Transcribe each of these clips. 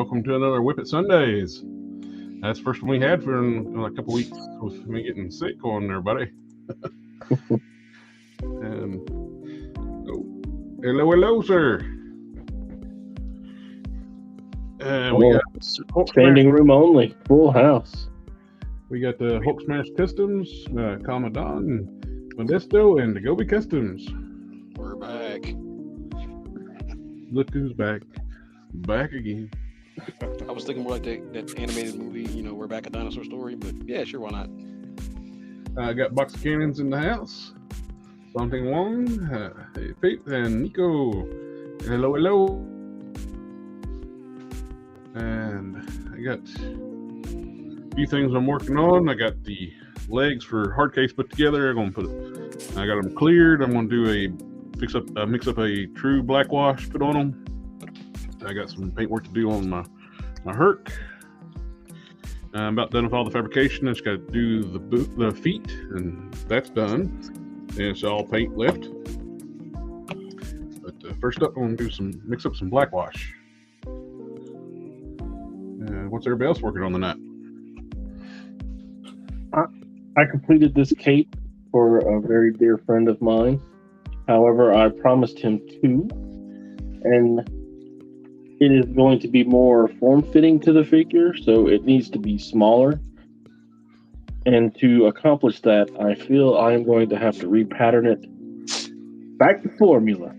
welcome to another Whip It Sundays. That's the first one we had for a couple weeks with me getting sick on there, buddy. And hello, sir. We got standing room only, full house. We got the Hulk Smash Customs, Commandant, Modesto, and the Gobi Customs. We're back. Look who's back. Back again. I was thinking more like that animated movie, We're Back, a Dinosaur Story, but yeah, sure, why not? I got Box of Cannons in the house. Something Wong, Pete, and Nico. Hello. And I got a few things I'm working on. I got the legs for hard case put together. I got them cleared. I'm gonna do mix up a true black wash, put on them. I got some paint work to do on my Herc. I'm about done with all the fabrication. I just got to do the feet, and that's done. And it's all paint left. But first up, I'm going to mix up some black wash. What's everybody else working on tonight? I completed this cape for a very dear friend of mine. However, I promised him 2, and it is going to be more form-fitting to the figure, so it needs to be smaller. And to accomplish that, I feel I am going to have to repattern it back to formula.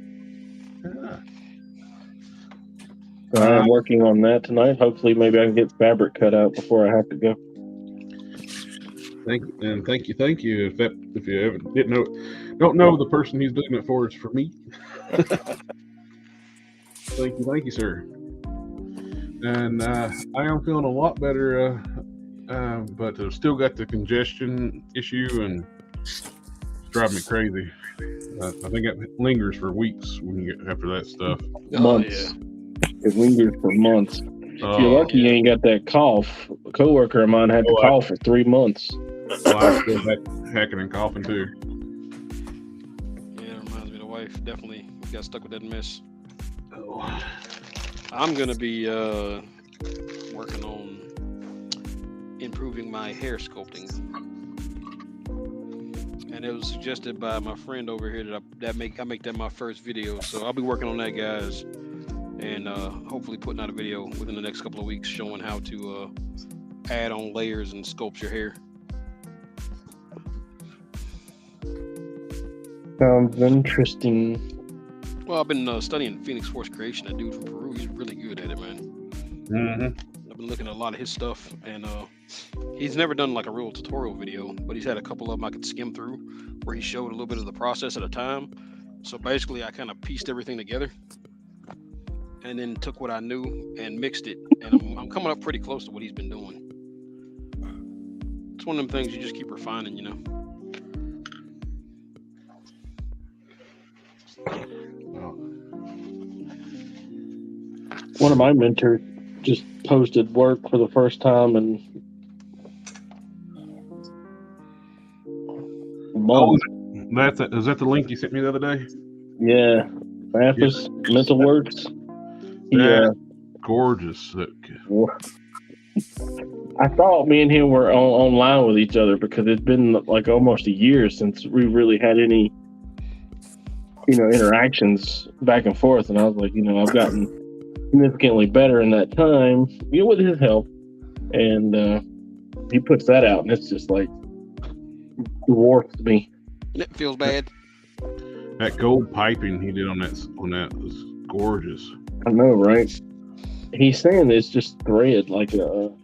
So I am working on that tonight. Hopefully, maybe I can get fabric cut out before I have to go. Thank you. If you ever don't know the person he's doing it for is for me. Thank you, sir. And I am feeling a lot better, but I've still got the congestion issue, and it's driving me crazy. I think it lingers for weeks when you get after that stuff. Months. It lingers for months. If you're lucky, you ain't got that cough. A coworker of mine had to cough for 3 months. Well, I'm still hacking and coughing too. Yeah, it reminds me of the wife. Definitely got stuck with that mess. Oh. I'm gonna be working on improving my hair sculpting, and it was suggested by my friend over here that I make that my first video. So I'll be working on that, guys, and hopefully putting out a video within the next couple of weeks showing how to add on layers and sculpt your hair. Sounds interesting. Well, I've been studying Phoenix Force Creation. That dude from Peru, he's really good at it, man. Mm-hmm. I've been looking at a lot of his stuff, and he's never done like a real tutorial video, but he's had a couple of them I could skim through where he showed a little bit of the process at a time. So basically, I kind of pieced everything together and then took what I knew and mixed it, and I'm coming up pretty close to what he's been doing. It's one of them things you just keep refining, One of my mentors just posted work for the first time in months. Is that the link you sent me the other day? Yeah, Mathis, Mental Works. Yeah, gorgeous. I thought me and him were online with each other because it's been like almost a year since we really had any, interactions back and forth. And I was like, I've gotten significantly better in that time, with his help. And he puts that out, and it's just like dwarfs me. It feels bad. That gold piping he did on that was gorgeous. I know, right? He's saying it's just thread, like yarn.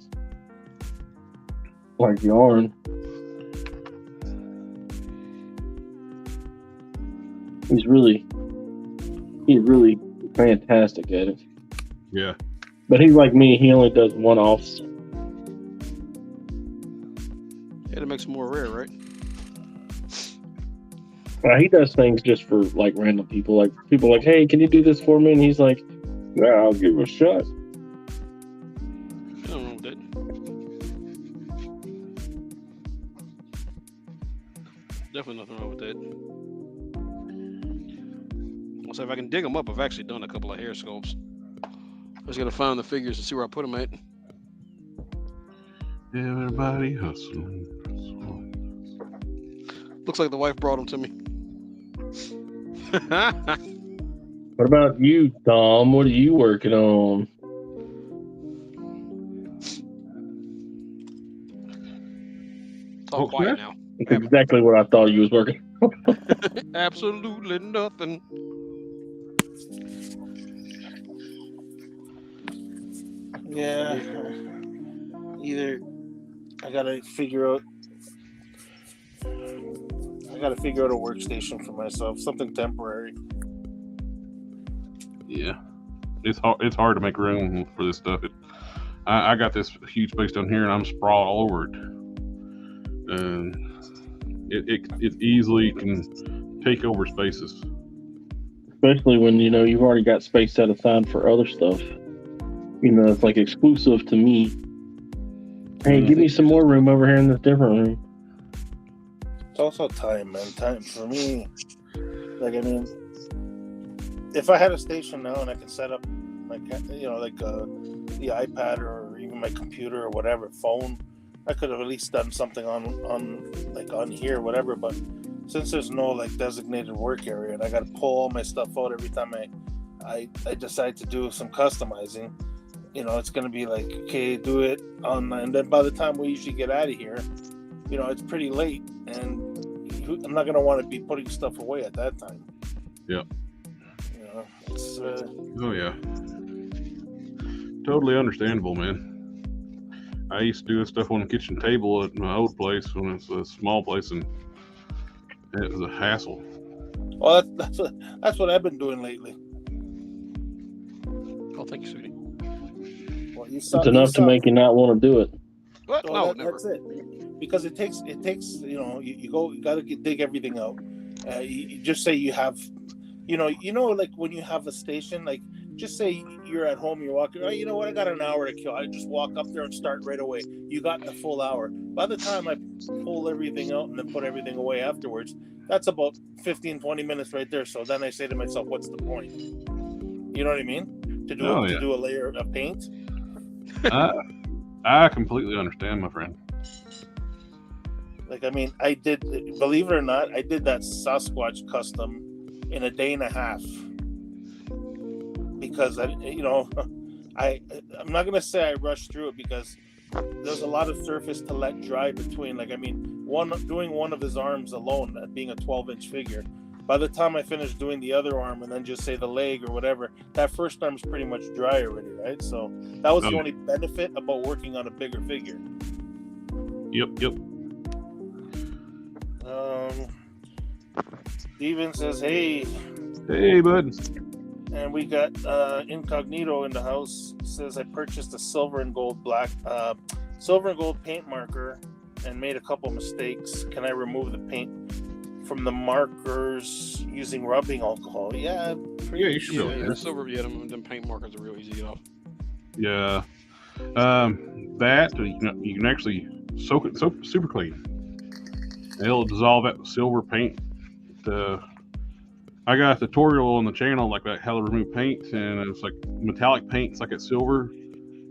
He's really fantastic at it. Yeah. But he's like me, he only does one-offs. Yeah, it makes it more rare, right? He does things just for like random people. Like people like, hey, can you do this for me? And he's like, yeah, I'll give it a shot. I don't know what that. Definitely nothing wrong with that. So if I can dig them up, I've actually done a couple of hair sculpts. just gotta find the figures and see where I put them at. Everybody hustling. Looks like the wife brought them to me. What about you, Tom? What are you working on? Talk quiet now. That's exactly what I thought you was working. Absolutely nothing. Yeah. Either I gotta figure out a workstation for myself, something temporary. Yeah, it's hard to make room for this stuff. I got this huge space down here, and I'm sprawled all over it, and it easily can take over spaces. Especially when you've already got space set aside for other stuff. It's like exclusive to me. Hey, give me some more room over here in this different room. It's also time, man. Time for me. Like, I mean, if I had a station now and I could set up, the iPad or even my computer or whatever, phone, I could have at least done something on here, whatever. But since there's no designated work area and I got to pull all my stuff out every time I decide to do some customizing, it's going to be like, okay, do it on, and then by the time we usually get out of here, it's pretty late, and I'm not going to want to be putting stuff away at that time. Yeah. It's, oh yeah. Totally understandable, man. I used to do this stuff on the kitchen table at my old place when it's a small place, and it was a hassle. Well, that's what I've been doing lately. Oh, thank you, sweetie. Well, it's enough to make you not want to do it. What? So No, never. That's it. Because it takes. You got to dig everything out. You just say you have, like when you have a station, like just say you're at home, you're walking. Oh, you know what? I got an hour to kill. I just walk up there and start right away. You got the full hour. By the time I pull everything out and then put everything away afterwards, that's about 15-20 minutes right there. So then I say to myself, what's the point? You know what I mean? To do a layer of paint. I completely understand, my friend. Like, I mean, I did, believe it or not, I did that Sasquatch custom in a day and a half. Because I'm not gonna say I rushed through it, because there's a lot of surface to let dry between. Like, I mean, doing one of his arms alone, being a 12-inch figure, by the time I finished doing the other arm and then just say the leg or whatever, that first arm's pretty much dry already, right? So that was the only benefit about working on a bigger figure. Yep. Steven says, hey, bud. and we got Incognito in the house. Says, I purchased a silver and gold paint marker and made a couple mistakes. Can I remove the paint from the markers using rubbing alcohol? Yeah, you should be able to. The silver, them paint markers are real easy to get off. Yeah. That you can actually soak it super clean. It'll dissolve that silver paint. I got a tutorial on the channel like that, how to remove paint, and it's like metallic paint. It's like it's silver,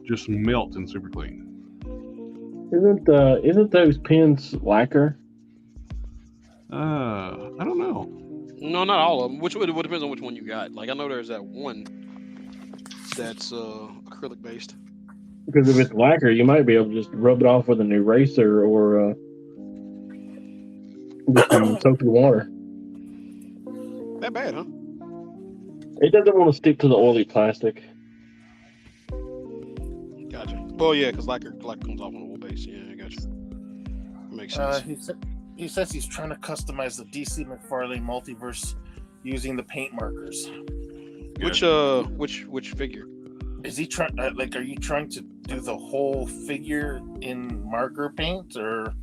just melt and super clean. Isn't those pins lacquer? I don't know. No, not all of them. It depends on which one you got. Like, I know there's that one that's acrylic based. Because if it's lacquer, you might be able to just rub it off with an eraser or with some soapy water. That bad, huh? It doesn't want to stick to the oily plastic. Gotcha. Well, yeah, because lacquer comes off on a wool base. Yeah, I gotcha. Makes sense. He says he's trying to customize the DC McFarlane multiverse using the paint markers. Which figure? Is he trying? Are you trying to do the whole figure in marker paint, or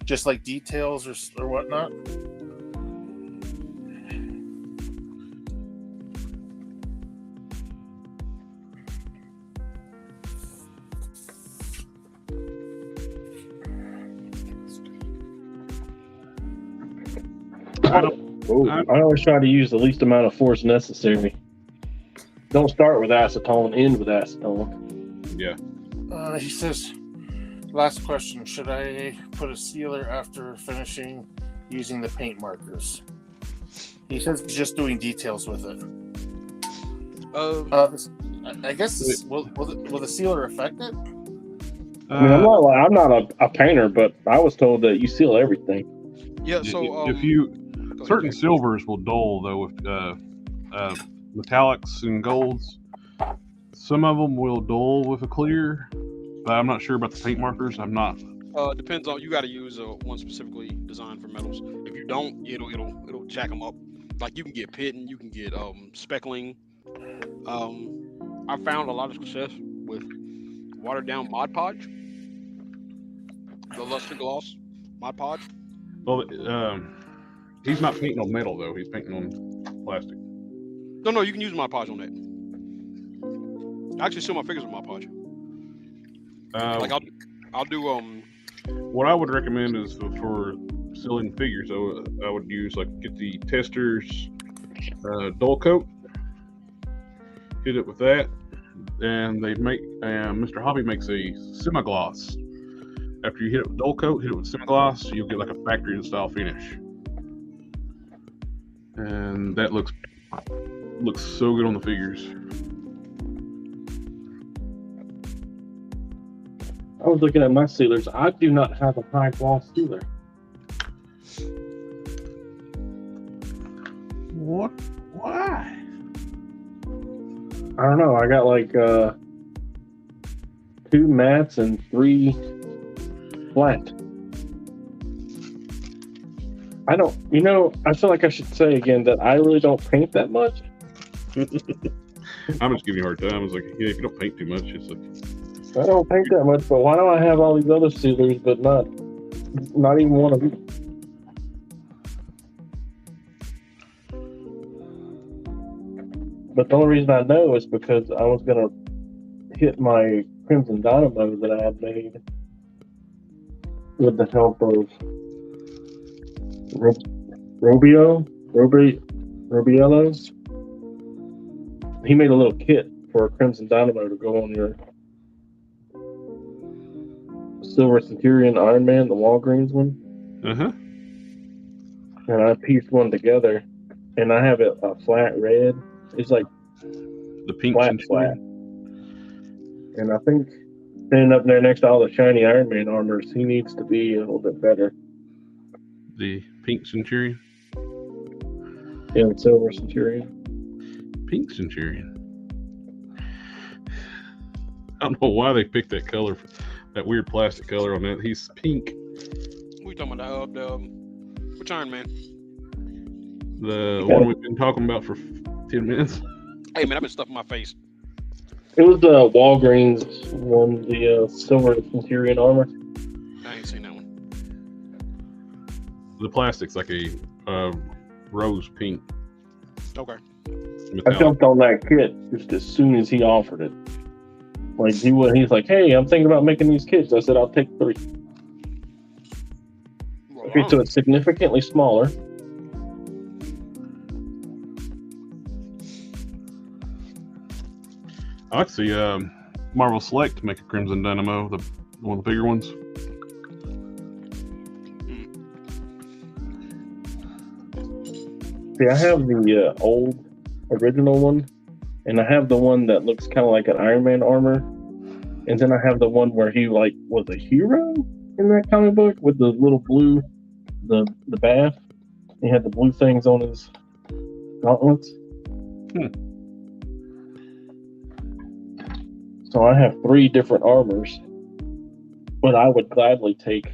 just like details or whatnot? I always try to use the least amount of force necessary. Don't start with acetone, end with acetone. Yeah. He says, last question: should I put a sealer after finishing using the paint markers? He says just doing details with it. I guess will the sealer affect it? I mean, I'm not a painter, but I was told that you seal everything. Yeah. So if you certain silvers will dull though with metallics and golds. Some of them will dull with a clear, but I'm not sure about the paint markers. I'm not. Depends on, you got to use one specifically designed for metals. If you don't, it'll jack them up. Like you can get pitting, you can get speckling. I found a lot of success with watered down Mod Podge, the Luster Gloss Mod Podge. Well, he's not painting on metal though. He's painting on plastic. No, you can use Mod Podge on that. I actually seal my figures with Mod Podge. Like I'll do What I would recommend is for sealing figures. I would use get the Testers dull coat, hit it with that, and they make Mr. Hobby makes a semi-gloss. After you hit it with dull coat, hit it with semi-gloss, you'll get like a factory style finish, and that looks so good on the figures. I was looking at my sealers. I do not have a high gloss sealer. What? Why? I don't know. I got 2 mattes and 3 flat. I don't. I feel like I should say again that I really don't paint that much. I'm just giving you a hard time. I was like, yeah, if you don't paint too much, it's I don't paint that much, but why do I have all these other sealers, but not even one of them? But the only reason I know is because I was gonna hit my Crimson Dynamo that I had made with the help of Robiello. He made a little kit for a Crimson Dynamo to go on your Silver Centurion Iron Man, the Walgreens one. And I pieced one together, and I have it a flat red. It's like the pink flat. And I think standing up there next to all the shiny Iron Man armors, he needs to be a little bit better. The pink Centurion? Yeah, the Silver Centurion. Pink Centurion. I don't know why they picked that color, that weird plastic color on that. He's pink. What are you talking about? Which Iron Man? The one we've been talking about for 10 minutes. Hey man, I've been stuffing my face. It was the Walgreens one, the Silver Centurion armor. I ain't seen that one. The plastic's like a rose pink. Okay. I jumped on that kit just as soon as he offered it. Like he's like, hey, I'm thinking about making these kits. I said, I'll take 3. Well, Okay, so it's significantly smaller. I like to see Marvel Select make a Crimson Dynamo, one of the bigger ones. See, I have the old original one, and I have the one that looks kind of like an Iron Man armor, and then I have the one where he was a hero in that comic book with the little blue, the bath. He had the blue things on his gauntlets. So I have 3 different armors, but I would gladly take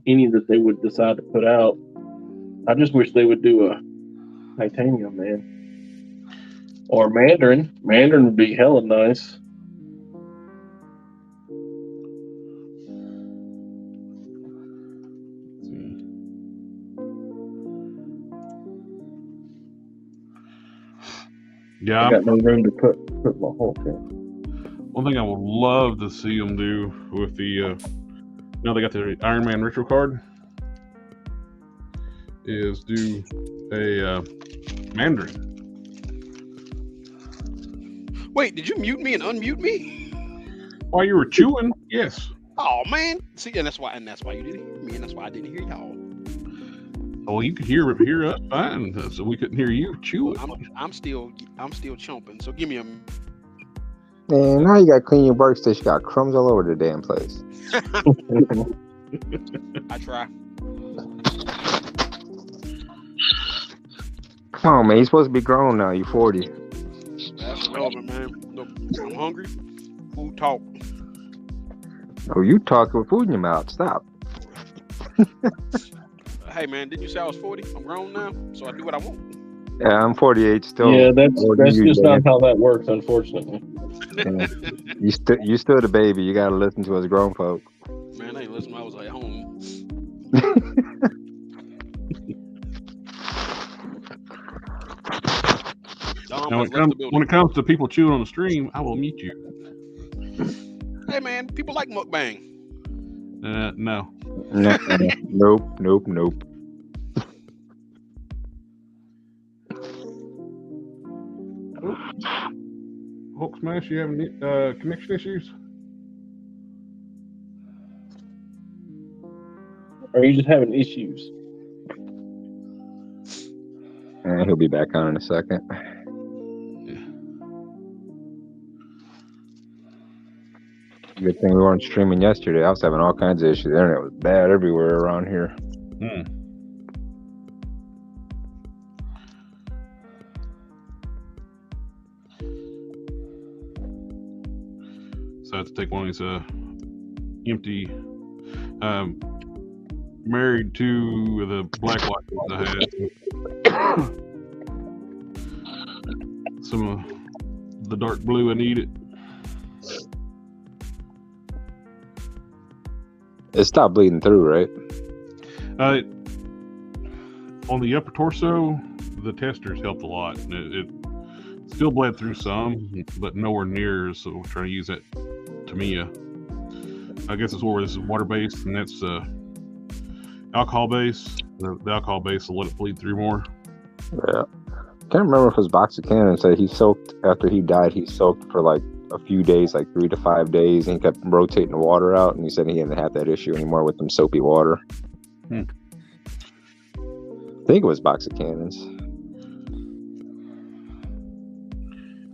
any that they would decide to put out. I just wish they would do a Titanium Man or Mandarin. Mandarin would be hella nice. Yeah, I got no room to put my Hulk in. One thing I would love to see them do with the now they got the Iron Man retro card is do a Mandarin. Wait, did you mute me and unmute me? While you were chewing, yes. Oh man. See, and that's why you didn't hear me, and that's why I didn't hear y'all. Oh, you could hear us fine, so we couldn't hear you chewing. I'm still chomping. So give me a. Man, now you got to clean your workstation. You got crumbs all over the damn place. I try. Come on, man. You're supposed to be grown now. You're 40. That's irrelevant, man. Look, I'm hungry. Food talk. Oh, you talking with food in your mouth. Stop. Hey, man, didn't you say I was 40? I'm grown now, so I do what I want. Yeah, I'm 48 still. Yeah, that's you, just man. not how that works, unfortunately. Yeah. You still the baby. You got to listen to us grown folk. Man, I ain't listening. I was at home. Now, when it comes to people chewing on the stream, I will mute you. Hey, man, people like mukbang. No. Nope. Hulk Smash, you have any connection issues? Or are you just having issues? He'll be back on in a second. Good thing we weren't streaming yesterday. I was having all kinds of issues. The internet was bad everywhere around here. So I have to take one of these empty married to the black light ones I had. Some of the dark blue, I need it. It stopped bleeding through, right? On the upper torso, the testers helped a lot. It still bled through some, but nowhere near. So we're trying to use that Tamiya. I guess it's where this is water based, and that's alcohol base. The alcohol base will let it bleed through more. Yeah. Can't remember if it was Boxer Cannon said he soaked after he died. He soaked for like a few days, like 3 to 5 days, and he kept rotating the water out. And he said he didn't have that issue anymore with them soapy water. I think it was Boxer Cannons.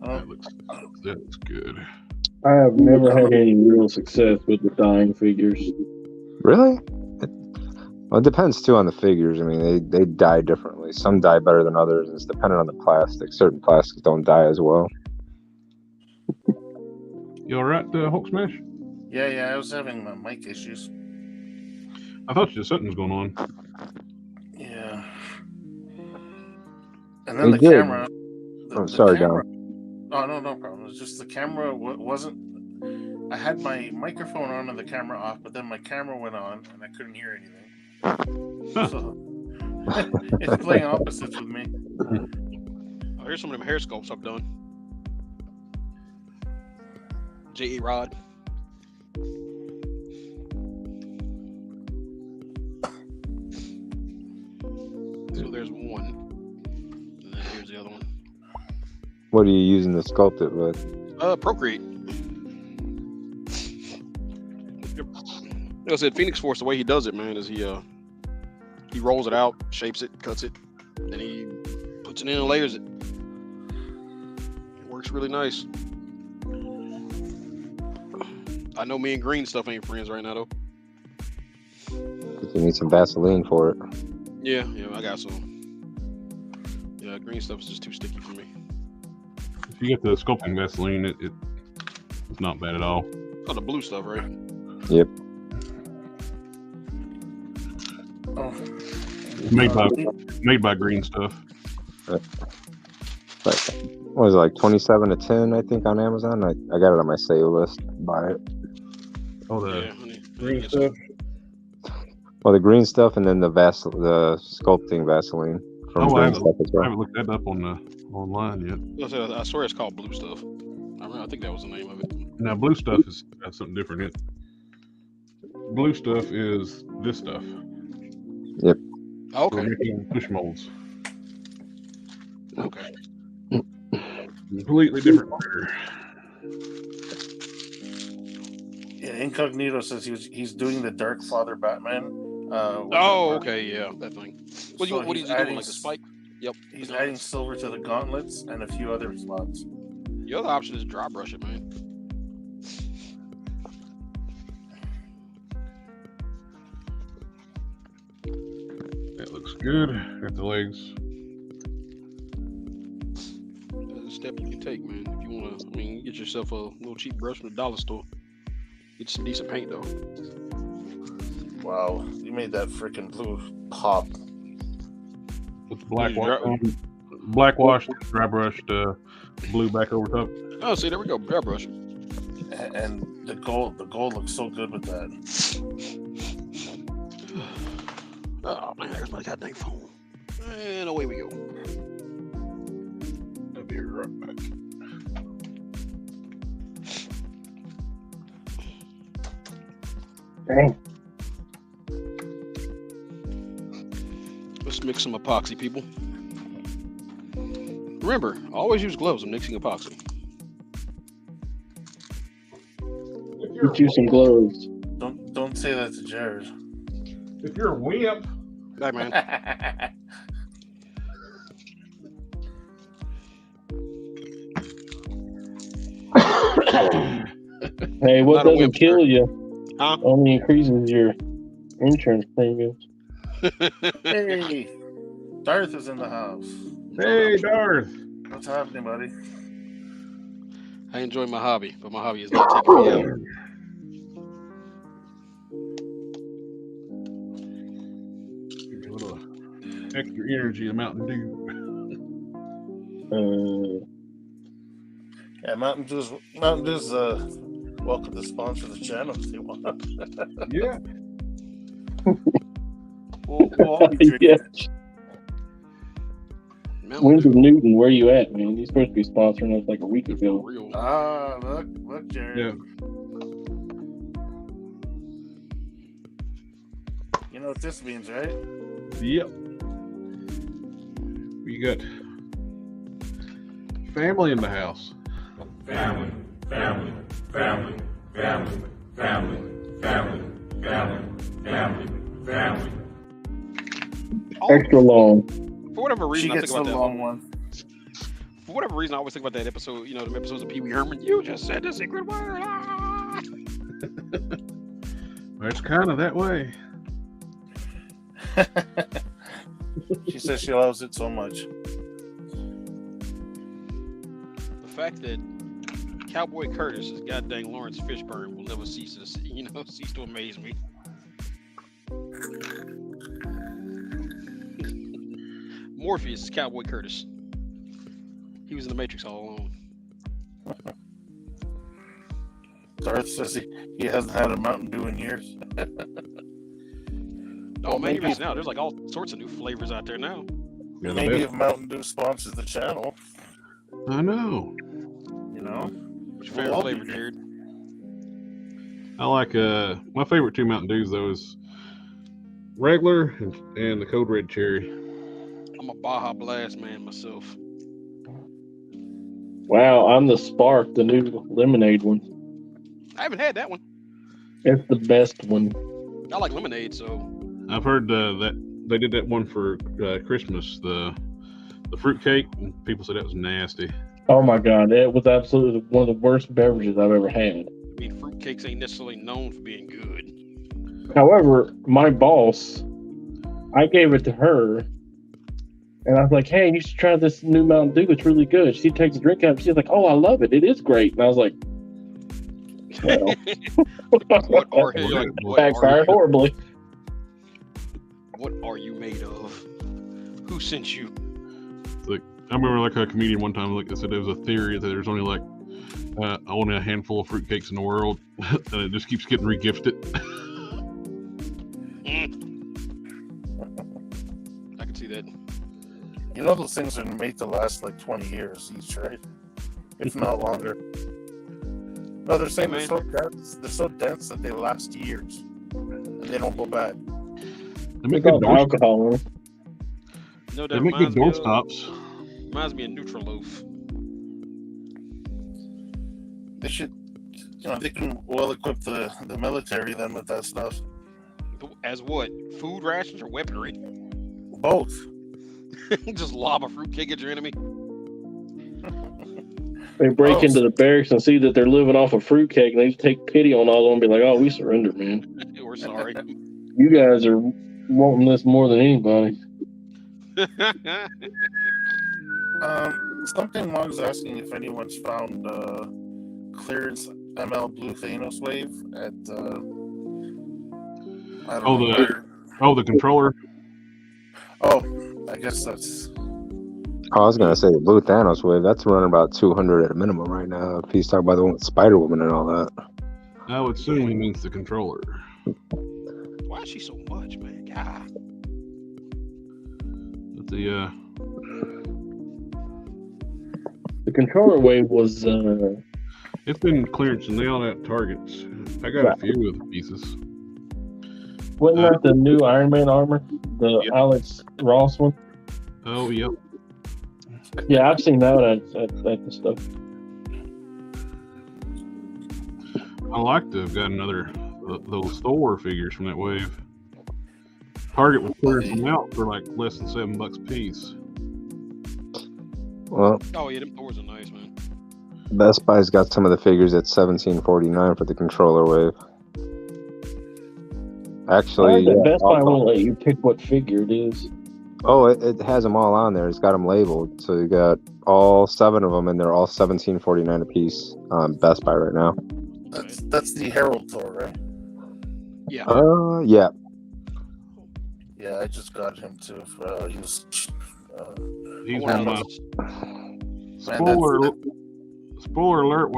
That looks good. I have never had any real success with the dying figures. Really? Well, it depends too on the figures. I mean, they die differently. Some die better than others. It's dependent on the plastic. Certain plastics don't die as well. You all right, Hulk Smash? Yeah, I was having my mic issues. I thought something was going on. Yeah. And then They the did. camera. Sorry, camera, Don. Oh, no problem. It's just the camera wasn't. I had my microphone on and the camera off, but then my camera went on and I couldn't hear anything. So it's playing opposites with me. Oh, here's some of them hair sculpts I've done. J.E. Rod. So there's one. And then here's the other one. What are you using to sculpt it with? Procreate. Like I said, Phoenix Force, the way he does it, man, is he rolls it out, shapes it, cuts it, then he puts it in and layers it. It works really nice. I know me and green stuff ain't friends right now, though. You need some Vaseline for it. Yeah, I got some. Yeah, green stuff is just too sticky for me. If you get the sculpting Vaseline, it's not bad at all. Oh, the blue stuff, right? Yep. Oh. Made by green stuff. Like, what was it, like 27 to 10, I think, on Amazon? I got it on my save list. Buy it. Oh, Yeah, green stuff. Well, the green stuff and then the sculpting Vaseline from green stuff as I well. haven't looked that up online yet. I swear it's called blue stuff. I think that was the name of it. Now, blue stuff is something different. Blue stuff is this stuff. Yep. Okay. We're making push molds. Okay. Completely different critter. Yeah, Incognito says he's doing the Dark Father Batman. With Oh, the mark. okay, yeah, that thing. What, So what is he's he doing? adding Like the spike? Yep. He's the adding gauntlets. silver to the gauntlets and a few other slots. The other option is dry brush it, man. That looks good. Got the legs. That's a step you can take, man. If you want to, I mean, you get yourself a little cheap brush from the dollar store. Get some decent paint, though. Wow, you made that freaking blue pop. With the black Dry- black washed, dry brushed, blue back over top. Oh, see, there we go. Dry brush. And the gold looks so good with that. Oh, man, there's my goddamn phone. And away we go. I'll be right back. Dang. Let's mix some epoxy, people. Remember, always use gloves when mixing epoxy. Get you some gloves. Don't say that to Jared. If you're a wimp, Hey, man. Hey, what Not a doesn't wimp, kill sir. you Huh? only increases your insurance premiums. Hey, Darth is in the house. hey Darth. What's happening, buddy? I enjoy my hobby, but my hobby is not taking me out. Give me a little extra energy, a Mountain Dew. Yeah, Mountain Dew's welcome to sponsor the channel if they want. Yeah. We'll all be drinking. Yeah. Mountain Windsor Dew, Newton, where you at, man? He's supposed to be sponsoring us like a week for ago. real. Look, Jared. Yeah. You know what this means, right? Yep. We got family in the house. Family, family, family, family, family, family, family, family, family. Extra long. For whatever reason, She I think gets the about that. long one. For whatever reason, I always think about that episode. You know, the episodes of Pee Wee Herman. You just said the secret word. Ah! It's kind of that way. She says she loves it so much. The fact that Cowboy Curtis is goddamn Lawrence Fishburne will never cease to amaze me. Morpheus is Cowboy Curtis. He was in the Matrix all along. Darth says he hasn't had a Mountain Dew in years. Oh man, even now there's like all sorts of new flavors out there now. Yeah, Maybe if Mountain Dew sponsors the channel, I know. you know. What's your favorite Well, flavor, Jared? I like my favorite two Mountain Dews though is regular and the Code Red Cherry. I'm a Baja Blast man myself. Wow, I'm the Spark, the new lemonade one. I haven't had that one. It's the best one. I like lemonade, so I've heard that they did that one for Christmas, the fruit cake, and people said that was nasty. Oh my god, it was absolutely one of the worst beverages I've ever had. I mean, fruitcakes ain't necessarily known for being good. However, my boss, I gave it to her, and I was like, "Hey, you should try this new Mountain Dew. It's really good." She takes a drink out, and she's like, "Oh, I love it. It is great." And I was like, "Well, What are you like? backfired horribly." What are you made of? Who sent you? Like I remember, like a comedian one time, like they said there was a theory that there's only like only a handful of fruitcakes in the world, and it just keeps getting regifted. I can see that. You know those things are made to last like 20 years each, right? If not longer. No, they're saying Hey, they're so dense that they last years and they don't go bad. They make It's good all door alcohol. No, that They make good reminds me door of stops. reminds me of Nutriloaf. They should, they can well equip the military then with that stuff. As what? Food rations or weaponry? Both. Just lob a fruitcake at your enemy. They break into the barracks and see that they're living off of fruitcake, and they take pity on all of them and be like, "Oh, we surrender, man. We're sorry. You guys are wanting this more than anybody." Something was asking if anyone's found clearance ML Blue Thanos wave at I don't know where. The controller. Oh, I guess that's. Oh, I was gonna say the Blue Thanos wave. That's running about 200 at a minimum right now. If he's talking about the one with Spider Woman and all that. I would assume he means the controller. Why is she so much, man? God. But The controller wave was. It's been clearance and they all at Targets. I got a few of the pieces. Wasn't that the new Iron Man armor? The Yep. Alex Ross one? Oh, yep. Yeah, I've seen that at the stuff. I like to have got those Thor figures from that wave. Target was clearing them out for like less than $7 a piece. Well, Oh yeah, them Thors are nice, man. Best Buy's got some of the figures at $17.49 for the controller wave. Actually, The Best Buy won't let you pick what figure it is. Oh, it has them all on there. It's got them labeled. So you got all 7 of them, and they're all $17.49 a piece on Best Buy right now. That's the Herald Thor, right? Yeah. Yeah. Yeah, I just got him too. He was. He's one one of of those. my spoiler alert.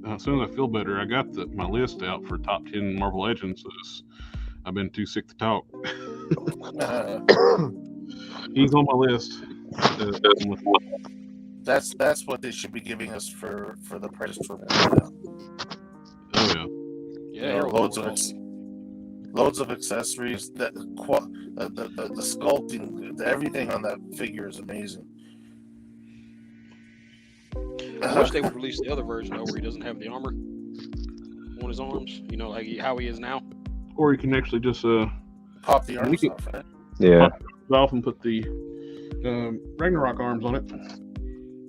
As soon as I feel better, I got my list out for top 10 Marvel Legends. I've been too sick to talk. He's on my list. That's what they should be giving us for the price for. Oh yeah. Yeah, loads of accessories. The sculpting, everything on that figure is amazing. I wish they would release the other version though, where he doesn't have the armor on his arms. You know, like how he is now. Or you can actually just Pop the arms off, right? Yeah. pop it off and put the Ragnarok arms on it.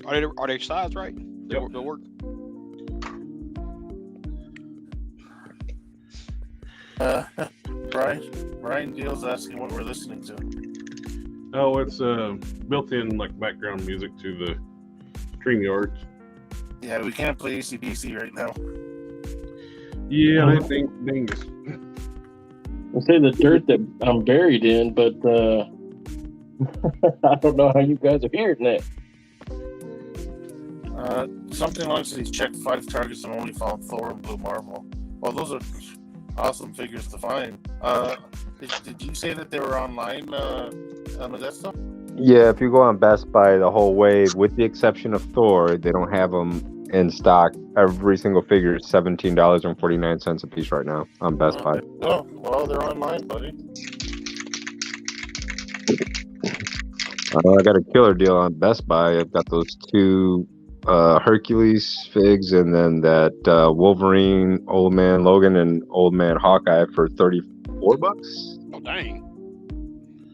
Are they sized right? They'll work. Brian Deal's asking what we're listening to. Oh, it's built-in like background music to the StreamYard. Yeah, we can't play ACDC right now. Yeah, that dingus. I'll say the dirt that I'm buried in, but I don't know how you guys are hearing that. Something like he's checked 5 targets and only found Thor and Blue Marvel. Well, those are awesome figures to find. Did you say that they were online on the desktop? Yeah, if you go on Best Buy, the whole wave, with the exception of Thor, they don't have them in stock. Every single figure is $17.49 a piece right now on Best Buy. Oh, well, they're online, buddy. I got a killer deal on Best Buy. I've got those 2 Hercules figs and then that Wolverine, Old Man Logan, and Old Man Hawkeye for $34. Oh dang,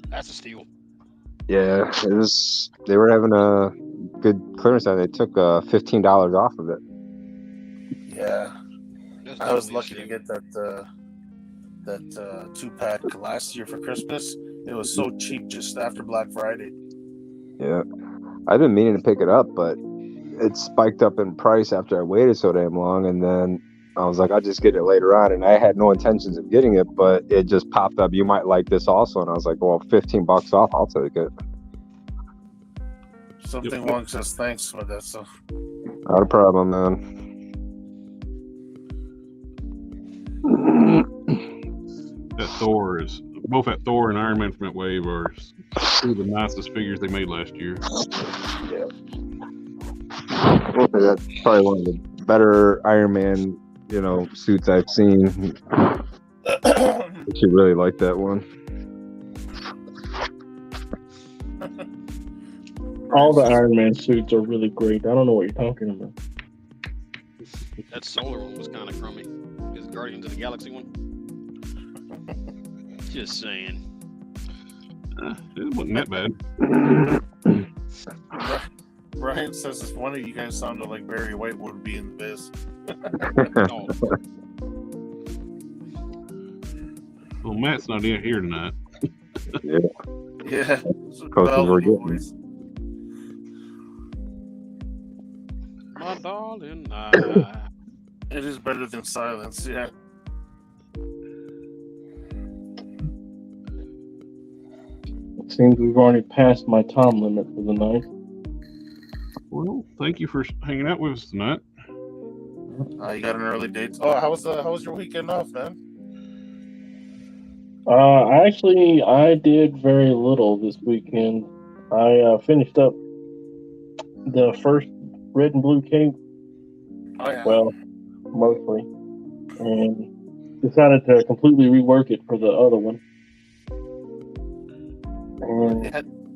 that's a steal. Yeah, they were having a good clearance on it. They took $15 off of it. Yeah, That's I was definitely a lucky to steal. get that 2-pack last year for Christmas. It was so cheap just after Black Friday. Yeah, I've been meaning to pick it up, but it spiked up in price after I waited so damn long, and then I was like, I'll just get it later on, and I had no intentions of getting it, but it just popped up. You might like this also, and I was like, well, $15 off, I'll take it. Something Wong says thanks for that. So Not a problem, man. That Thor is both that Thor and Iron Man from that wave are 2 of the nicest figures they made last year. Okay, that's probably one of the better Iron Man, suits I've seen. I actually really like that one. All the Iron Man suits are really great. I don't know what you're talking about. That solar one was kind of crummy. His Guardians of the Galaxy one. Just saying. It wasn't that bad. Brian says if one of you guys sounded like Barry White would be in the biz. Oh, Well, Matt's not in here tonight. Yeah. Yeah. Coaches were getting. Boys. my darling. It is better than silence, yeah. It seems we've already passed my time limit for the night. Well, thank you for hanging out with us tonight. You got an early date. Oh, how was your weekend off, man? I did very little this weekend. I finished up the first red and blue cape. Oh, yeah. Well, mostly, and decided to completely rework it for the other one. And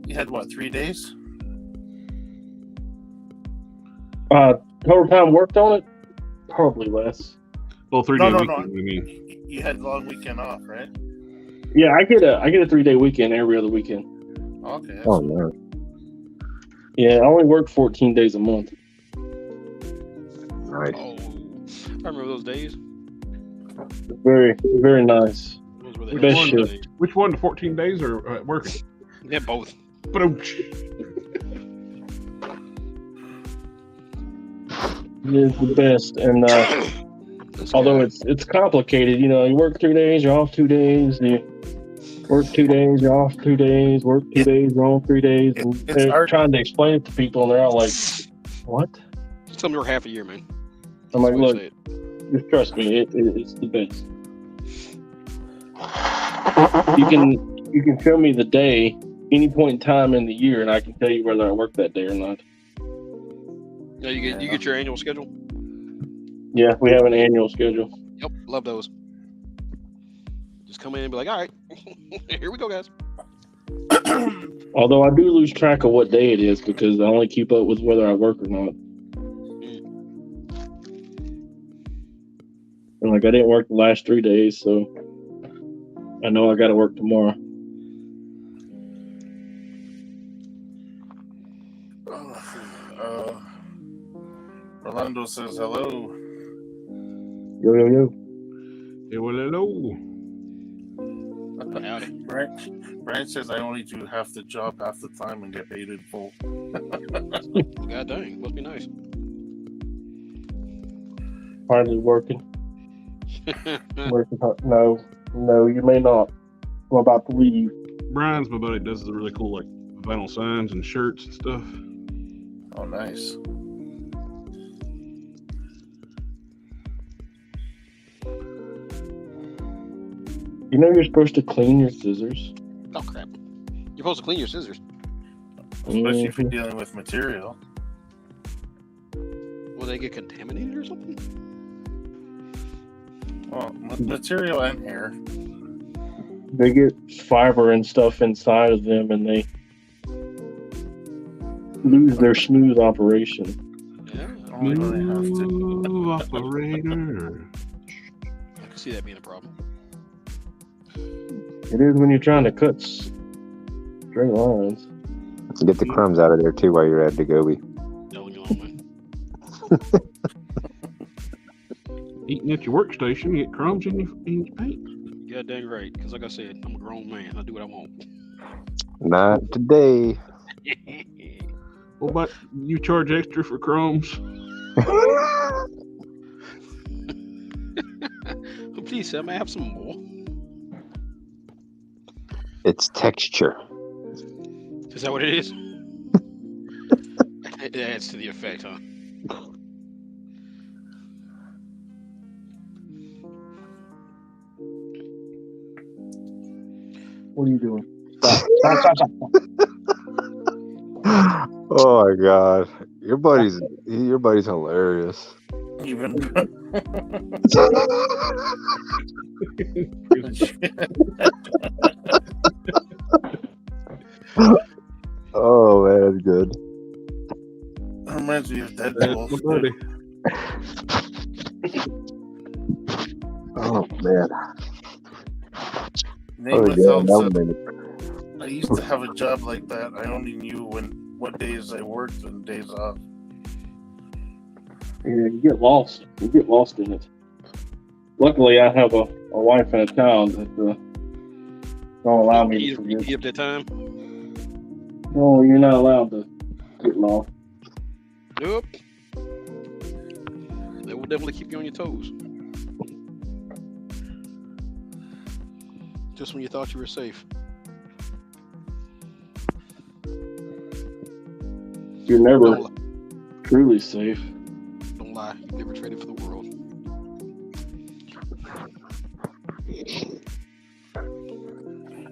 You had what, 3 days? total time worked on it, probably less. Well, 3 No, day no, weekend, no. I mean. You had a long weekend off, right? Yeah, I get a 3-day weekend every other weekend. Okay. That's Oh man. Yeah, I only work 14 days a month. Nice. Oh, I remember those days. Very, very nice. Those were the Best hell of shift. days. Which one, the 14 days or working? Yeah, both. But It's the best, and although it's complicated, you know, you work 3 days, you're off 2 days, you work 2 days, you're off 2 days, work 2 days, you're off 3 days, and It's they're art. trying to explain it to people, and they're all like, "What?" Tell me you're half a year, man. I'm like, That's the way "Look, to say it. just trust me, it's the best." You can show me the day any point in time in the year, and I can tell you whether I work that day or not. Yeah, you get your annual schedule. Yeah, we have an annual schedule. Yep, love those. Just come in and be like, all right, here we go, guys. Although I do lose track of what day it is because I only keep up with whether I work or not. And like I didn't work the last 3 days, so I know I got to work tomorrow. Rolando says hello. Yo yo yo. hey, well, hello. Howdy. Brian says I only do half the job half the time and get paid in full. God dang, must be nice. Finally working. Working hard. No, you may not. I'm about to leave. Brian's my buddy. Does the really cool like vinyl signs and shirts and stuff. Oh, nice. You know you're supposed to clean your scissors. Oh crap! You're supposed to clean your scissors. Especially if you're dealing with material. Will they get contaminated or something? Well, material and hair. They get fiber and stuff inside of them, and they lose their smooth operation. Yeah, Only when they have to. Smooth operator. I can see that being a problem. It is when you're trying to cut straight lines. Get the crumbs out of there too while you're at the Gobi. Don't leave me alone, man. Eating at your workstation, you get crumbs in your paint. Yeah, dang right. Because like I said, I'm a grown man. I do what I want. Not today. What about you charge extra for crumbs? Please, sir, may I have some more? It's texture. Is that what it is? It adds to the effect, huh? What are you doing? Stop. Oh my god. Your buddy's hilarious. Even. Oh man, good. Reminds me of That's Deadpool. my buddy. found that some. would make it. I used to have a job like that. I only knew what days I worked and days off. Yeah, you get lost. You get lost in it. Luckily, I have a wife and a child that don't allow me to You forget. eat up that time? No, you're not allowed to get lost. Nope. They will definitely keep you on your toes. Just when you thought you were safe. You're never Don't lie. truly safe. Don't lie. You've never traded for the world.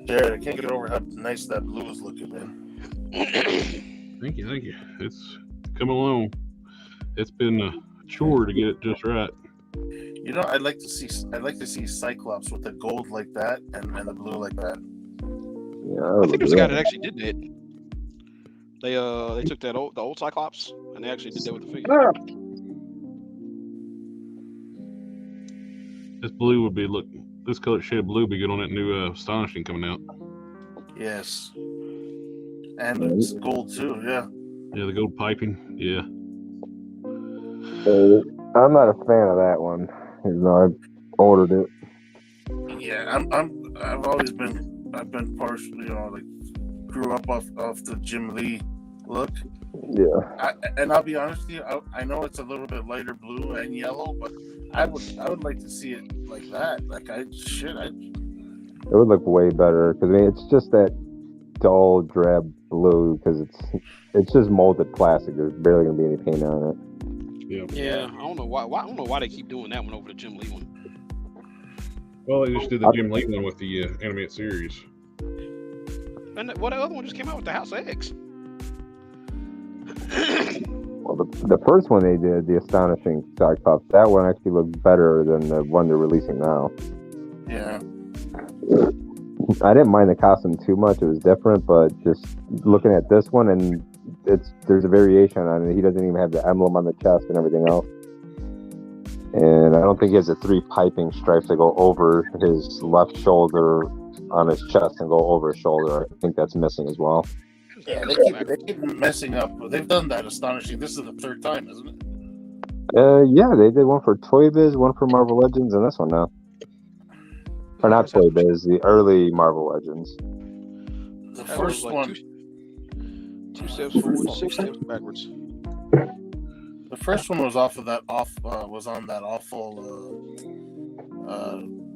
Jared, I can't get over how nice that blue is looking, man. Thank you. It's coming along. It's been a chore to get it just right. You know, I'd like to see Cyclops with the gold like that and the blue like that. Yeah, I think there's a guy that actually did that. They took the old Cyclops and they actually did that with the figure. This blue would be this color shade of blue would be good on that new Astonishing coming out. Yes. And it's gold too, yeah. Yeah, the gold piping. Yeah. I'm not a fan of that one. Even though I ordered it. Yeah, I've been partially, grew up off the Jim Lee look. Yeah. And I'll be honest with you, I know it's a little bit lighter blue and yellow, but I would like to see it like that. It would look way better because it's just that dull drab blue because it's just molded plastic. There's barely gonna be any paint on it. Yeah, I don't know why. I don't know why they keep doing that one over the Jim Lee one. Well, they just did the Jim Lee one with the animated series. And the other one just came out with the House of X. Well, the first one they did, the Astonishing Cyclops, that one actually looked better than the one they're releasing now. Yeah. I didn't mind the costume too much; it was different. But just looking at this one, and there's a variation on it. He doesn't even have the emblem on the chest and everything else. And I don't think he has the 3 piping stripes that go over his left shoulder on his chest and go over his shoulder. I think that's missing as well. Yeah, they keep messing up. They've done that Astonishing. This is the 3rd time, isn't it? Yeah, they did one for Toy Biz, one for Marvel Legends, and this one now. Or not Toy Biz, the early Marvel Legends. The first one. 2 steps forward, 6 steps backwards. The first one was on that awful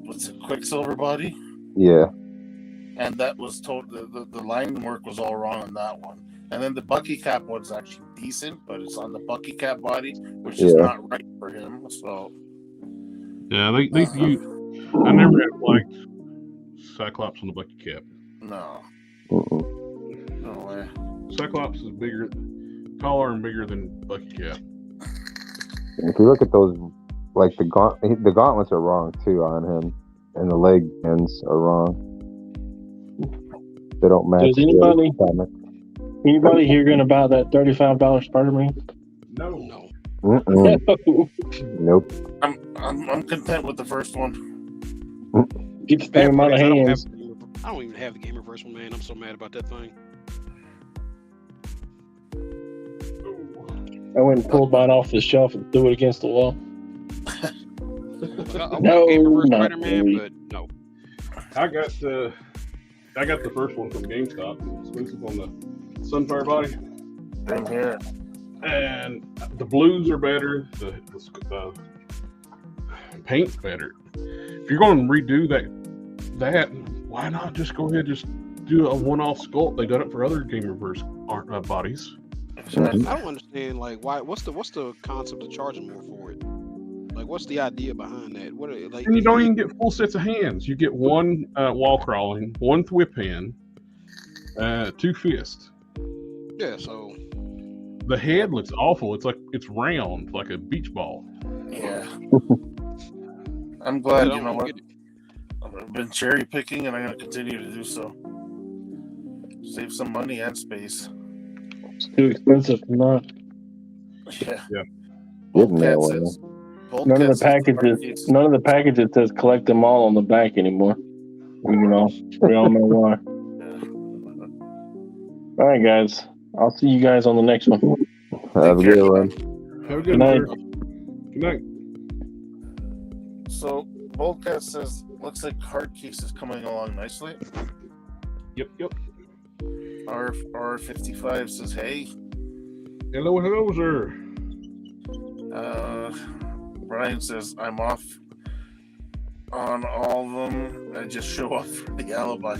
what's it, Quicksilver body? Yeah. And that was told the line work was all wrong on that one. And then the Bucky Cap one's actually decent, but it's on the Bucky Cap body, which is not right for him. So yeah, they I never had liked Cyclops on the Bucky Cap. No. Mm-mm. No way. Cyclops is taller and bigger than Bucky Cap. If you look at those, like the gauntlets are wrong too on him, and the leg ends are wrong. They don't match. Does anybody here gonna buy that $35 Spider-Man? No. Nope. I'm content with the first one. Get the same amount of hands. I don't even have the Game Reverse one, man. I'm so mad about that thing. I went and pulled mine off the shelf and threw it against the wall. I want Game Reverse Spider-Man, really. but no. I got the first one from GameStop, exclusive on the Sunfire body. Same here. And the blues are better. The paint's better. If you're going to redo that, why not just go ahead and just do a one-off sculpt? They've done it for other Game Reverse bodies. I don't understand. Like, why? What's the concept of charging more for it? Like, what's the idea behind that? What are, like? And you don't even get full sets of hands. You get one wall crawling, one whip hand, 2 fists. Yeah. So the head looks awful. It's like it's round, like a beach ball. Yeah. I'm glad. You know what? I've been cherry picking, and I'm going to continue to do so. Save some money and space. It's too expensive to not. Yeah. None of the packages says collect them all on the back anymore. You know, we all know why. All right, guys. I'll see you guys on the next one. Have a care. good one. Have a Good good night. one. Good night. So Volcat says, looks like hard case is coming along nicely. Yep. R55 says, hey. Hello, sir. Brian says, I'm off on all of them. I just show up for the alibi.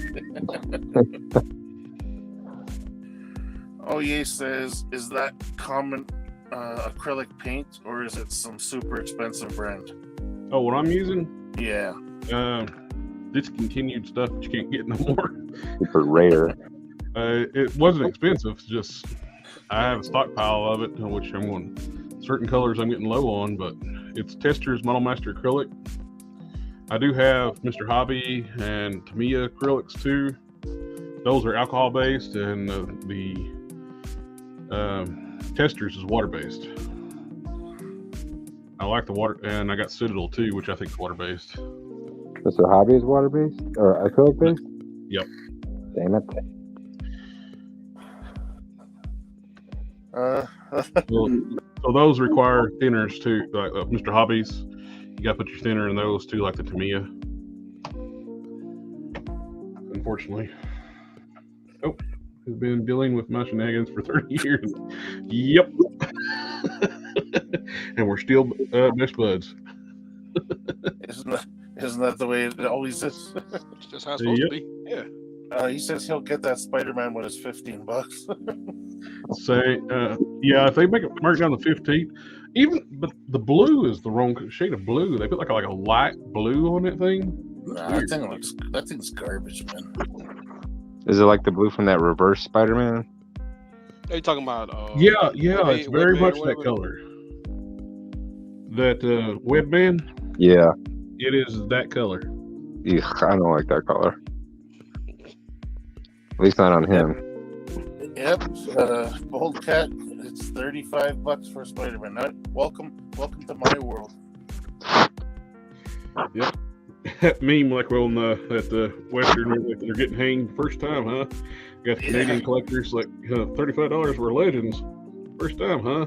Oye says, is that common acrylic paint or is it some super expensive brand? Oh, what I'm using? Yeah. Discontinued stuff that you can't get no more. Super rare. It wasn't expensive. It's just I have a stockpile of it, which I'm going. Certain colors I'm getting low on, but it's Tester's Model Master acrylic. I do have Mr. Hobby and Tamiya acrylics too. Those are alcohol based, and the Tester's is water based. I like the water, and I got Citadel too, which I think is water based. Mr. Hobby is water based or acrylic based? Yep. Damn it. So those require thinners too, like Mr. Hobbies. You got to put your thinner in those too, like the Tamiya. Unfortunately. Oh, has been dealing with my shenanigans for 30 years. Yep. And we're still best buds. Isn't that the way it always is? It's just how it's supposed to be. Yeah. He says he'll get that Spider-Man when it's $15. Say, yeah, if they make it mark down to 15, but the blue is the wrong shade of blue. They put like a light blue on that thing. Nah, that thing's garbage, man. Is it like the blue from that reverse Spider-Man? Are you talking about? Yeah, it's very Webman much or that whatever? color. That Webman, Yeah. it is that color. Ugh, I don't like that color. At least not on him. Yep. Bold Cat, it's $35 for Spider-Man. Welcome to my world. Yep. That meme, like on at the Western, they're getting hanged first time, huh? Got the Canadian collectors like $35 for Legends. First time, huh?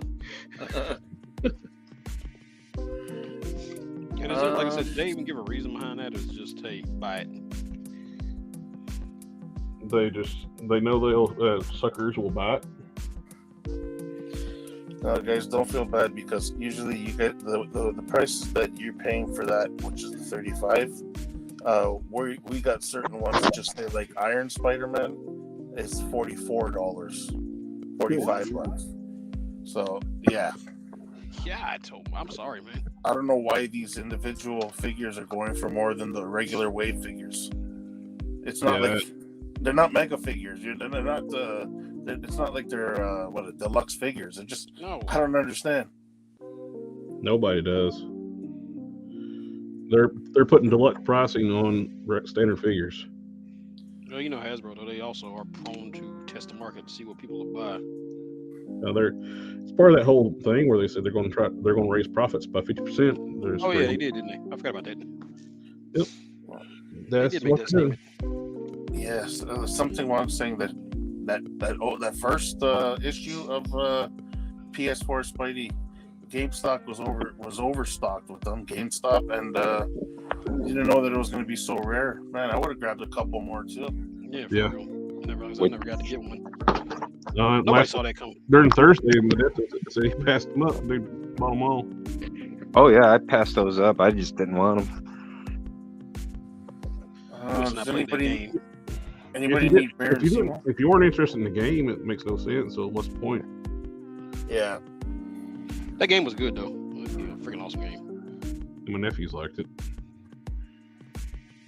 And is it, like I said, did they even give a reason behind that? Or is it just, hey, buy it? They know they'll suckers will buy it. Guys, don't feel bad because usually you get the prices that you're paying for that, which is the 35. We got certain ones that just say like Iron Spider-Man is $44, $45. So yeah. Yeah, I told him. I'm sorry, man. I don't know why these individual figures are going for more than the regular wave figures. It's not like they're not mega figures. They're not. It's not like they're deluxe figures. It just No. I don't understand. Nobody does. They're putting deluxe pricing on standard figures. Well, you know Hasbro, though, they also are prone to test the market to see what people will buy. It's part of that whole thing where they said they're going to raise profits by 50%. Oh yeah, they did, didn't they? I forgot about that. Yep. They did make that statement. Yes, something wrong saying that first issue of PS4 Spidey GameStop was overstocked with them. GameStop and didn't know that it was going to be so rare. Man, I would have grabbed a couple more too. Yeah. For real. I never got to get one. Nobody saw that coming. During Thursday, they passed them up. They bought them all. Oh yeah, I passed those up. I just didn't want them. Does anybody need Baron Zemo? If you weren't interested in the game, it makes no sense. So what's the point? Yeah. That game was good though. It was a freaking awesome game. And my nephews liked it.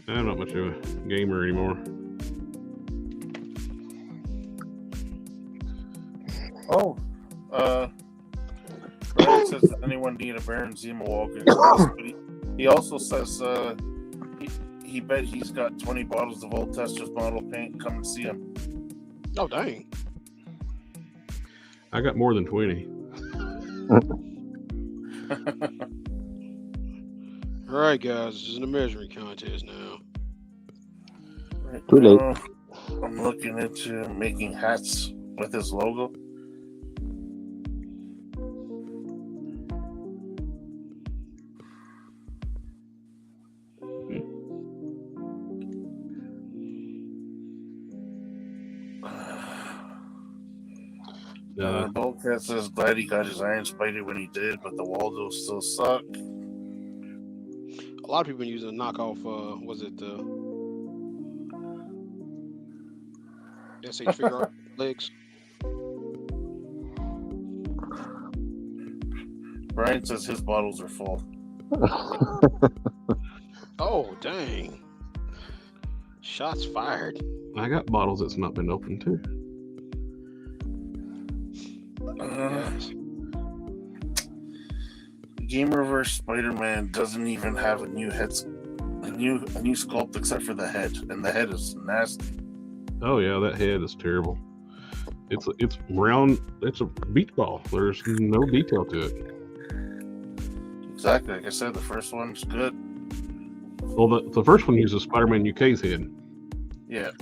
I'm not much of a gamer anymore. Oh, Brian says, does anyone need a Baron Zemo Walker? He also says he bet he's got 20 bottles of Old Tester's bottle paint. Come and see him. Oh dang! I got more than 20. All right, guys, this is a measuring contest now. Right Too late. now, I'm looking into making hats with his logo. Bulkhead says glad he got his Iron Spider when he did, but the Waldos still suck. A lot of people been using a knockoff. Was it SH figure art legs? Brian says his bottles are full. Oh dang! Shots fired. I got bottles that's not been opened too. Yes. Gamerverse Spider-Man doesn't even have a new sculpt except for the head, and the head is nasty. Oh yeah, that head is terrible. It's round. It's a beach ball. There's no detail to it. Exactly, like I said, the first one's good. Well, the first one uses Spider-Man UK's head. Yeah.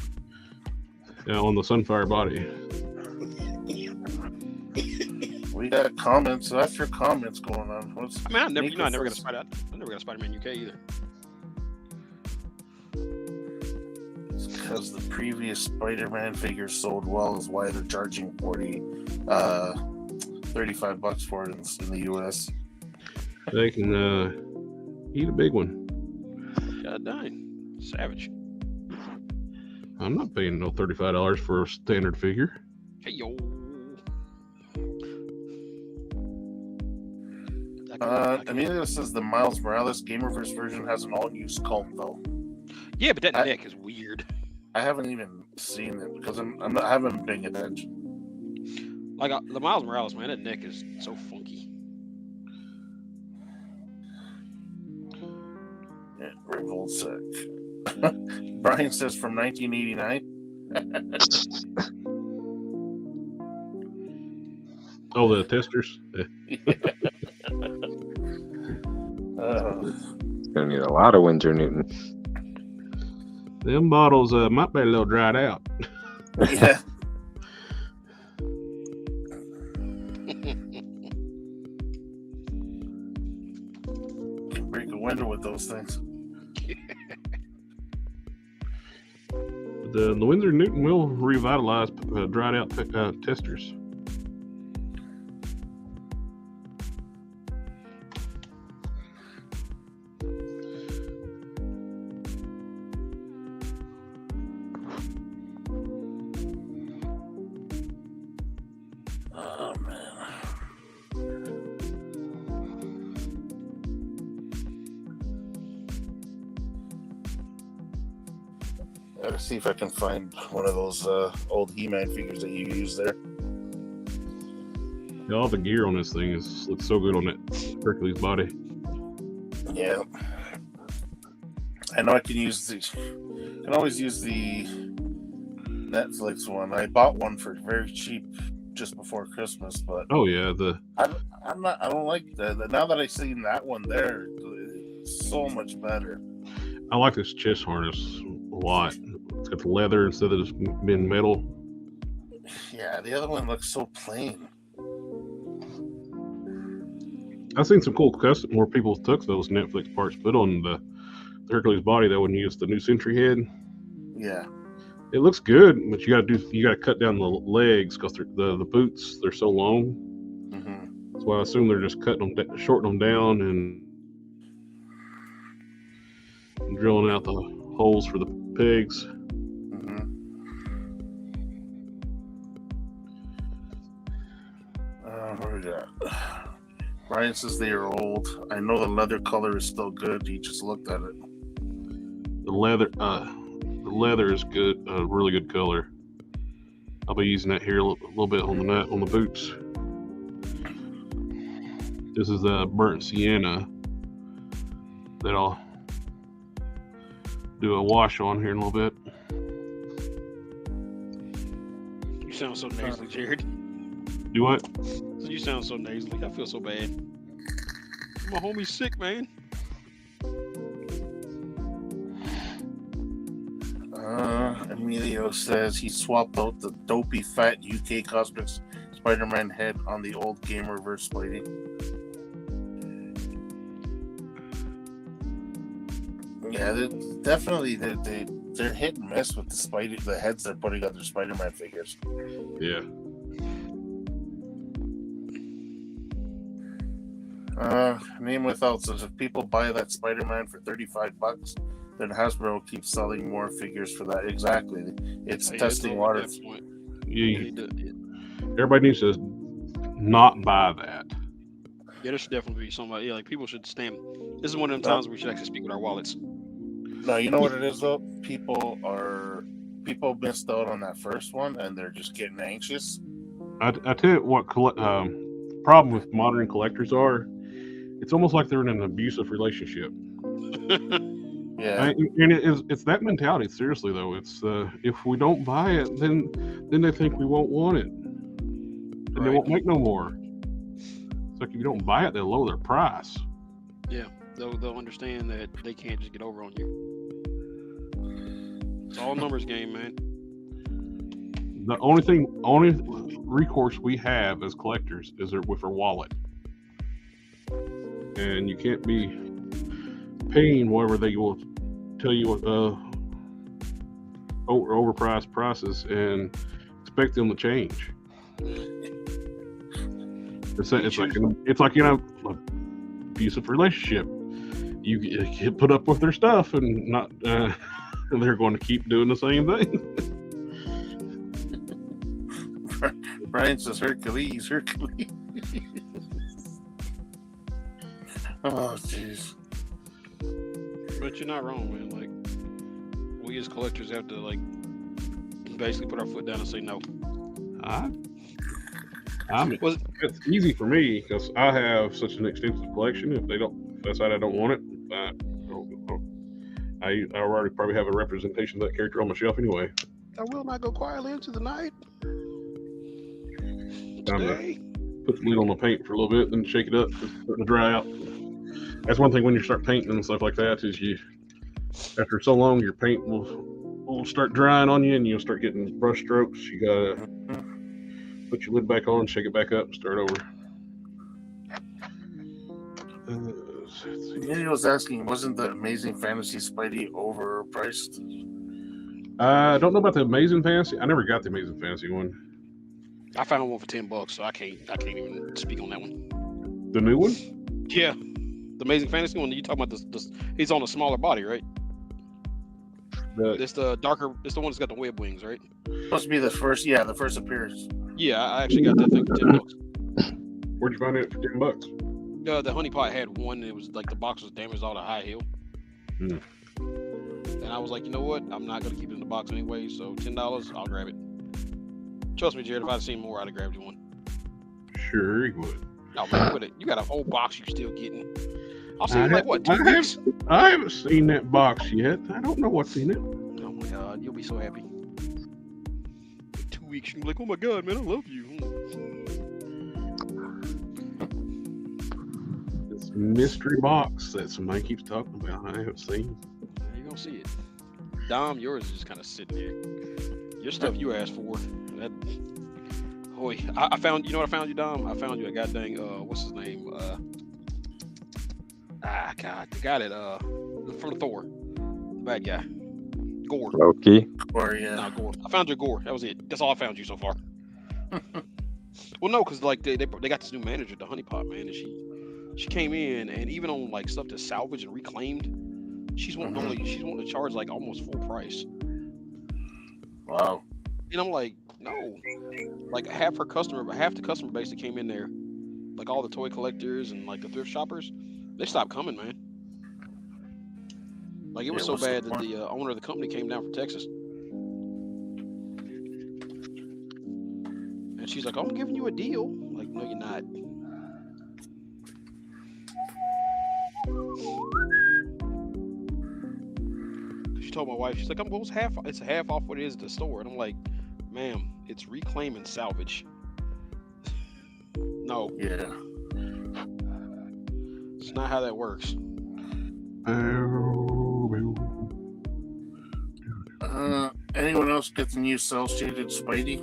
On the Sunfire body. We got comments after comments going on. I mean, I never got a Spider-Man UK either. It's because the previous Spider-Man figure sold well, is why they're charging $35 for it in the US. They can eat a big one. God dang, savage. I'm not paying no $35 for a standard figure. Hey yo. Amelia says the Miles Morales Gamerverse version has an all-new sculpt though. Yeah, but that neck is weird. I haven't even seen it because I haven't been paying attention. Like the Miles Morales, man, that neck is so funky. Yeah, Revolt Sec. Brian says from 1989. Oh, the testers. Gonna need a lot of Windsor Newton. Them bottles might be a little dried out. Yeah. Can break a window with those things. The Windsor Newton will revitalize dried out testers. Oh man. Gotta see if I can find one of those old He-Man figures that you use there. Yeah, all the gear on this thing looks so good on that Hercules body. Yeah. I know I can use can always use the Netflix one. I bought one for very cheap just before Christmas, but Oh yeah, I don't like that. Now that I've seen that one there, it's so much better. I like this chest harness a lot. It's got the leather instead of just being metal. Yeah, the other one looks so plain. I've seen some cool custom where people took those Netflix parts, put on the Hercules body that wouldn't use the New Century head. Yeah. It looks good, but you gotta cut down the legs because the boots, they're so long. Mm-hmm. So I assume they're just shortening them down and drilling out the holes for the pegs. Mm-hmm. What do we got? Ryan says they are old. I know the leather color is still good. He just looked at it. The leather is good, really good color. I'll be using that here a little bit on the boots. This is burnt sienna that I'll do a wash on here in a little bit. You sound so nasally, Jared. Do what? You sound so nasally. I feel so bad. My homie's sick, man. Emilio says he swapped out the dopey fat UK Cosmics Spider-Man head on the old Gamerverse Spidey. Yeah, they're hit and miss with the heads they're putting on their Spider-Man figures. Yeah. Name Without says if people buy that Spider-Man for $35, then Hasbro keeps selling more figures for that. Exactly. It's testing water. Everybody needs to not buy that. Yeah, there should definitely be somebody. Yeah, like people should stand. This is one of them times where we should actually speak with our wallets. No, you know what it is though? People missed out on that first one and they're just getting anxious. I tell you what, problem with modern collectors are, it's almost like they're in an abusive relationship. Yeah, and it's that mentality. Seriously though, it's if we don't buy it, then they think we won't want it, and they won't make no more. It's like if you don't buy it, they'll lower their price. Yeah, they'll understand that they can't just get over on you. It's all numbers game, man. The only recourse we have as collectors is with our wallet, and you can't be paying whatever they will tell you overpriced prices and expect them to change. It's like an abusive relationship. You put up with their stuff and not they're going to keep doing the same thing. Brian says Hercules. Oh, jeez. But you're not wrong, man. Like, we as collectors have to, like, basically put our foot down and say no. It's easy for me because I have such an extensive collection. If they decide I don't want it, I already probably have a representation of that character on my shelf anyway. I will not go quietly into the night. Time to put the lid on the paint for a little bit, then shake it up, it's starting to dry out. That's one thing when you start painting and stuff like that is after so long, your paint will start drying on you and you'll start getting brush strokes. You gotta put your lid back on, shake it back up, and start over. He was asking, wasn't the Amazing Fantasy Spidey overpriced? I don't know about the Amazing Fantasy. I never got the Amazing Fantasy one. I found one for $10, so I can't even speak on that one. The new one? Yeah, the Amazing Fantasy one. You talking about this? He's on a smaller body, right? It's the darker. It's the one that's got the web wings, right? Supposed to be the first appearance. Yeah, I actually got that thing for $10. Where'd you find it for $10? The honey pot had one. It was like the box was damaged all the high heel. And I was like, you know what? I'm not gonna keep it in the box anyway. So $10, I'll grab it. Trust me, Jared. If I'd seen more, I'd have grabbed you one. Sure, you would. No, man, you got a whole box you're still getting. I'll see you like what? 2 weeks? I haven't seen that box yet. I don't know what's in it. Oh my God, you'll be so happy. In 2 weeks, you'll be like, oh my God, man, I love you. This mystery box that somebody keeps talking about, I haven't seen. You're gonna see it. Dom, yours is just kind of sitting there. Your stuff you asked for. I found. You know what I found you, Dom? I found you a goddamn. What's his name? God, the guy that from Thor, the bad guy, Gore. Loki. Or yeah. No, Gore. I found your Gore. That was it. That's all I found you so far. Well, no, because like they got this new manager, the Honey Pot, man, and she came in, and even on like stuff that's salvaged and reclaimed, she's wanting to charge like almost full price. Wow. And I'm like, no, like half the customer base that came in there, like all the toy collectors and like the thrift shoppers, they stopped coming, man. Like it was so bad that the owner of the company came down from Texas, and she's like, "I'm giving you a deal." I'm like, no, you're not. She told my wife, she's like, "It's half off what it is at the store," and I'm like, "Ma'am, it's reclaim and salvage." No. Yeah. It's not how that works. Anyone else get the new cell shaded Spidey?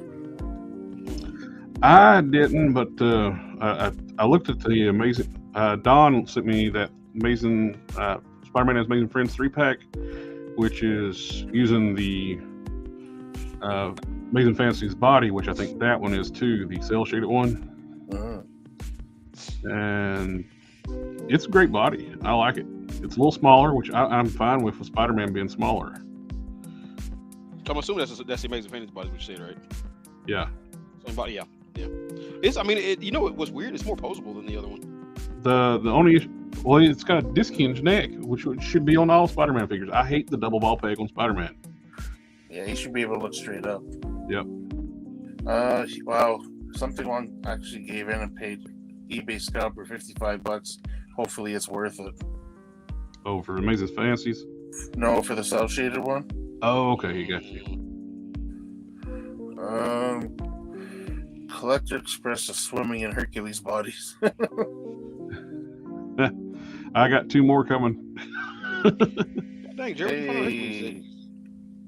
I didn't, but I looked at the amazing. Don sent me that amazing Spider-Man has Amazing Friends 3-pack, which is using the Amazing Fantasy's body, which I think that one is too, the cell shaded one. And it's a great body. I like it. It's a little smaller, which I'm fine with Spider-Man being smaller. I'm assuming that's the Amazing Fantasy body, which you said, right? Yeah. Same body, yeah. It's, I mean, you know what's weird? It's more posable than the other one. The only issue, well, it's got a disc-hinged neck, which should be on all Spider-Man figures. I hate the double ball peg on Spider-Man. Yeah, he should be able to look straight up. Yep. Wow. Something one actually gave in and paid eBay scalper $55. Hopefully it's worth it. Oh, for Amazing Fantasies? No, for the cell shaded one. Oh, okay, you got you. Collector Express is swimming in Hercules bodies. I got 2 more coming. Dang, Jerry, Hey,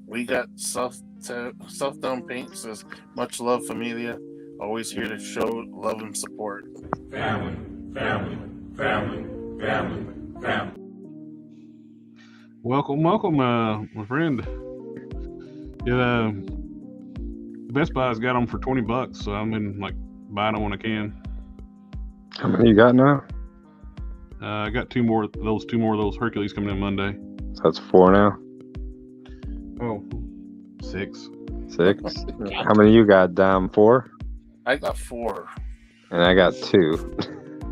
we got Southdown Paint says, much love, familia. Always here to show love and support. Family, family, family, family, family. Welcome, my friend. Yeah, Best Buy's got them for $20, so I'm in like buying them when I can. How many you got now? I got 2 more of those Hercules coming in Monday. So that's 4 now. Oh, 6. 6. How many you got, Dom? 4? I got 4. And I got 2.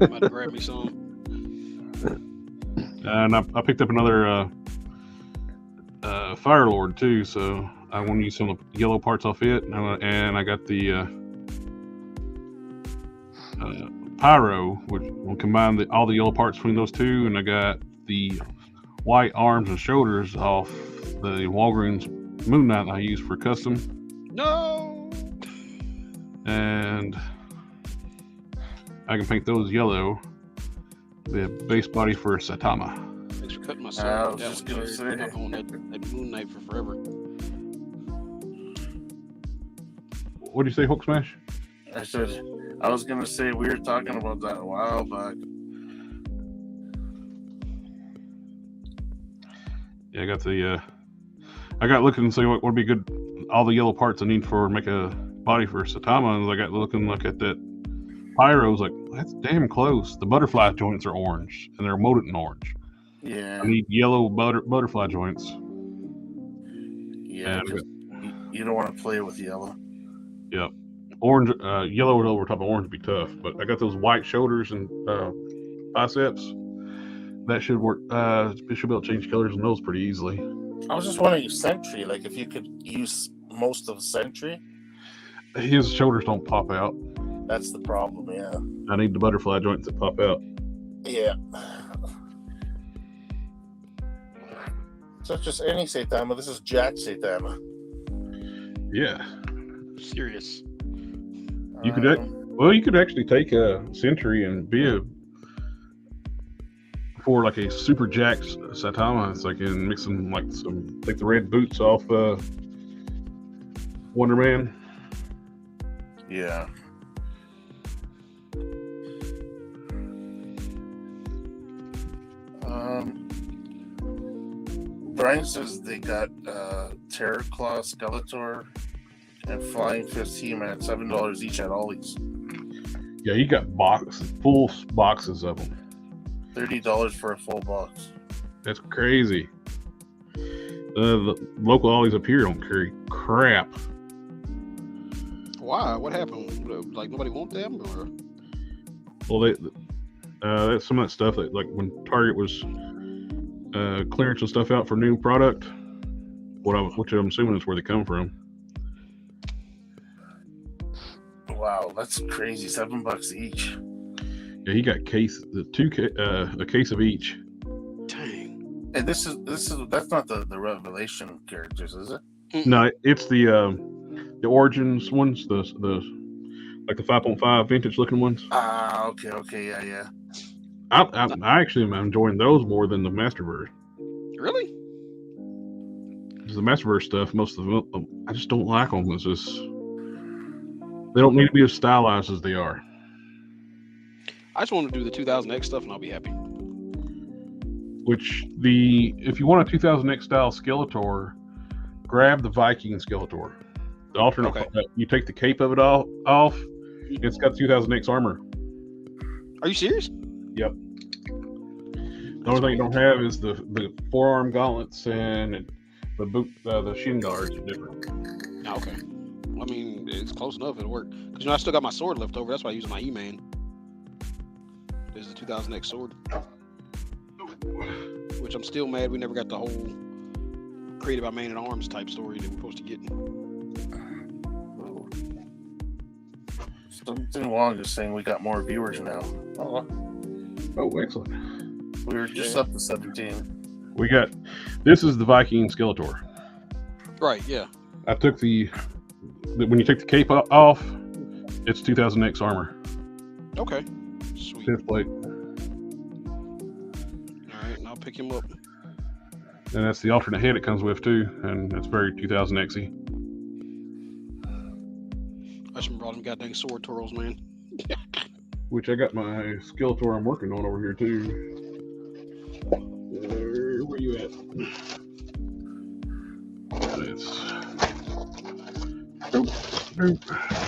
About to grab me some. And I picked up another Fire Lord too, so I want to use some of the yellow parts off it. And I got the Pyro, which will combine all the yellow parts between those two, and I got the white arms and shoulders off the Walgreens Moon Knight I use for custom. No. And I can paint those yellow. The base body for Saitama. Thanks for cutting my I son. was just gonna say. I'm on that Moon Knight for forever. What do you say, Hulk Smash? I said, I was gonna say we were talking about that a while back. Yeah, I got the. I got looking to see what would be good. All the yellow parts I need for make a body for Saitama, and I got looking like at that Pyro. I was like, that's damn close. The butterfly joints are orange, and they're molded in orange. Yeah. I need yellow butterfly joints. Yeah. You don't want to play with yellow. Yep. Orange, yellow over top of orange would be tough, but I got those white shoulders and biceps. That should work. We should be able to change colors on those pretty easily. I was just wondering, Sentry, like if you could use most of Sentry. His shoulders don't pop out. That's the problem, yeah. I need the butterfly joints that pop out. Yeah. So it's just any Saitama. This is Jack Saitama. Yeah. Serious. You could you could actually take a Sentry and be for like a Super Jack Saitama. It's like and mix them like take the red boots off Wonder Man. Yeah. Brian says they got Terror Claw, Skeletor, and Flying Fist He-Man at $7 each at Ollie's. Yeah, you got full boxes of them. $30 for a full box. That's crazy. The local Ollie's up here don't carry crap. Why? What happened? Like nobody want them, or? Well, that's some of that stuff that like when Target was clearance and stuff out for new product. Which I'm assuming is where they come from. Wow, that's crazy. $7 each. Yeah, he got a case of each. Dang. And that's not the Revelation characters, is it? No, it's the Origins ones, the like the 5.5 vintage looking ones. Ah, okay, yeah. I actually am enjoying those more than the Master version. Really? the Masterverse stuff, most of them, I just don't like them. It's just they don't need to be as stylized as they are. I just want to do the 2000X stuff and I'll be happy. Which if you want a 2000X style Skeletor, grab the Viking Skeletor. The alternate, Okay. You take the cape of it off. It's got 2000X armor. Are you serious? Yep. The only thing you don't have is the forearm gauntlets and the boot, the shin guards are different. Okay. I mean, it's close enough. It'll work. Because I still got my sword left over. That's why I use my E-Man. There's the 2000X sword. Which I'm still mad we never got the whole created by Man at Arms type story that we're supposed to get. Something wrong just saying we got more viewers now. Oh, Excellent. we were just up to 17. We got, this is the Viking Skeletor. Right, yeah. I took when you take the cape off, it's 2000X armor. Okay. Sweet. Fifth plate. Alright, and I'll pick him up. And that's the alternate head it comes with too, and it's very 2000X-y. I should have brought him goddamn sword twirls, man. Which I got my Skeletor I'm working on over here too. Where you at?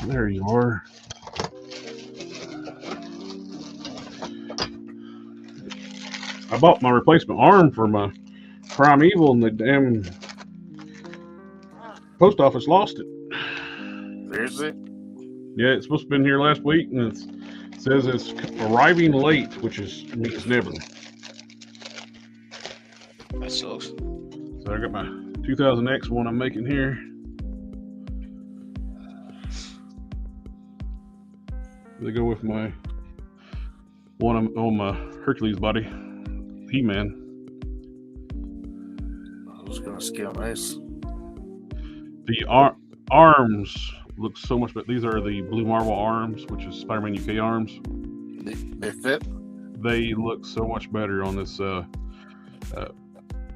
There you are. I bought my replacement arm for my Primeval and the damn post office lost it. Seriously? Yeah, it's supposed to have been here last week, and it says it's arriving late, which means never. That sucks. So I got my 2000X one I'm making here. They go with my one on my Hercules body, He-Man. I was gonna scale nice. The arms look so much better. These are the Blue Marble arms, which is Spider-Man UK arms. They fit? They look so much better on this, what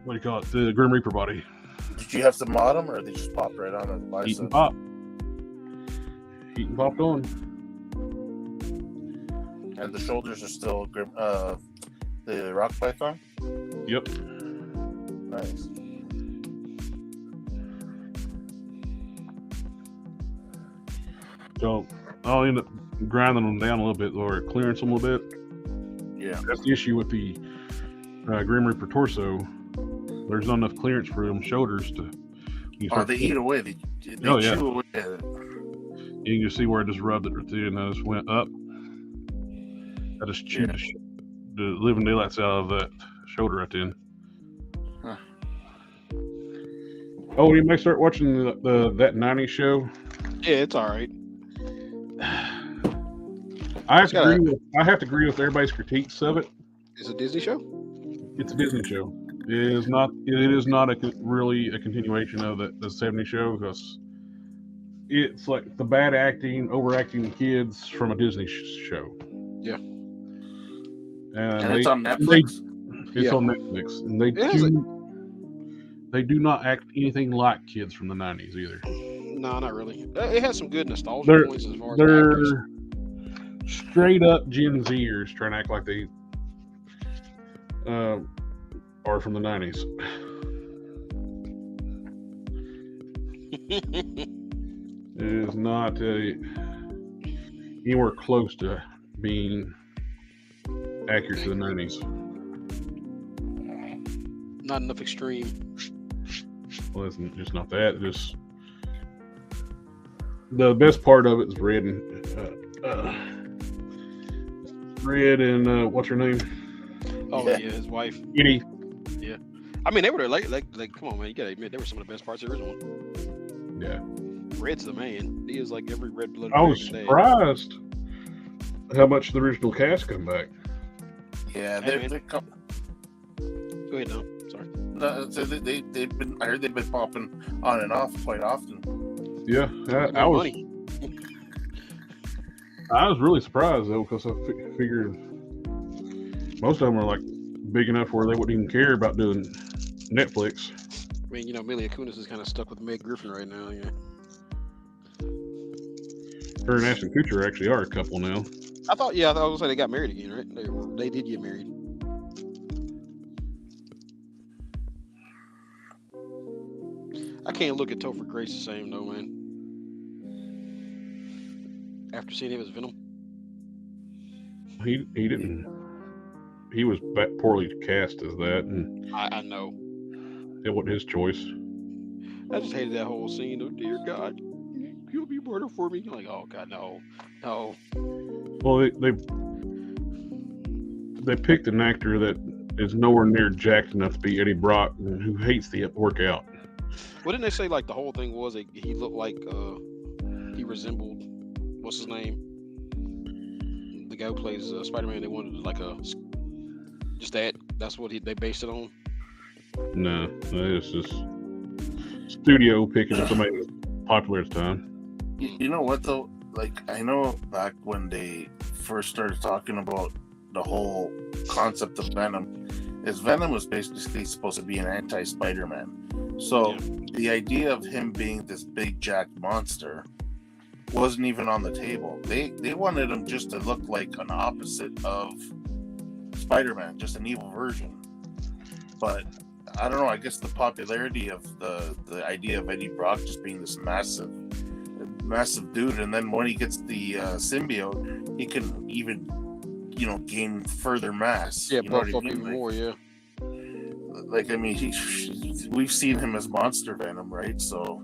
do you call it? The Grim Reaper body. Did you have to mod them, or they just popped right on the bicep? Heat and pop. Heat and popped on. And the shoulders are still the Rock Python? Yep. Nice. So I'll end up grinding them down a little bit, or clearance them a little bit. Yeah. That's the issue with the Grim Reaper torso. There's not enough clearance for them shoulders to. They eat away. They Oh, yeah. chew away at it. You can just see where I just rubbed it right there, and I just went up. I just chewed the living daylights out of that shoulder right then. Huh. Oh, you may start watching that 90s show. Yeah, it's all right. I have to agree with everybody's critiques of it. It's a Disney show? It's a Disney show. It is not really a continuation of the 70s show, because it's like the bad acting, overacting kids from a Disney show. Yeah. And it's on Netflix? It's on Netflix. And they do not act anything like kids from the 90s either. No, not really. It has some good nostalgia points as far as they're straight up Gen Zers trying to act like they are from the 90s. It is not anywhere close to being accurate to the 90s. Not enough extreme. Well, it's just not that. Just the best part of it is Red and what's her name? Oh yeah, his wife. Kitty. Yeah, I mean they were like come on man, you gotta admit they were some of the best parts of the original one. Yeah. Red's the man. He is like every red-blooded. I was surprised how much the original cast come back. Yeah, Hey, they come. Go ahead, no. Sorry. No, so they've been. I heard they've been popping on and off quite often. Yeah, I was really surprised though, because I figured most of them are like big enough where they wouldn't even care about doing Netflix. I mean, Mila Kunis is kind of stuck with Meg Griffin right now. Yeah. Her and Ashton Kutcher actually are a couple now. I thought I was gonna say they got married again, right? They did get married. I can't look at Topher Grace the same though, man. After seeing him as Venom, He didn't. He was poorly cast as that, and I know. it wasn't his choice. I just hated that whole scene. Oh dear God, you'll be murdered for me. Like, oh God, no. Well, they picked an actor that is nowhere near jacked enough to be Eddie Brock, and who hates the workout. What didn't they say? Like the whole thing was he looked like he resembled what's his name? The guy who plays Spider-Man. They wanted like just that. That's what they based it on. No, it's just studio picking somebody that's popular at the time. You know what though? Like, I know back when they first started talking about the whole concept of Venom, Venom was basically supposed to be an anti-Spider-Man. So the idea of him being this big jacked monster wasn't even on the table. They wanted him just to look like an opposite of Spider-Man, just an evil version. But I don't know, I guess the popularity of the idea of Eddie Brock just being this massive dude, and then when he gets the symbiote, he can even gain further mass. Yeah, you know what buff I up mean? even more. Yeah. Like, I mean, we've seen him as Monster Venom, right? So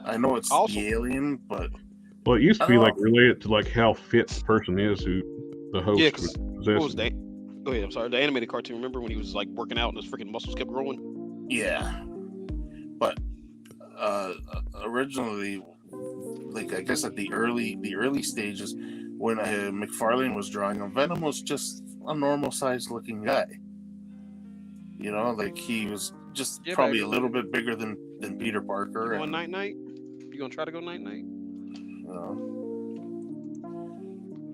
I know it's Also, the alien, but Well, it used to I be don't like know. related to like how fit the person is who the host Yeah, was what was possessing. that? Go ahead. I'm sorry. The animated cartoon. Remember when he was like working out and his freaking muscles kept growing? yeah. But originally, like, I guess at the early stages when McFarlane was drawing him, Venom was just a normal sized looking guy. Like he was just probably baby. a little bit bigger than Peter Parker. You going night? You gonna try to go night?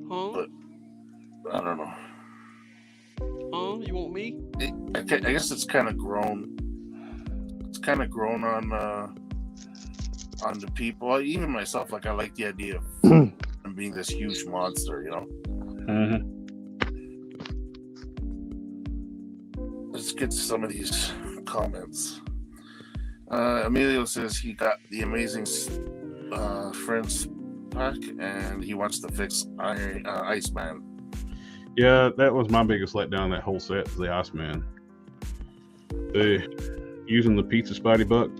Huh? But I don't know. Huh? You want me? I guess it's kind of grown. It's kind of grown on the people. Even myself, like, I like the idea of him being this huge monster. Mm-hmm. Let's get to some of these comments. Emilio says he got the amazing Friends pack and he wants to fix Iceman. Yeah, that was my biggest letdown. That whole set was the Iceman. They using the pizza Spidey Buck.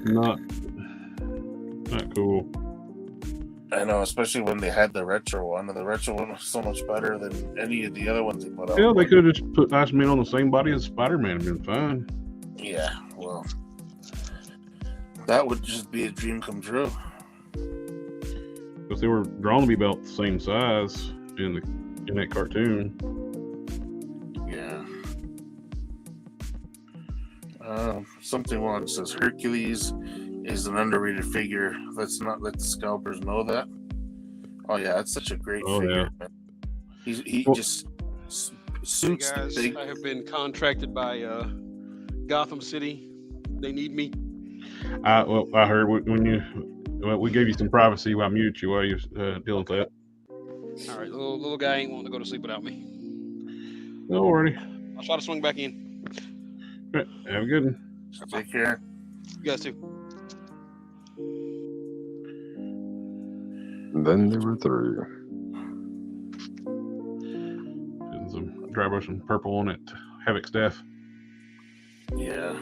Not cool. I know, especially when they had the retro one, and the retro one was so much better than any of the other ones they put out. Yeah, they could have just put Iceman on the same body as Spider-Man and been fine. Yeah, well, that would just be a dream come true. Because they were drawn to be about the same size in that cartoon. Yeah. Something one says Hercules is an underrated figure. Let's not let the scalpers know that. Oh yeah, it's such a great figure. Yeah. Man. He Well, just Hey suits guys, the big. I have been contracted by Gotham City. They need me. I heard when we gave you some privacy. I muted you while you were dealing with that. All right, little guy ain't wanting to go to sleep without me. Alrighty. I'll try to swing back in. Right, have a good one. Take care. You guys too. And then there were three. Getting some dry brush and purple on it. Havoc staff. Yeah.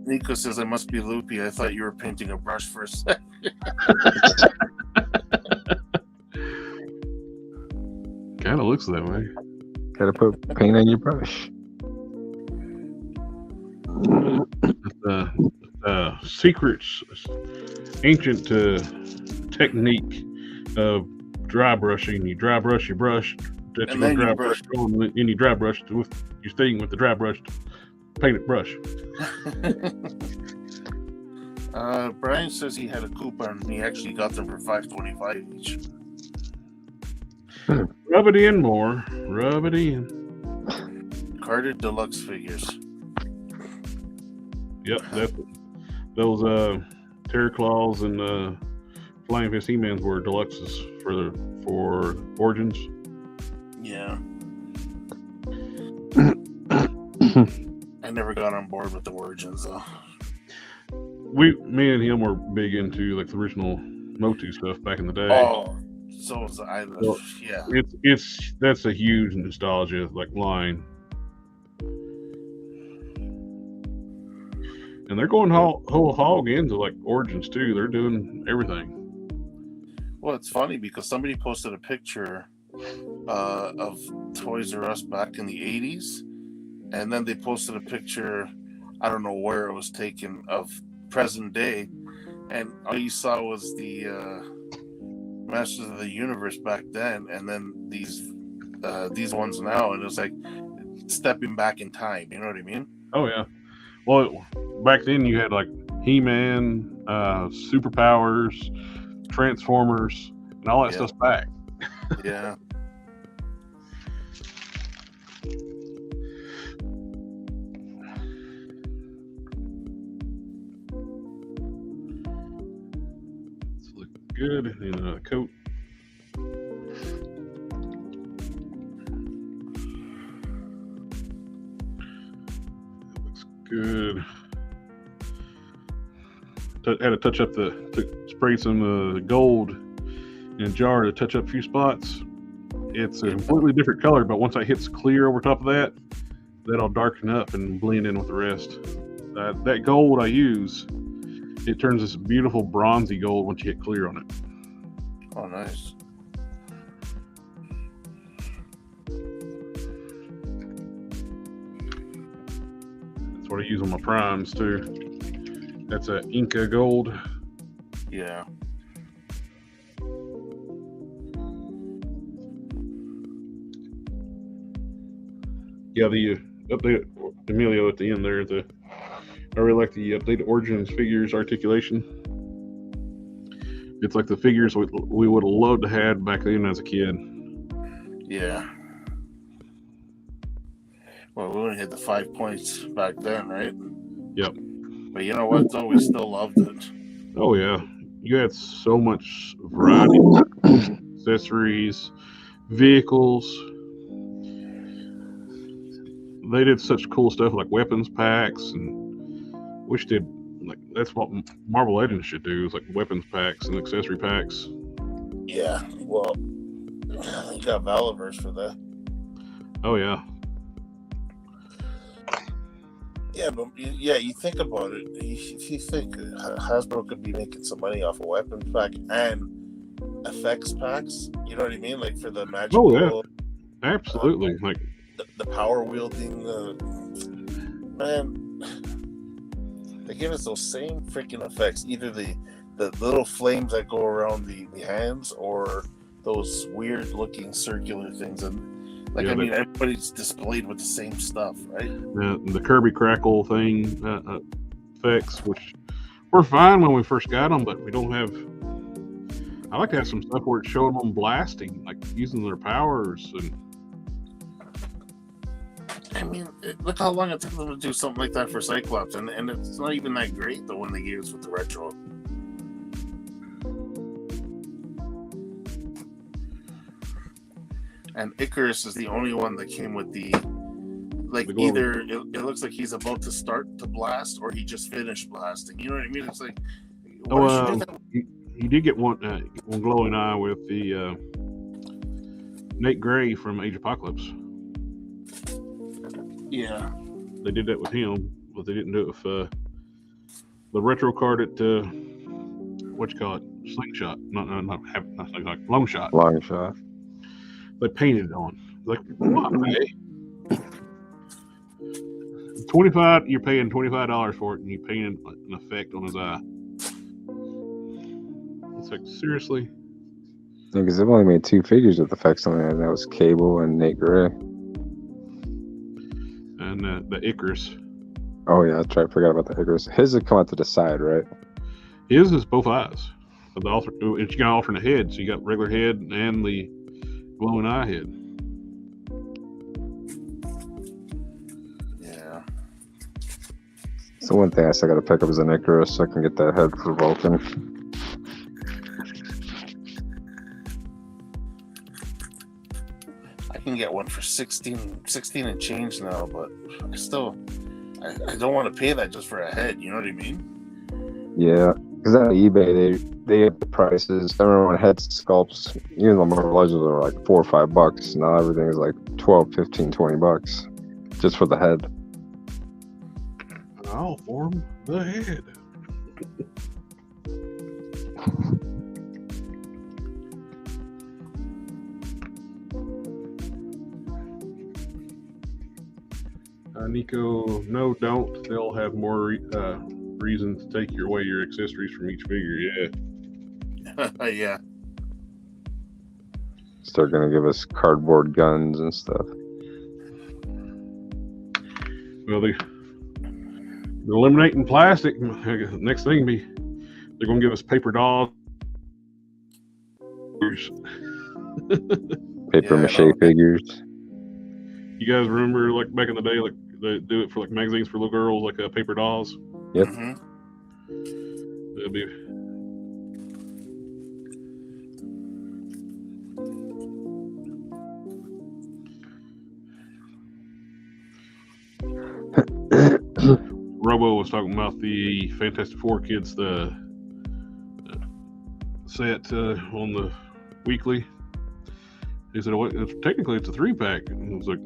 Nico says I must be loopy. I thought you were painting a brush for a sec. Kind of looks that way. Gotta put paint on your brush. Secrets, ancient technique of dry brushing. You dry brush your brush, that And you're then gonna you dry brush, and then you dry brush with you're staying with the dry brush painted brush. Brian says he had a coupon and he actually got them for $5.25 each. Rub it in more. Rub it in. Carded deluxe figures. Yep, those Terror Claws and Flying Fist He-Mans were deluxes for Origins. Yeah. I never got on board with the Origins though. Me and him were big into like the original Motu stuff back in the day. Oh, so was I. Well, Yeah. That's a huge nostalgia like line. And they're going whole hog into like Origins too. They're doing everything. Well, it's funny because somebody posted a picture of Toys R Us back in the 80s, and then they posted a picture, I don't know where it was taken, of present day, and all you saw was the Masters of the Universe back then, and then these ones now, and it was like stepping back in time. You know what I mean? Oh yeah. Well, back then you had like He-Man, Superpowers, Transformers, and all that stuff's back. Yeah. It's looking good in a coat. That looks good. Had to touch up spray some gold in a jar to touch up a few spots. It's a completely different color, but once it hits clear over top of that, that'll darken up and blend in with the rest. That gold I use, it turns this beautiful bronzy gold once you hit clear on it. Oh, nice. That's what I use on my primes too. That's a Inca gold. Yeah. Yeah, the update Emilio at the end there. I really like the updated Origins figures articulation. It's like the figures we would have loved to have back then as a kid. Yeah. Well, we only had the 5 points back then, right? Yep. But you know what? Though we still loved it. Oh yeah, you had so much variety, accessories, vehicles. They did such cool stuff like weapons packs, and wish did like that's what Marvel Legends should do is like weapons packs and accessory packs. Yeah. Well, you got Valaverse for that. Oh yeah. Yeah, but you think about it. You think Hasbro could be making some money off a weapons pack and effects packs. You know what I mean? Like for the magical. Oh yeah, absolutely. Like the power wielding. Man, they give us those same freaking effects. Either the little flames that go around the hands, or those weird looking circular things. And like, I mean, everybody's displayed with the same stuff, right? The Kirby Crackle thing effects, which were fine when we first got them, but we don't have. I like to have some stuff where it's showing them blasting, like using their powers. And I mean, look how long it took them to do something like that for Cyclops, and it's not even that great the one they gave us with the retro. And Icarus is the only one that came with the either it looks like he's about to start to blast or he just finished blasting. You know what I mean? It's like, you did get one glowing eye with the Nate Gray from Age of Apocalypse. Yeah, they did that with him, but they didn't do it with the retro card at what you call it, Slingshot, not Slingshot, Long Shot. Long Shot. They painted it on. Like, why? 25. You're paying $25 for it, and you painted an effect on his eye. It's like, seriously? Yeah, because they've only made 2 figures with effects on it, and that was Cable and Nate Gray. And the Icarus. Oh yeah, that's right. I forgot about the Icarus. His would come out to the side, right? His is both eyes. But you got alternate head, so you got regular head and the glowing eye head. So one thing I still got to pick up is an Icarus so I can get that head for Vulcan. I can get one for 16 and change now, but I don't want to pay that just for a head. You know what I mean? Yeah, because on eBay they have the prices. I remember when heads sculpts, even though Marvel Legends are like $4 or $5, now everything is like $12, $15, $20 just for the head. I'll form the head. Nico, no, don't. They'll have more reasons to take away your accessories from each figure. Yeah. Yeah. So they're gonna give us cardboard guns and stuff. Well, they're eliminating plastic. Next thing be they're gonna give us paper dolls. Paper mache figures. You guys remember, like back in the day, like they do it for like magazines for little girls, like paper dolls. Yep. Mm-hmm. That'd be. Robo was talking about the Fantastic Four kids, the set on the weekly. He said, well, technically it's a 3-pack. And it was like,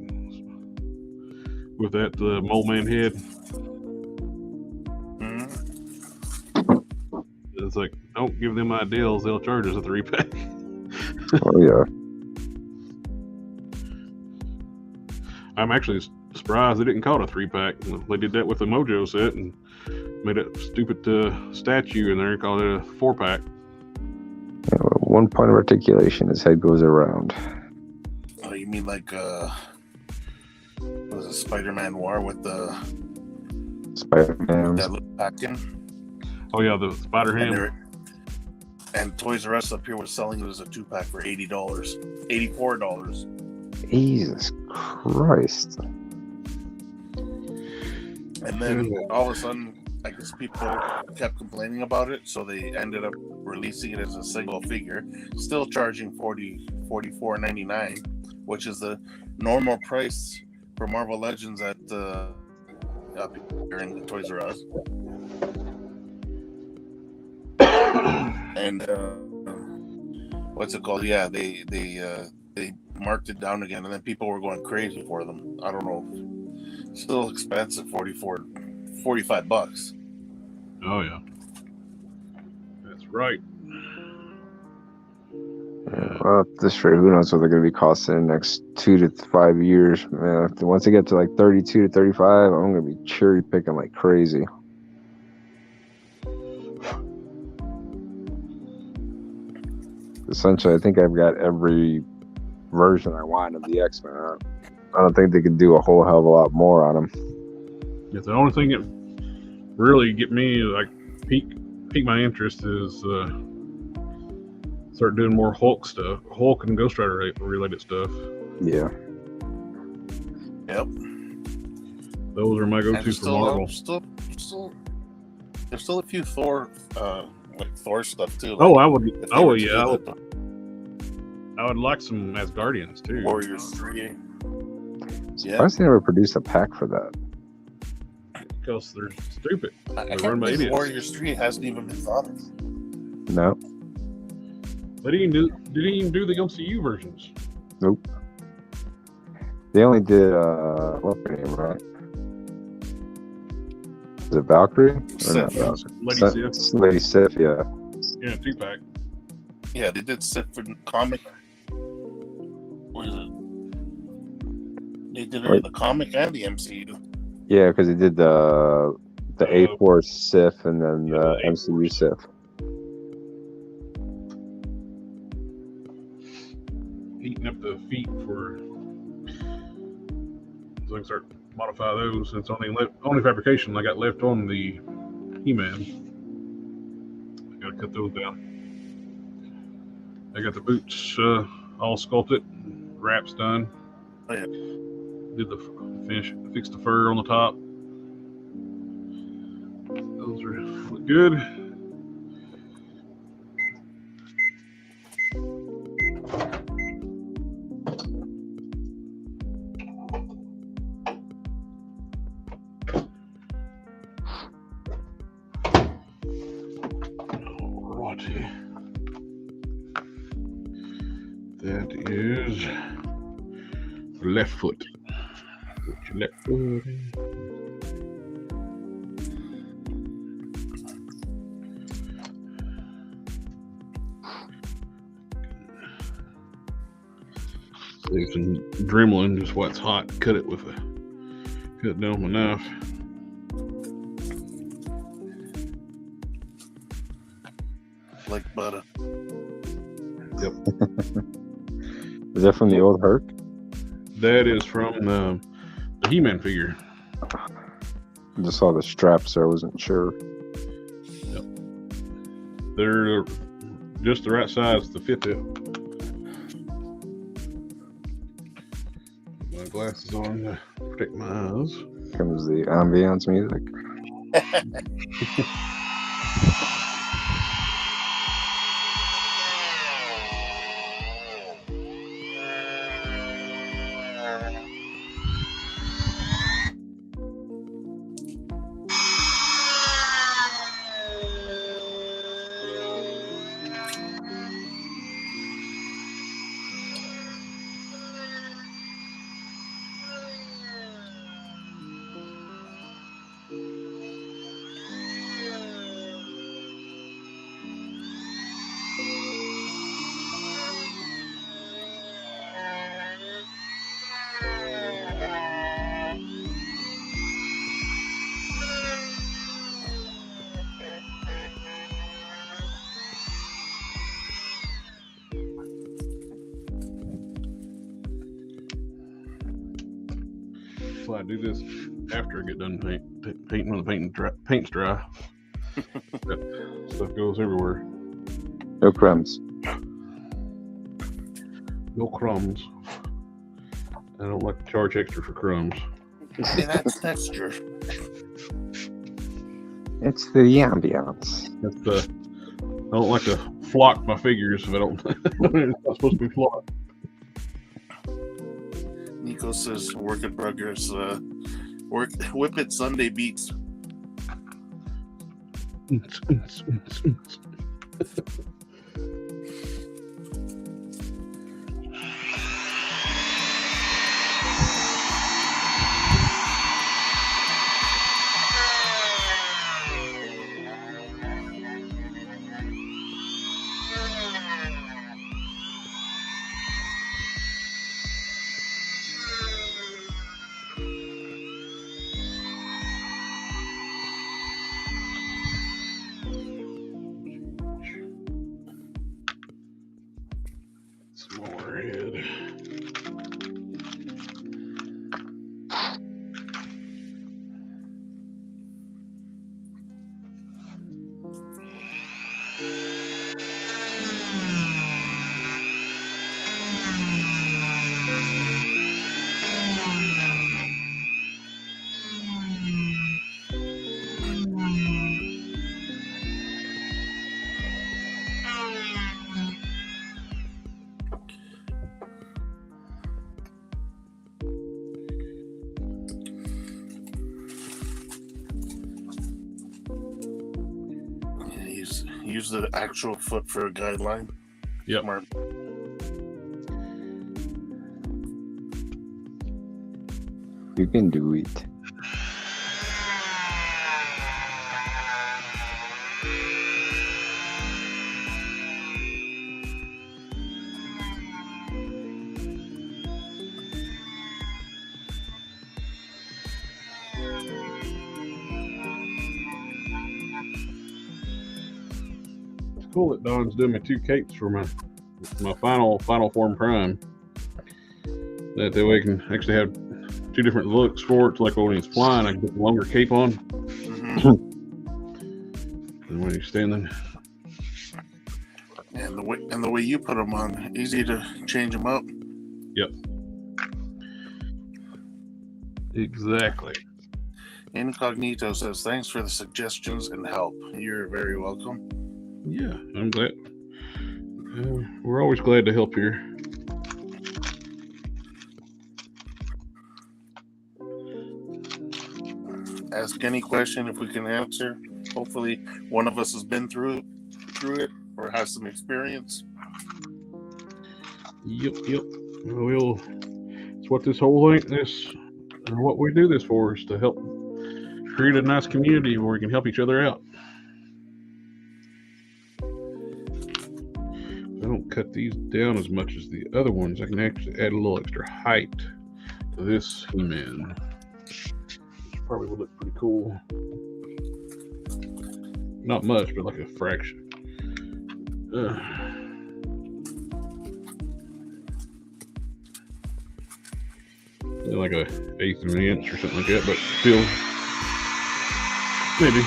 with that mole man head. Mm-hmm. It's like, don't give them ideals, they'll charge us a 3-pack. Oh yeah. I'm actually surprised they didn't call it a 3-pack. They did that with the Mojo set and made a stupid statue in there and called it a 4-pack. Yeah, well, one point of articulation, his head goes around. Oh, you mean like was it Spider-Man War with the Spider-Man. that little pack in? Oh yeah, the Spider Ham. And Toys R Us up here was selling it as a 2-pack for $80, $84. Jesus Christ. And then all of a sudden, I guess people kept complaining about it, so they ended up releasing it as a single figure, still charging $44.99, which is the normal price for Marvel Legends at up here in Toys R Us. And what's it called? Yeah, they marked it down again, and then people were going crazy for them. I don't know. Still expensive, $45. Oh yeah, that's right. Well, at this rate, who knows what they're going to be costing in the next 2 to 5 years. Man, once they get to like 32 to 35, I'm going to be cherry picking like crazy. Essentially, I think I've got every version I want of the X-Men. I don't think they can do a whole hell of a lot more on them. Yeah, the only thing that really get me like pique my interest is start doing more Hulk stuff, Hulk and Ghost Rider related stuff. Yeah. Yep. Those are my go-to for Marvel. There's still a few Thor, like Thor stuff too. Like, Oh, I would. Oh, yeah. I would like some Asgardians too. Warriors 3. Surprised they never produced a pack for that. Because they're stupid. I They're can't run by believe idiots. Warriors 3 hasn't even been thought of. No. They didn't even do the MCU versions. Nope. They only did what's her name, right? Is it Valkyrie? Or Sif. not Valkyrie? Lady Sif. Lady Sif, yeah. Yeah, 2-pack. Yeah, they did Sif for the comic. What is it? They did it in the comic and the MCU. Yeah, because they did the A4 Sif and then the MCU Sif. Heating up the feet for so I can start modify those. It's only fabrication I got left on the He-Man. I gotta cut those down. I got the boots all sculpted, wraps done. Oh, yeah. Did the fixed the fur on the top. Those look good. Alrighty. That is left foot. Put your left foot in. Save some dremeling just while it's hot. Cut it with down with a knife. Like butter. Yep. Is that from the old Herc? That is from the He-Man figure. I just saw the straps there. I wasn't sure. Yep. They're just the right size to fit it. My glasses on to protect my eyes. Comes the ambiance music. So I do this after I get done painting when the paint's dry. That stuff goes everywhere. No crumbs. No crumbs. I don't like to charge extra for crumbs. And that's texture. It's the ambiance. I don't like to flock my figures if I don't. It's not supposed to be flocked. Nico says, "Work at Burgers. Whip It Sunday beats." Smaller head. Use the actual foot for a guideline. Yep. Smart. You can do it. It's cool that Don's doing me 2 capes for my final form prime. That way I can actually have 2 different looks for it. Like when he's flying, I can put the longer cape on. Mm-hmm. And when he's standing. And the way you put them on, easy to change them up. Yep. Exactly. Incognito says, thanks for the suggestions and help. You're very welcome. Yeah, I'm glad. We're always glad to help here. Ask any question if we can answer. Hopefully one of us has been through it or has some experience. Yep. Well, it's what this whole thing, what we do this for, is to help create a nice community where we can help each other out. I don't cut these down as much as the other ones. I can actually add a little extra height to this He-Man. Probably would look pretty cool. Not much, but like a fraction. Like a eighth of an inch or something like that, but still, maybe.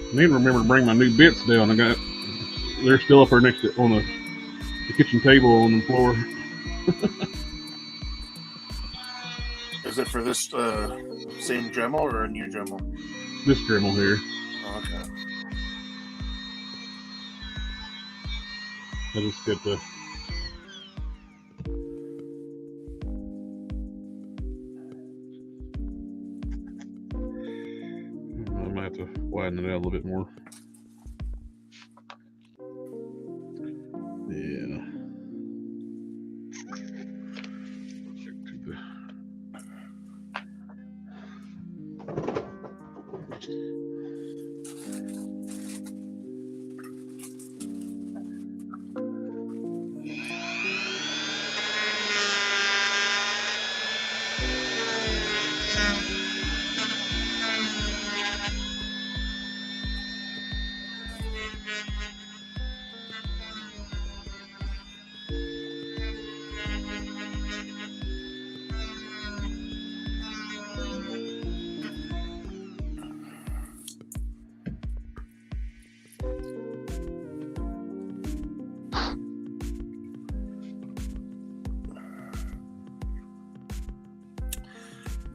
I need to remember to bring my new bits down. They're still up there next to on the kitchen table on the floor. Is it for this same Dremel or a new Dremel? This Dremel here. Oh, okay. I just get the. I might have to widen it out a little bit more. Yeah.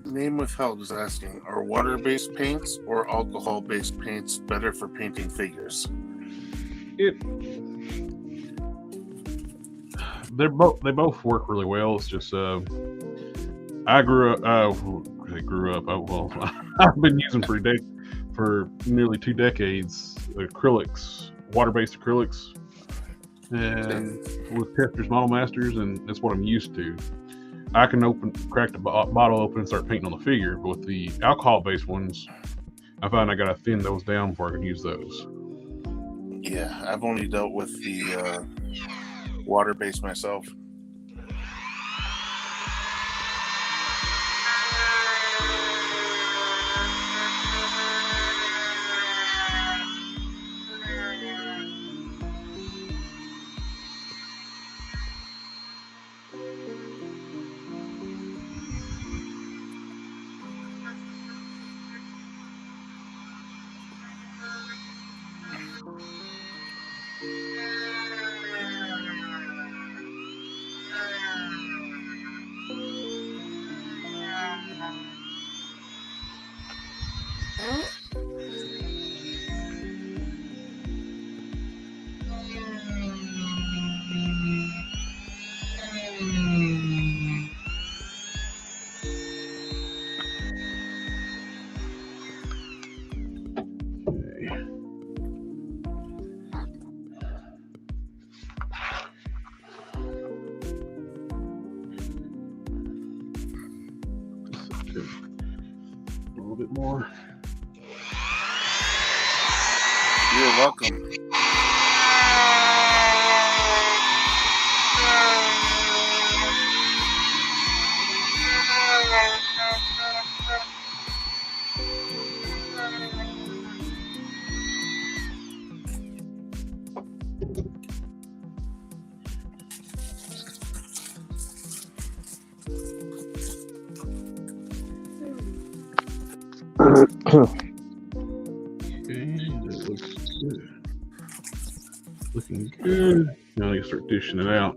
Name Withheld is asking, are water-based paints or alcohol-based paints better for painting figures? They both work really well. It's just I grew up. Oh well, I've been using for nearly 2 decades acrylics, water-based acrylics, and with Testors Model Masters, and that's what I'm used to. I can crack the bottle open and start painting on the figure, but with the alcohol-based ones, I find I gotta thin those down before I can use those. Yeah, I've only dealt with the water-based myself. A little bit more. You're welcome. that looks good. Looking good. Now I need to start dishing it out.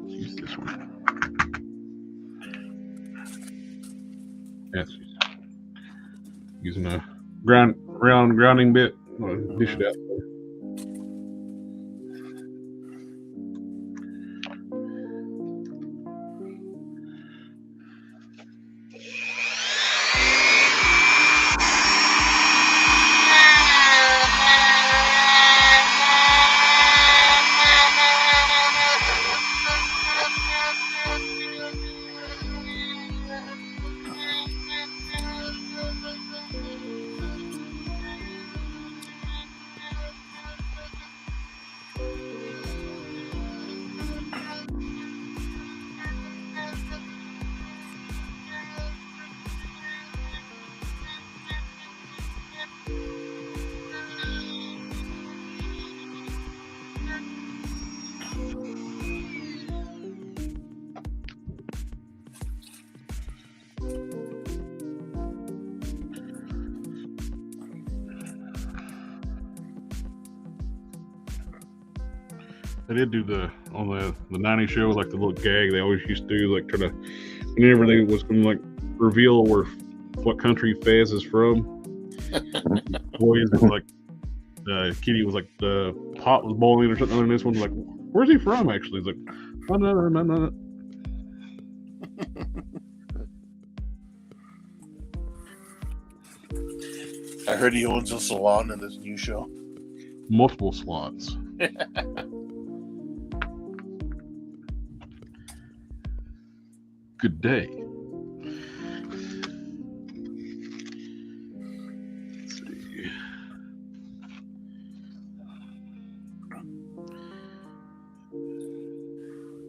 Use this one. That's using a round grounding bit. Dish it out. They did do on the 90s show, like the little gag they always used to do, like try to, whenever they was going to like reveal what country Faz is from. Boys was like, Kitty was like, the pot was boiling or something, and this one was like, where's he from actually? He's like, oh, no. I heard he owns a salon in this new show. Multiple slots. Good day. Let's see.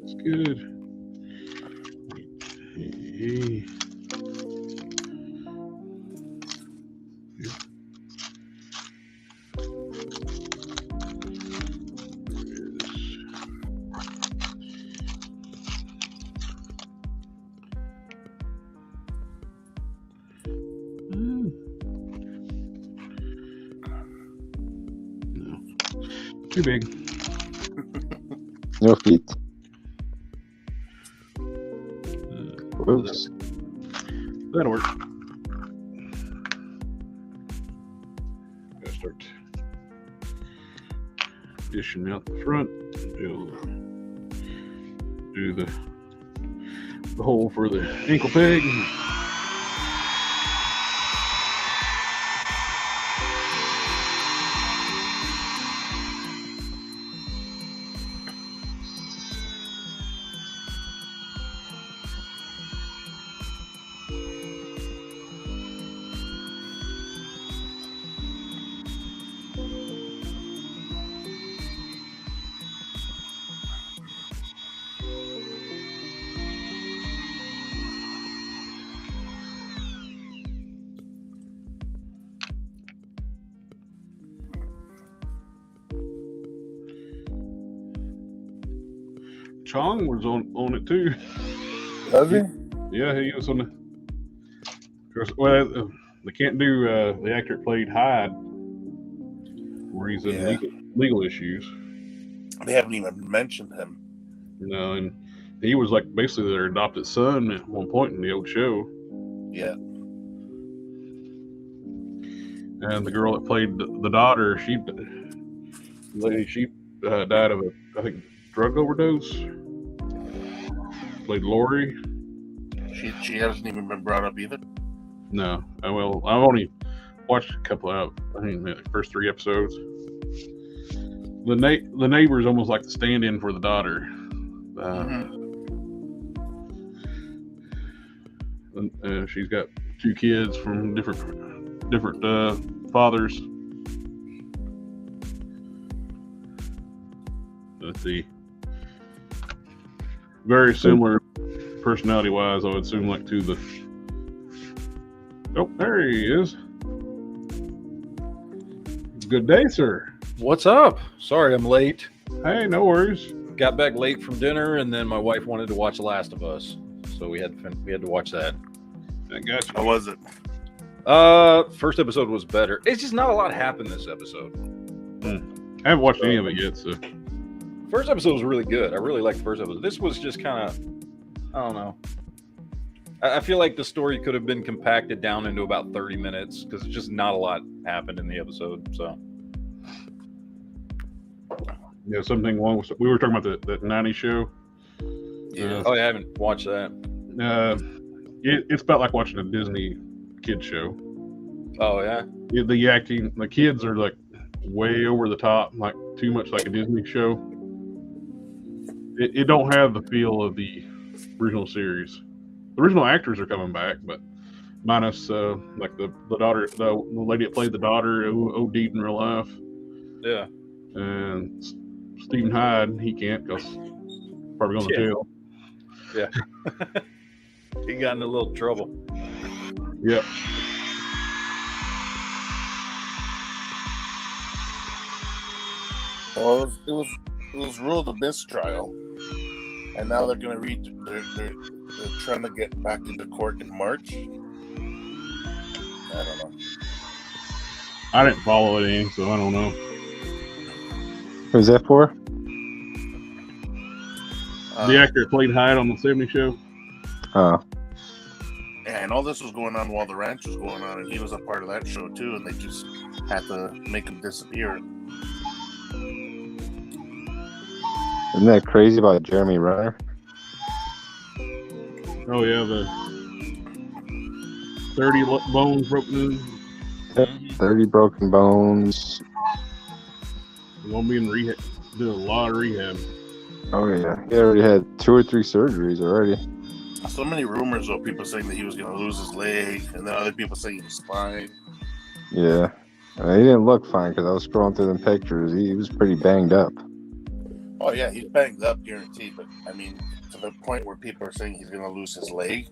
It's good. Hey. Too big. No feet. Oops. That'll work. Gotta start dishing out the front. Do the hole for the ankle peg. Chong was on it too. Was he? Yeah, he was on the. Of course, well, they can't do the actor that played Hyde, where he's in legal issues. They haven't even mentioned him. No, and he was like basically their adopted son at one point in the old show. Yeah. And the girl that played the daughter, she died of I think drug overdose. Played Lori. She hasn't even been brought up either. No, well, I've only watched a couple of, I think the first 3 episodes. The neighbor is almost like the stand-in for the daughter. She's got 2 kids from different fathers. Let's see. very similar personality-wise, I would assume, like to the. Oh, there he is. Good day, sir. What's up? Sorry I'm late. Hey, no worries. Got back late from dinner, and then my wife wanted to watch The Last of Us, so we had to watch that. I got you. How was it? First episode was better. It's just not a lot happened this episode. I haven't watched any of it yet, so. First episode was really good. I really liked the first episode. This was just kind of, I don't know. I feel like the story could have been compacted down into about 30 minutes because it's just not a lot happened in the episode. So. Yeah, something along with. We were talking about that 90s show. Yeah. Oh, yeah, I haven't watched that. It's about like watching a Disney kid show. Oh, yeah? The acting, the kids are like way over the top, like too much like a Disney show. It don't have the feel of the original series. The original actors are coming back, but minus like the daughter, the lady that played the daughter who OD'd in real life. Yeah. And Stephen Hyde, he can't because probably going to jail. Yeah. He got in a little trouble. Yep. Well, it was ruled a mistrial, and now they're going to they're trying to get back into court in March. I don't know. I didn't follow it any, so I don't know. Who's that for? The actor that played Hyde on the 70s show. Oh, And all this was going on while the ranch was going on, and he was a part of that show too, and they just had to make him disappear. isn't that crazy about Jeremy Renner? Oh yeah, the 30 bones broken. 30 broken bones. Won't be in rehab. Did a lot of rehab. Oh yeah, he already had 2 or 3 surgeries already. So many rumors of people saying that he was going to lose his leg, and then other people saying he was fine. Yeah, he didn't look fine because I was scrolling through them pictures. He was pretty banged up. Oh yeah, he's banged up, guaranteed. But I mean, to the point where people are saying he's going to lose his leg.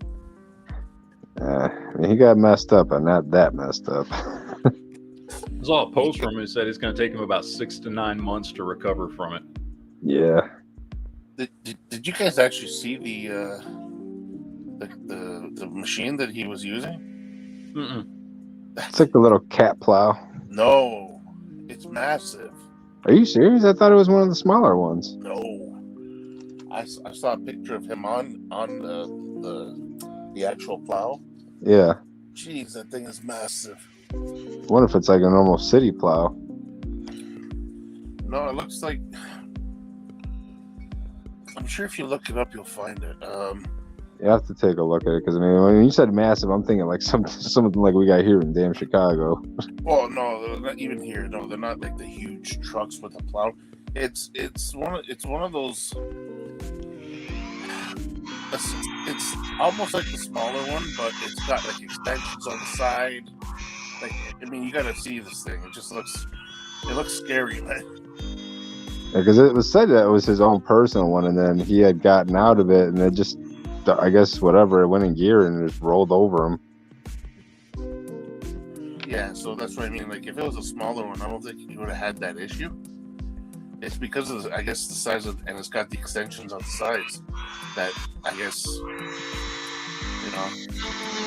I mean, he got messed up, but not that messed up. I saw a post from him that said it's going to take him about 6 to 9 months to recover from it. Yeah. Did you guys actually see the machine that he was using? Mm-mm. It's like a little cat plow. No, it's massive. Are you serious? I thought it was one of the smaller ones. No, I saw a picture of him on the actual plow. Yeah. Jeez, that thing is massive. I wonder if it's like a normal city plow. No, it looks like. I'm sure if you look it up, you'll find it. You have to take a look at it because I mean, when you said massive, I'm thinking like something like we got here in damn Chicago. Well, no, they're not even here. No, they're not like the huge trucks with the plow. It's one of those. It's almost like the smaller one, but it's got like extensions on the side. Like, I mean, you gotta see this thing. It looks scary, man. Because it was said that it was his own personal one, and then he had gotten out of it, and it just, I guess, whatever, it went in gear and it just rolled over him. Yeah, so that's what I mean. Like, if it was a smaller one, I don't think he would have had that issue. It's because of, I guess, the size of, and it's got the extensions on the sides that, I guess, you know.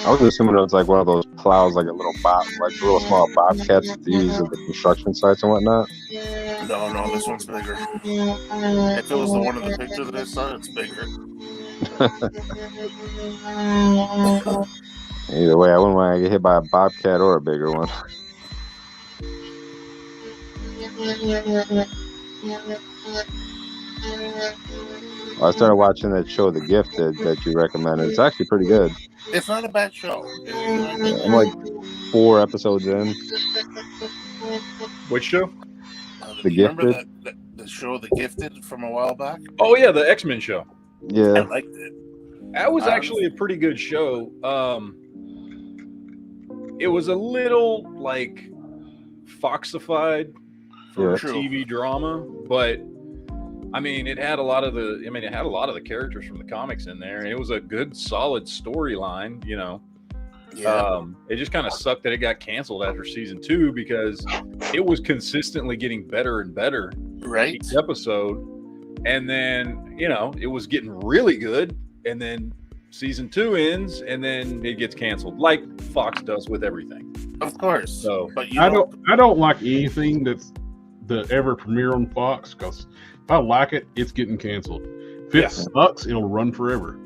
I was assuming it was like one of those plows, like a little little small bobcats to use at the construction sites and whatnot. No, this one's bigger. If it was the one in the picture that I saw, it's bigger. Either way, I wouldn't want to get hit by a bobcat or a bigger one. I started watching that show, The Gifted, that you recommended. It's actually pretty good. It's not a bad show. I'm like 4 episodes in. Which show? The Remember Gifted? the show The Gifted from a while back? Oh, yeah, the X-Men show. I Yeah. liked it. That was actually a pretty good show. It was a little, Foxified for Yeah. a TV drama, but I mean, it had a lot of the characters from the comics in there, and it was a good, solid storyline. Yeah. It just kind of sucked that it got canceled after season 2 because it was consistently getting better and better Right. each episode, and then it was getting really good, and then season 2 ends, and then it gets canceled, like Fox does with everything. Of course. So but I don't like anything that's the ever premiere on Fox, because if I like it, it's getting canceled. If it sucks, it'll run forever.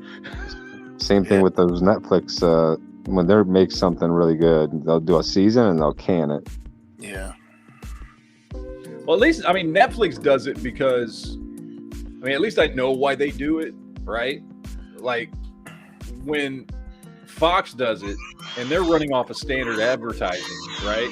Same thing with those Netflix. When they make something really good, they'll do a season and they'll can it. Yeah. Well, at least Netflix does it because at least I know why they do it, right? Like when Fox does it and they're running off a standard advertising, right?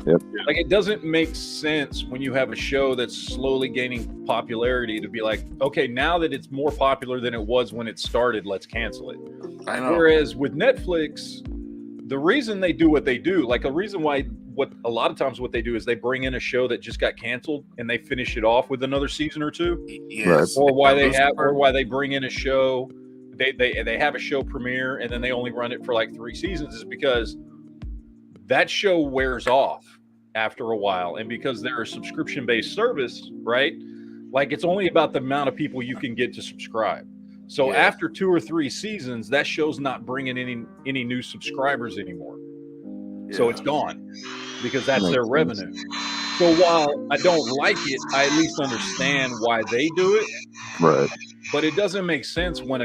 Yep. Like it doesn't make sense when you have a show that's slowly gaining popularity to be like, okay, now that it's more popular than it was when it started, let's cancel it. I know. Whereas with Netflix, the reason they do what they do, like a reason why a lot of times what they do is they bring in a show that just got canceled and they finish it off with another season or two. Yes. Or why they bring in a show, they have a show premiere and then they only run it for like 3 seasons, is because that show wears off after a while, and because they're a subscription-based service, right? Like it's only about the amount of people you can get to subscribe. So after 2 or 3 seasons, that show's not bringing any new subscribers anymore. So it's gone because that's their revenue. So while I don't like it, I at least understand why they do it. Right. But it doesn't make sense when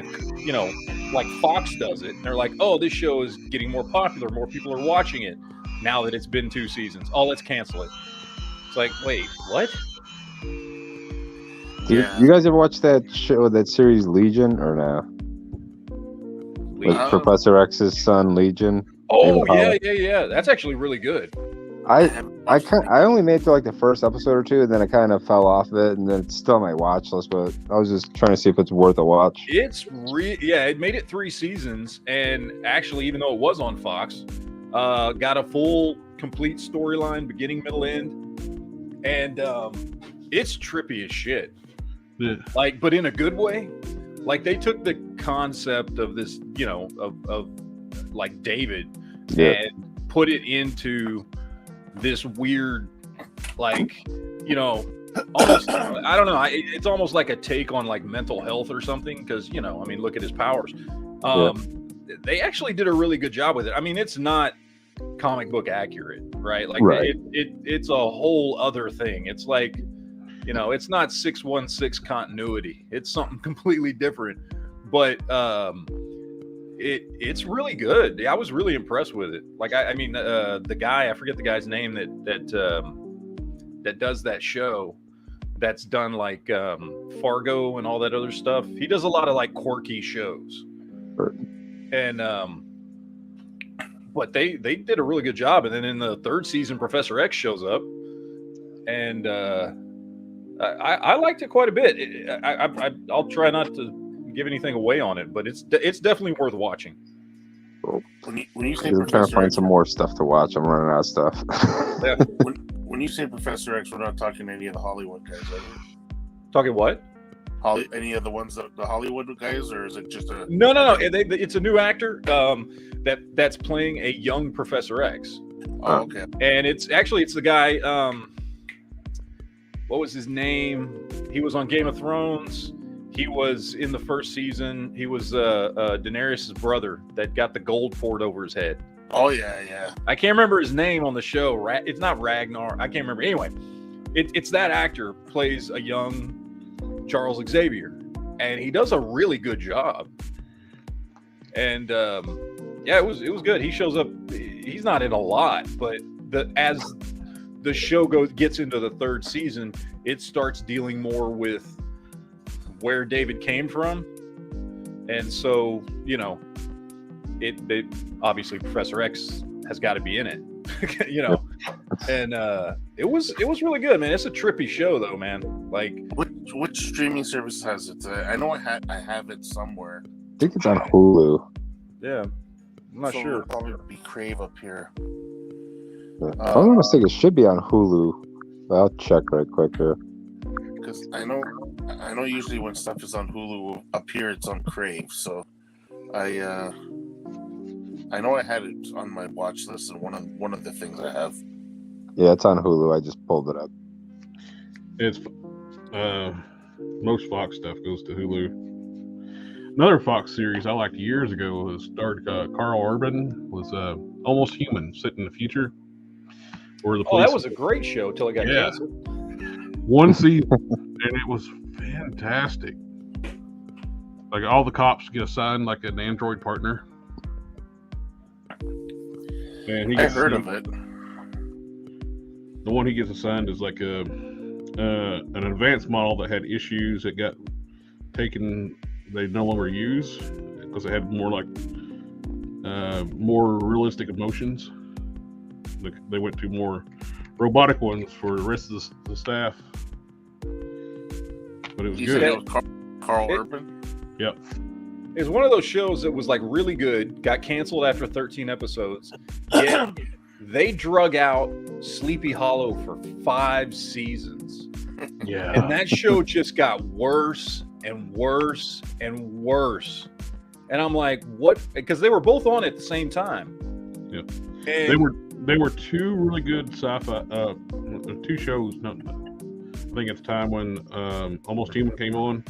like Fox does it. And they're like, oh, this show is getting more popular. More people are watching it now that it's been 2 seasons. Oh, let's cancel it. It's like, wait, what? You guys ever watch that show, that series Legion, or no? With Professor X's son, Legion. Oh, yeah. That's actually really good. I only made it to like the first episode or 2, and then I kind of fell off of it, and then it's still on my watch list, but I was just trying to see if it's worth a watch. It made it 3 seasons, and actually, even though it was on Fox, got a full, complete storyline, beginning, middle, end, and it's trippy as shit. Yeah. Like, but in a good way. Like they took the concept of this, of like David, and put it into this weird, like, almost, I don't know. It's almost like a take on like mental health or something. Cause look at his powers. They actually did a really good job with it. I mean, it's not comic book accurate, right? Like it's a whole other thing. It's like, it's not 616 continuity. It's something completely different, but it's really good. I was really impressed with it. Like, the guy, I forget the guy's name that does that show, that's done like Fargo and all that other stuff. He does a lot of like quirky shows, and but they did a really good job. And then in the 3rd season, Professor X shows up, and I liked it quite a bit. I'll try not to give anything away on it, but it's definitely worth watching. When you say I'm trying to find some more stuff to watch. I'm running out of stuff. Yeah. When you say Professor X, we're not talking any of the Hollywood guys, are we? Talking what? Any of the ones that the Hollywood guys, or is it just a? No. It's a new actor that's playing a young Professor X. Oh, okay. And it's the guy. What was his name? He was on Game of Thrones. He was in the 1st season. He was Daenerys' brother that got the gold poured over his head. Oh yeah. I can't remember his name on the show. It's not Ragnar. I can't remember. Anyway, it's that actor plays a young Charles Xavier, and he does a really good job. And it was good. He shows up. He's not in a lot, but as the show gets into the 3rd season, it starts dealing more with where David came from, and so it obviously Professor X has got to be in it, and it was really good, man. It's a trippy show though, man. Like which streaming service has it? I know I have it somewhere. I think it's on Hulu. Yeah, I'm not sure. It'll probably be Crave up here. I almost think it should be on Hulu, but I'll check right quick here. Because I know I know usually when stuff is on Hulu up here, it's on Crave. So I know I had it on my watch list, and one of the things I have. Yeah, it's on Hulu. I just pulled it up. It's most Fox stuff goes to Hulu. Another Fox series I liked years ago was starred Carl Urban, was Almost Human, set in the future. Where the Oh, police, that was a great show till it got Yeah. canceled. one season, and it was fantastic. Like all the cops get assigned like an android partner. And I heard of it. The one he gets assigned is like an advanced model that had issues that got taken. They no longer use because it had more like more realistic emotions. They went to more robotic ones for the rest of the staff. But it was You good. said it was Carl Urban? Yep. It's one of those shows that was like really good, got canceled after 13 episodes. Yet they drug out Sleepy Hollow for 5 seasons. Yeah. And that show just got worse and worse and worse. And I'm like, what? Because they were both on at the same time. Yeah. And They were two really good sci-fi, two shows. I think at the time when Almost Human came on.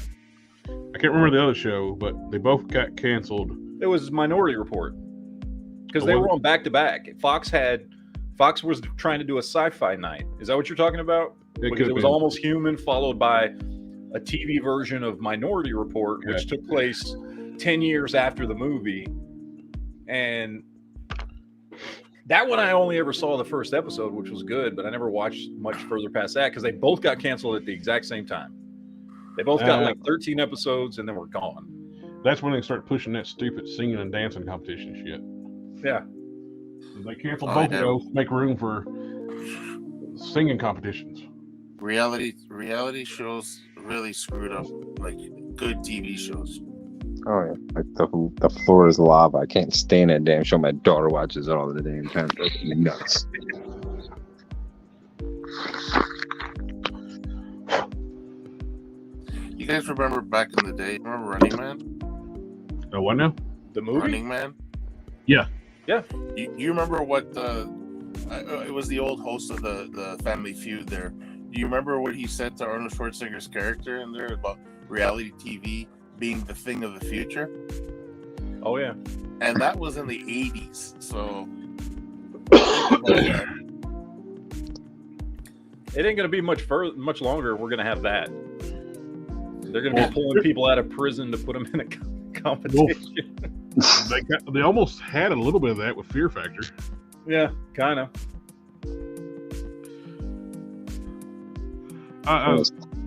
I can't remember the other show, but they both got canceled. it was Minority Report. Because they Oh, were on back to back. Fox was trying to do a sci-fi night. Is that what you're talking about? Because it was Almost Human, followed by a TV version of Minority Report, which took place 10 years after the movie. And that one I only ever saw the first episode, which was good, but I never watched much further past that because they both got canceled at the exact same time. They both got like 13 episodes and then were gone. That's when they start pushing that stupid singing and dancing competition shit. Yeah. They canceled both of those to make room for singing competitions. Reality shows really screwed up like good TV shows. Oh yeah, like the floor is lava. I can't stand that damn show. My daughter watches it all the damn time. It's me nuts. You guys remember back in the day? Remember Running Man? Oh, what now? The movie? Running Man? Yeah. Yeah. You remember what it was the old host of the Family Feud there. Do you remember what he said to Arnold Schwarzenegger's character in there about reality TV being the thing of the future? Oh, yeah. And that was in the 80s. So It ain't going to be much longer. We're going to have that. They're going to be pulling people out of prison to put them in a competition. They almost had a little bit of that with Fear Factor. Yeah, kind of.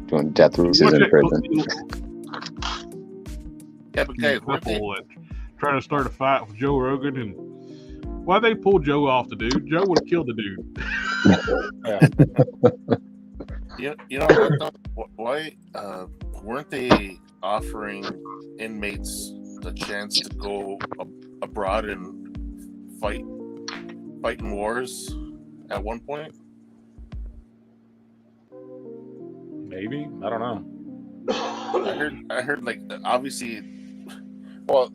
Doing death races in prison. yeah, but guys, weren't they, trying to start a fight with Joe Rogan, and why'd they pull Joe off the dude? Joe would have killed the dude. you know what, though? Why weren't they offering inmates the chance to go abroad and fight in wars at one point? Maybe. I don't know. I heard like obviously. Well,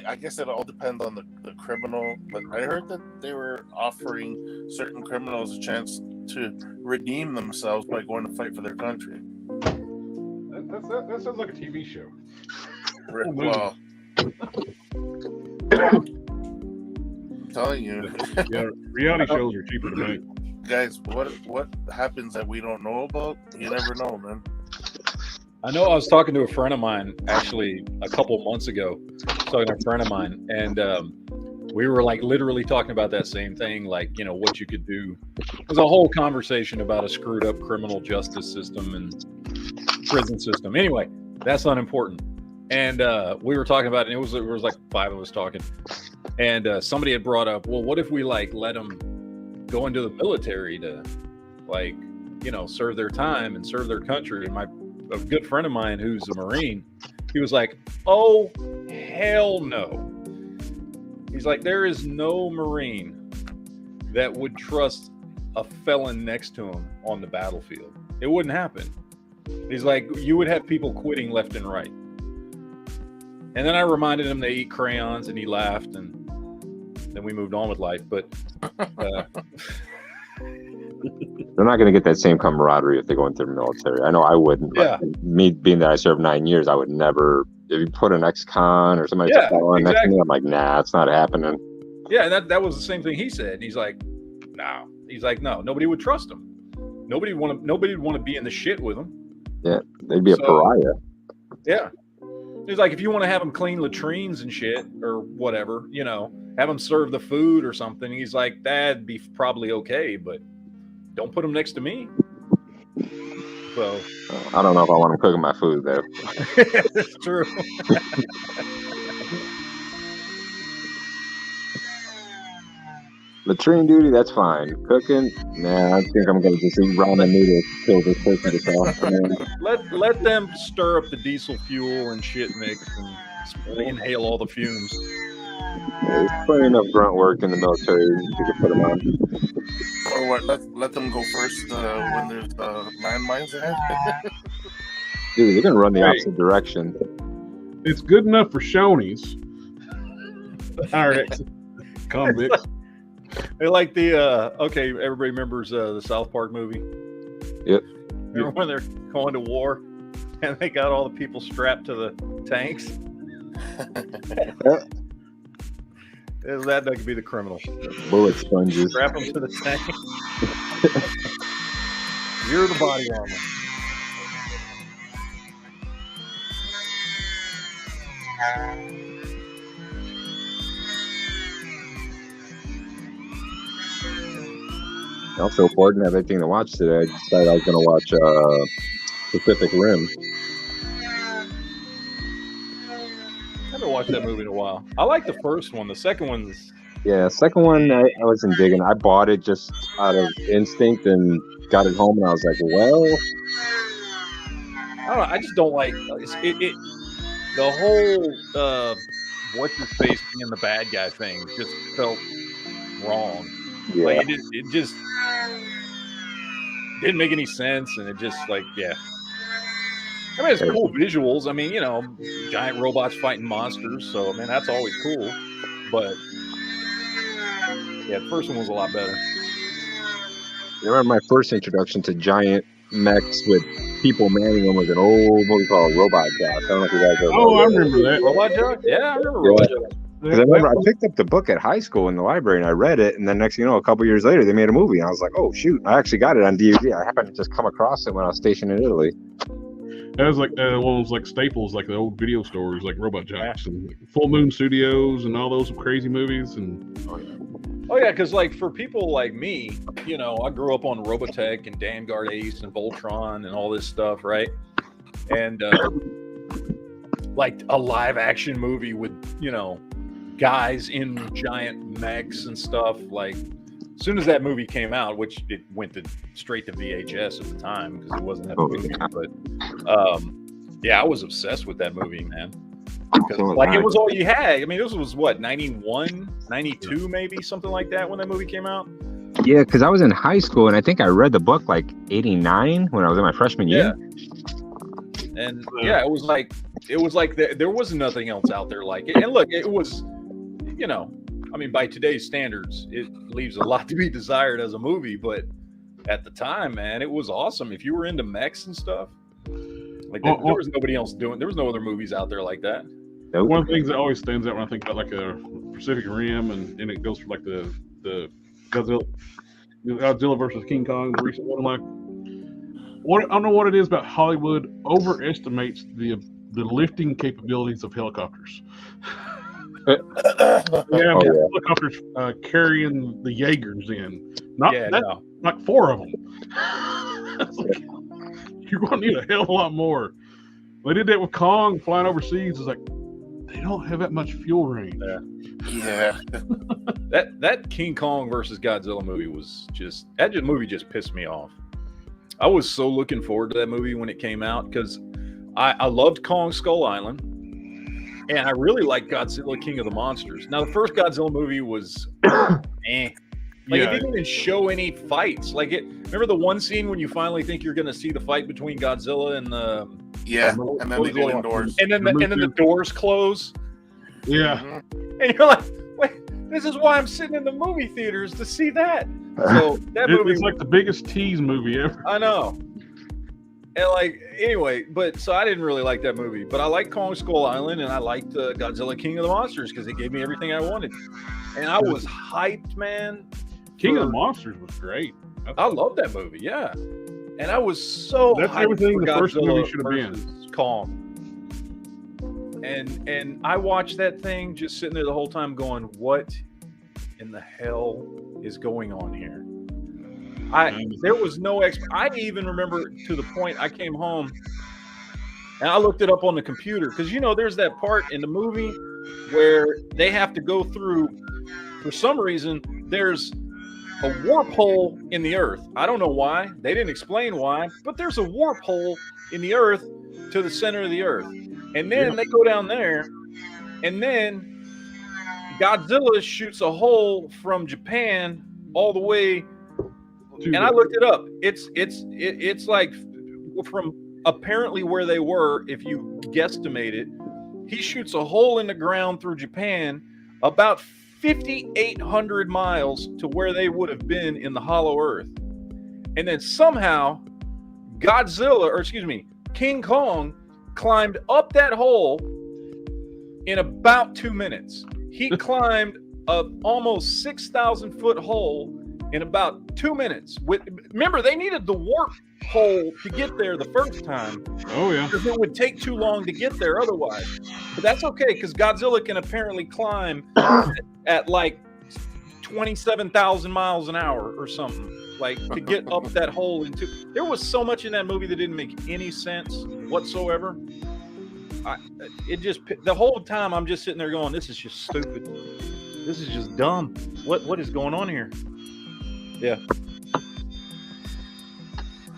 I guess it all depends on the criminal, but I heard that they were offering certain criminals a chance to redeem themselves by going to fight for their country. That sounds like a TV show. Well, I'm telling you, Yeah, reality shows are cheaper to make. guys, what happens that we don't know about? You never know, man. I know I was talking to a friend of mine actually a couple months ago. Talking to a friend of mine, and we were like literally talking about that same thing, like, you know, what you could do. There's a whole conversation about a screwed up criminal justice system and prison system. Anyway, that's unimportant. And we were talking about it, and it was like 5 of us talking. And somebody had brought up, well, what if we like let them go into the military to like, you know, serve their time and serve their country? And a good friend of mine who's a Marine, he was like, oh, hell no. He's like, there is no Marine that would trust a felon next to him on the battlefield. It wouldn't happen. He's like, you would have people quitting left and right. And then I reminded him they eat crayons, and he laughed, and then we moved on with life. But they're not going to get that same camaraderie if they go into the military. I know I wouldn't. Yeah. Like, me being that I served 9 years, I would never. If you put an ex-con or somebody next to me, I'm like, nah, it's not happening. Yeah, and that was the same thing he said. He's like, no. He's like, no, nobody would trust him. Nobody would want to be in the shit with him. Yeah, they'd be a pariah. Yeah. He's like, if you want to have them clean latrines and shit or whatever, you know, have them serve the food or something. He's like, that'd be probably okay, but don't put them next to me. So I don't know if I want them cooking my food though. it's true. Latrine duty, that's fine. Cooking, nah, I think I'm gonna just eat ramen noodles till this person gets off. Let them stir up the diesel fuel and shit mix and inhale all the fumes. There's plenty enough grunt work in the military you could put them on. Or what? Let them go first when there's landmines ahead. Dude, they're gonna run the opposite direction. It's good enough for Shoney's. All right, convicts. They like the okay. Everybody remembers the South Park movie. Yep. Remember when they're going to war and they got all the people strapped to the tanks? That could be the criminal. Bullet sponges. Strap them to the tank. You're the body armor. Also important to have anything to watch today. I decided I was going to watch Pacific Rim. I haven't watched that movie in a while. I like the first one. The second one's... Yeah, second one I wasn't digging. I bought it just out of instinct and got it home, and I was like, well... I don't know. I just don't like... the whole what's-his-face being the bad guy thing just felt wrong. Yeah. Like it just didn't make any sense, and it just like I mean, it's cool visuals. I mean, you know, giant robots fighting monsters. So I mean, that's always cool. But yeah, the first one was a lot better. I remember my first introduction to giant mechs with people manning them was an old movie called Robot Jock. I don't know if you guys ever. Oh, I remember that. Robot Jock? Yeah, I remember Robot Jock. Because I remember I picked up the book at high school in the library and I read it, and then next thing you know, a couple years later they made a movie, and I was like, oh shoot, I actually got it on DVD. I happened to just come across it when I was stationed in Italy. That was like one of those like staples, like the old video stores, like Robot Jocks and like Full Moon Studios and all those crazy movies. And oh yeah, because like for people like me, you know, I grew up on Robotech and Vanguard Ace and Voltron and all this stuff, right? And like a live action movie with, you know, guys in giant mechs and stuff. Like as soon as that movie came out, which it went straight to VHS at the time because it wasn't that movie, but yeah, I was obsessed with that movie, man. Like it was all you had. I mean, this was what, 91, 92 maybe, something like that when that movie came out. Yeah, because I was in high school and I think I read the book like 89 when I was in my freshman year. And yeah, it was like there was nothing else out there like it. And look, it was, you know, I mean, by today's standards, it leaves a lot to be desired as a movie, but at the time, man, it was awesome. If you were into mechs and stuff, like there was nobody else doing. There was no other movies out there like that. One of the things that always stands out when I think about like a Pacific Rim, and it goes for like the Godzilla versus King Kong, the recent one. Like, I don't know what it is about Hollywood overestimates the lifting capabilities of helicopters. Helicopters carrying the Jaegers in, like 4 of them. Like, you're going to need a hell of a lot more. They did that with Kong flying overseas. It's like they don't have that much fuel range. Yeah. That King Kong versus Godzilla movie was just movie just pissed me off. I was so looking forward to that movie when it came out because I loved Kong Skull Island, and I really liked Godzilla King of the Monsters. Now the first Godzilla movie was Like Yeah. it didn't even show any fights. Like remember the one scene when you finally think you're going to see the fight between Godzilla and the Yeah, what and then was they the go other one? indoors. and then the doors close, Yeah. Mhm. and you're like, wait, this is why I'm sitting in the movie theaters to see that. So that movie, It's like the biggest tease movie ever. I know. And like anyway, but so I didn't really like that movie, but I liked Kong Skull Island and I liked Godzilla King of the Monsters because it gave me everything I wanted, and I was hyped, man. King of the Monsters was great. I love that movie, yeah. And I was so That's hyped everything for the first movie Godzilla should have been. versus Kong. And I watched that thing just sitting there the whole time going, what in the hell is going on here? There was no I even remember to the point I came home and I looked it up on the computer because there's that part in the movie where they have to go through, for some reason, there's a warp hole in the earth. I don't know why. They didn't explain why, but there's a warp hole in the earth to the center of the earth. And then they go down there, and then Godzilla shoots a hole from Japan all the way. And I looked it up. It's like from apparently where they were, if you guesstimate it, he shoots a hole in the ground through Japan about 5,800 miles to where they would have been in the hollow earth. And then somehow King Kong climbed up that hole in about 2 minutes. He climbed a almost 6,000 foot hole in about 2 minutes. Remember, they needed the warp hole to get there the first time. Oh yeah. Because it would take too long to get there otherwise. But that's okay, because Godzilla can apparently climb at like 27,000 miles an hour or something, like to get up that hole into. There was so much in that movie that didn't make any sense whatsoever. The whole time I'm just sitting there going, this is just stupid. This is just dumb. What is going on here? Yeah.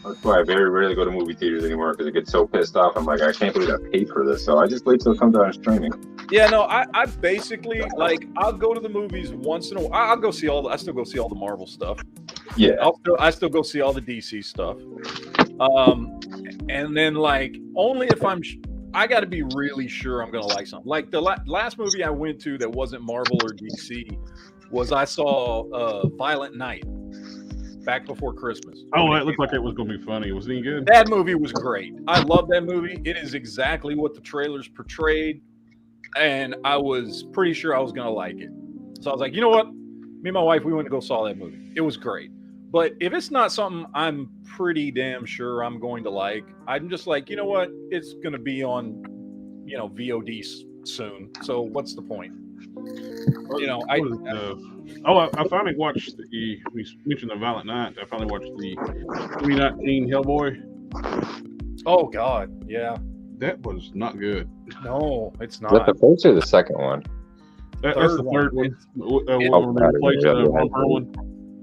That's why I very rarely go to movie theaters anymore because I get so pissed off. I'm like, I can't believe I paid for this. So I just wait till it comes out on streaming. Yeah, no, I basically like I'll go to the movies once in a while. I still go see all the Marvel stuff. Yeah. I still go see all the DC stuff. And then like only if I got to be really sure I'm gonna like something. Like the last movie I went to that wasn't Marvel or DC was I saw Violent Night back before Christmas. Oh, that looked like it was going to be funny. Was it any good? That movie was great. I love that movie. It is exactly what the trailers portrayed, and I was pretty sure I was gonna like it. So I was like, you know what? Me and my wife, we went to go saw that movie. It was great. But if it's not something I'm pretty damn sure I'm going to like, I'm just like, you know what? It's going to be on, VOD soon. So what's the point? I finally watched we mentioned the Violent Night. I finally watched the 2019 Hellboy. Oh God, yeah. That was not good. No, it's Is not. that the first or the second one? That's the third one. Ron Perlman.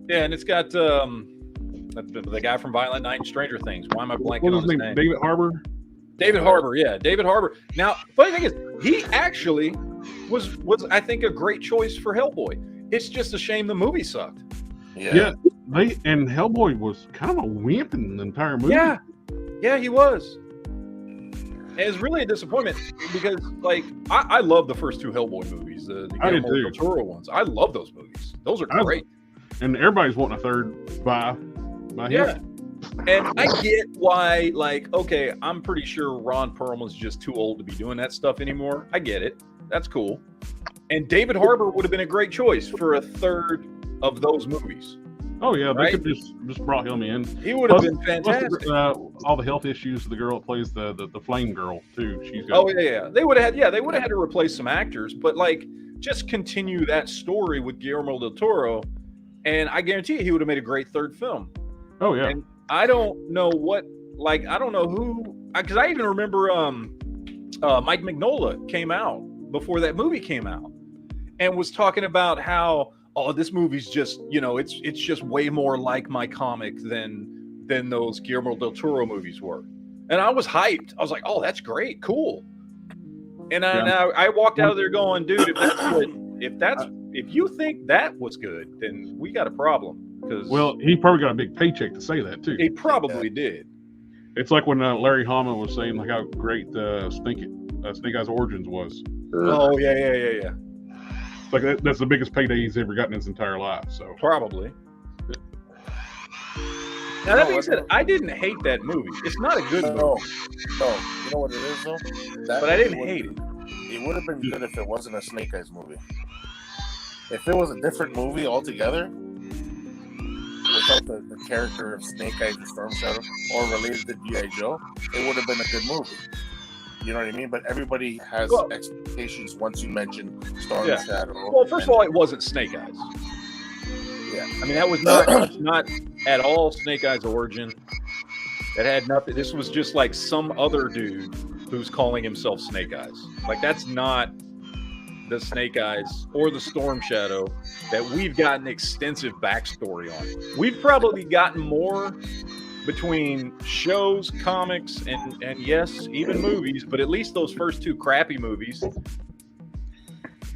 Yeah, and it's got the guy from Violent Night and Stranger Things. Why am I blanking on his name? David Harbour. David Harbour, yeah, David Harbour. Now, funny thing is, he actually was I think a great choice for Hellboy. It's just a shame the movie sucked. Yeah, and Hellboy was kind of a wimp in the entire movie. Yeah, he was. And it's really a disappointment because, like, I love the first two Hellboy movies, the Guillermo del Toro ones. I love those movies. Those are great. And everybody's wanting a third by him. And I get why, like, okay, I'm pretty sure Ron Perlman's just too old to be doing that stuff anymore. I get it. That's cool. And David Harbour would have been a great choice for a third of those movies. Oh yeah, right? They could just brought him in. He would have been fantastic. All the health issues. The girl that plays the flame girl too. She's got. Oh yeah. They would have had to replace some actors, but like just continue that story with Guillermo del Toro, and I guarantee you he would have made a great third film. Oh yeah. And I don't know who, because I even remember Mike Mignola came out before that movie came out and was talking about how, oh, this movie's just, it's just way more like my comic than those Guillermo del Toro movies were. And I was hyped. I was like, oh, that's great. Cool. And I walked out of there going, dude, if that's if you think that was good, then we got a problem. Because Well, he probably got a big paycheck to say that too. he probably did. It's like when Larry Hama was saying like how great Snake Eyes Origins was. Oh yeah. Like that's the biggest payday he's ever gotten in his entire life. So Probably. Now that being said, I didn't hate that movie. It's not a good movie, No, you know what it is though. but I didn't hate it. It would have been good if it wasn't a Snake Eyes movie. If it was a different movie altogether, without the character of Snake Eyes or Storm Shadow, or related to G.I. Joe, it would have been a good movie. You know what I mean? But everybody has expectations once you mention Storm Shadow. Well, first of all, it wasn't Snake Eyes. Yeah. I mean, that was not at all Snake Eyes origin. That had nothing. This was just like some other dude who's calling himself Snake Eyes. Like, that's not the Snake Eyes or the Storm Shadow that we've gotten extensive backstory on. We've probably gotten more between shows, comics, and yes, even movies, but at least those first two crappy movies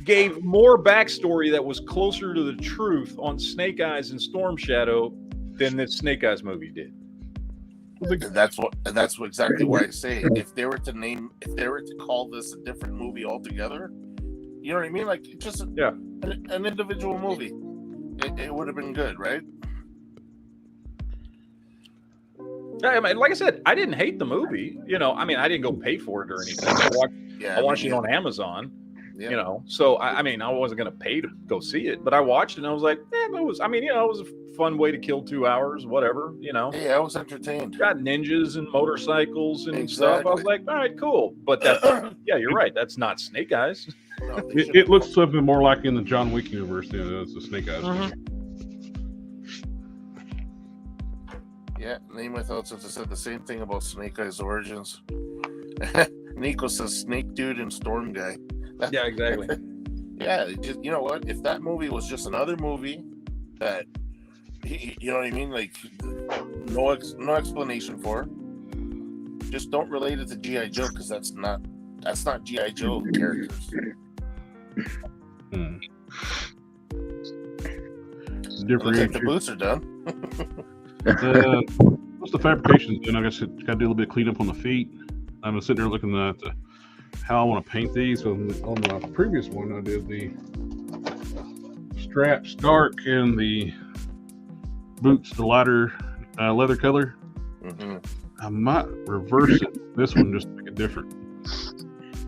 gave more backstory that was closer to the truth on Snake Eyes and Storm Shadow than the Snake Eyes movie did. And that's exactly why I say if they were to call this a different movie altogether, you know what I mean? Like just an individual movie, it would have been good, right? I mean, like I said, I didn't hate the movie. You know, I mean, I didn't go pay for it or anything. I watched it on Amazon. Yeah. You know, so I mean, I wasn't going to pay to go see it, but I watched it and I was like, it was. I mean, you know, it was a fun way to kill 2 hours, whatever. You know. Yeah, I was entertained. Got ninjas and motorcycles and stuff. I was like, all right, cool. But that's you're right. That's not Snake Eyes. No, it looks something more like in the John Wick universe than it does the Snake Eyes. Yeah, name my thoughts. Since I said the same thing about Snake Eyes Origins. Nico says Snake Dude and Storm Guy. Yeah, exactly. Yeah, you know what? If that movie was just another movie that, you know what I mean? Like, no explanation for. Just don't relate it to G.I. Joe because that's not G.I. Joe characters. Looks like the boots are done. Once the fabrication's done, I guess got to do a little bit of cleanup on the feet. I'm sitting there looking at how I want to paint these. So on my previous one, I did the straps dark and the boots the lighter leather color. I might reverse it. This one just make it different.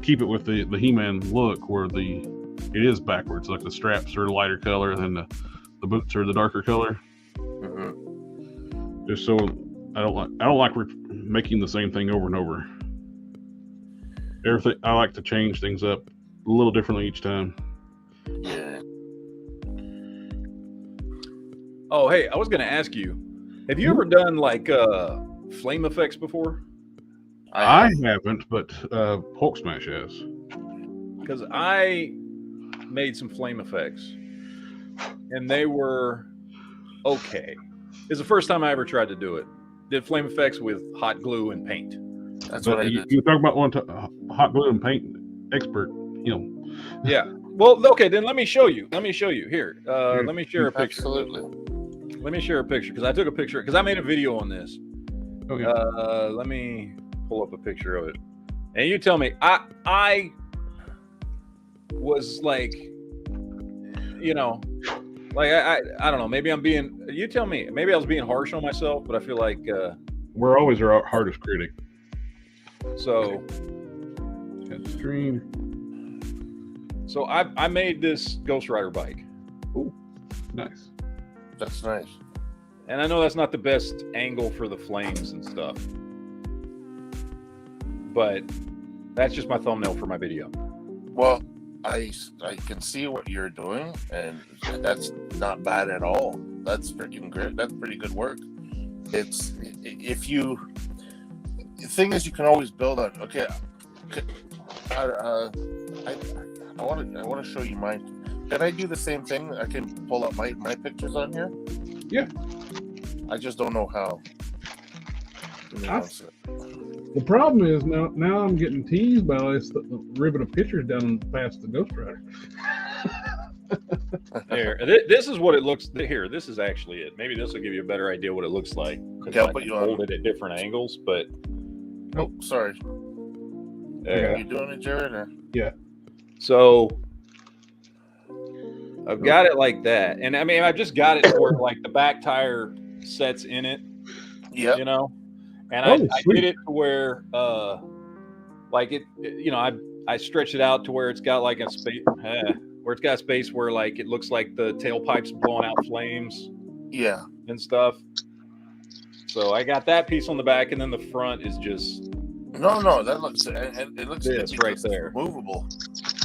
Keep it with the He-Man look where it is backwards. Like the straps are the lighter color and the boots are the darker color. Just so I don't like making the same thing over and over. Everything I like to change things up a little differently each time. Yeah. Oh, hey, I was going to ask you, have you ever done like flame effects before? I haven't, but Hulk Smash has. Because I made some flame effects, and they were okay. It's the first time I ever tried to do it. Did flame effects with hot glue and paint. That's what I did. You talk about one hot glue and paint expert, you know. Yeah. Well, okay, then let me show you. Here. Let me share a picture. Absolutely. Let me share a picture because I took a picture because I made a video on this. Okay. Let me pull up a picture of it, and you tell me. I was like, you know, like I don't know. Maybe I'm being. You tell me. Maybe I was being harsh on myself, but I feel like we're always our hardest critic. So, stream. So I made this Ghost Rider bike. Ooh, nice. That's nice. And I know that's not the best angle for the flames and stuff, but that's just my thumbnail for my video. Well, I can see what you're doing, and that's not bad at all. That's freaking great. That's pretty good work. The thing is, you can always build on. Okay, I want to show you mine. Can I do the same thing? I can pull up my pictures on here. Yeah. I just don't know how. The problem is now I'm getting teased by this ribbon of pictures down past the Ghost Rider. Here, this is what it looks. Here, this is actually it. Maybe this will give you a better idea what it looks like. Okay, I'll I put can you on. hold it at different angles, but Oh, sorry. there. Are you doing it, Jared? Or? So I've got it like that, and I mean I've just got it to where like the back tire sets in it, Yeah. you know, and Oh, I sweet. did it to where like it you know I stretched it out to where it's got like a space where it's got space where like it looks like the tailpipe's blowing out flames Yeah. and stuff. So I got that piece on the back, and then the front is just No, that looks. It looks. This good right because there. it's movable.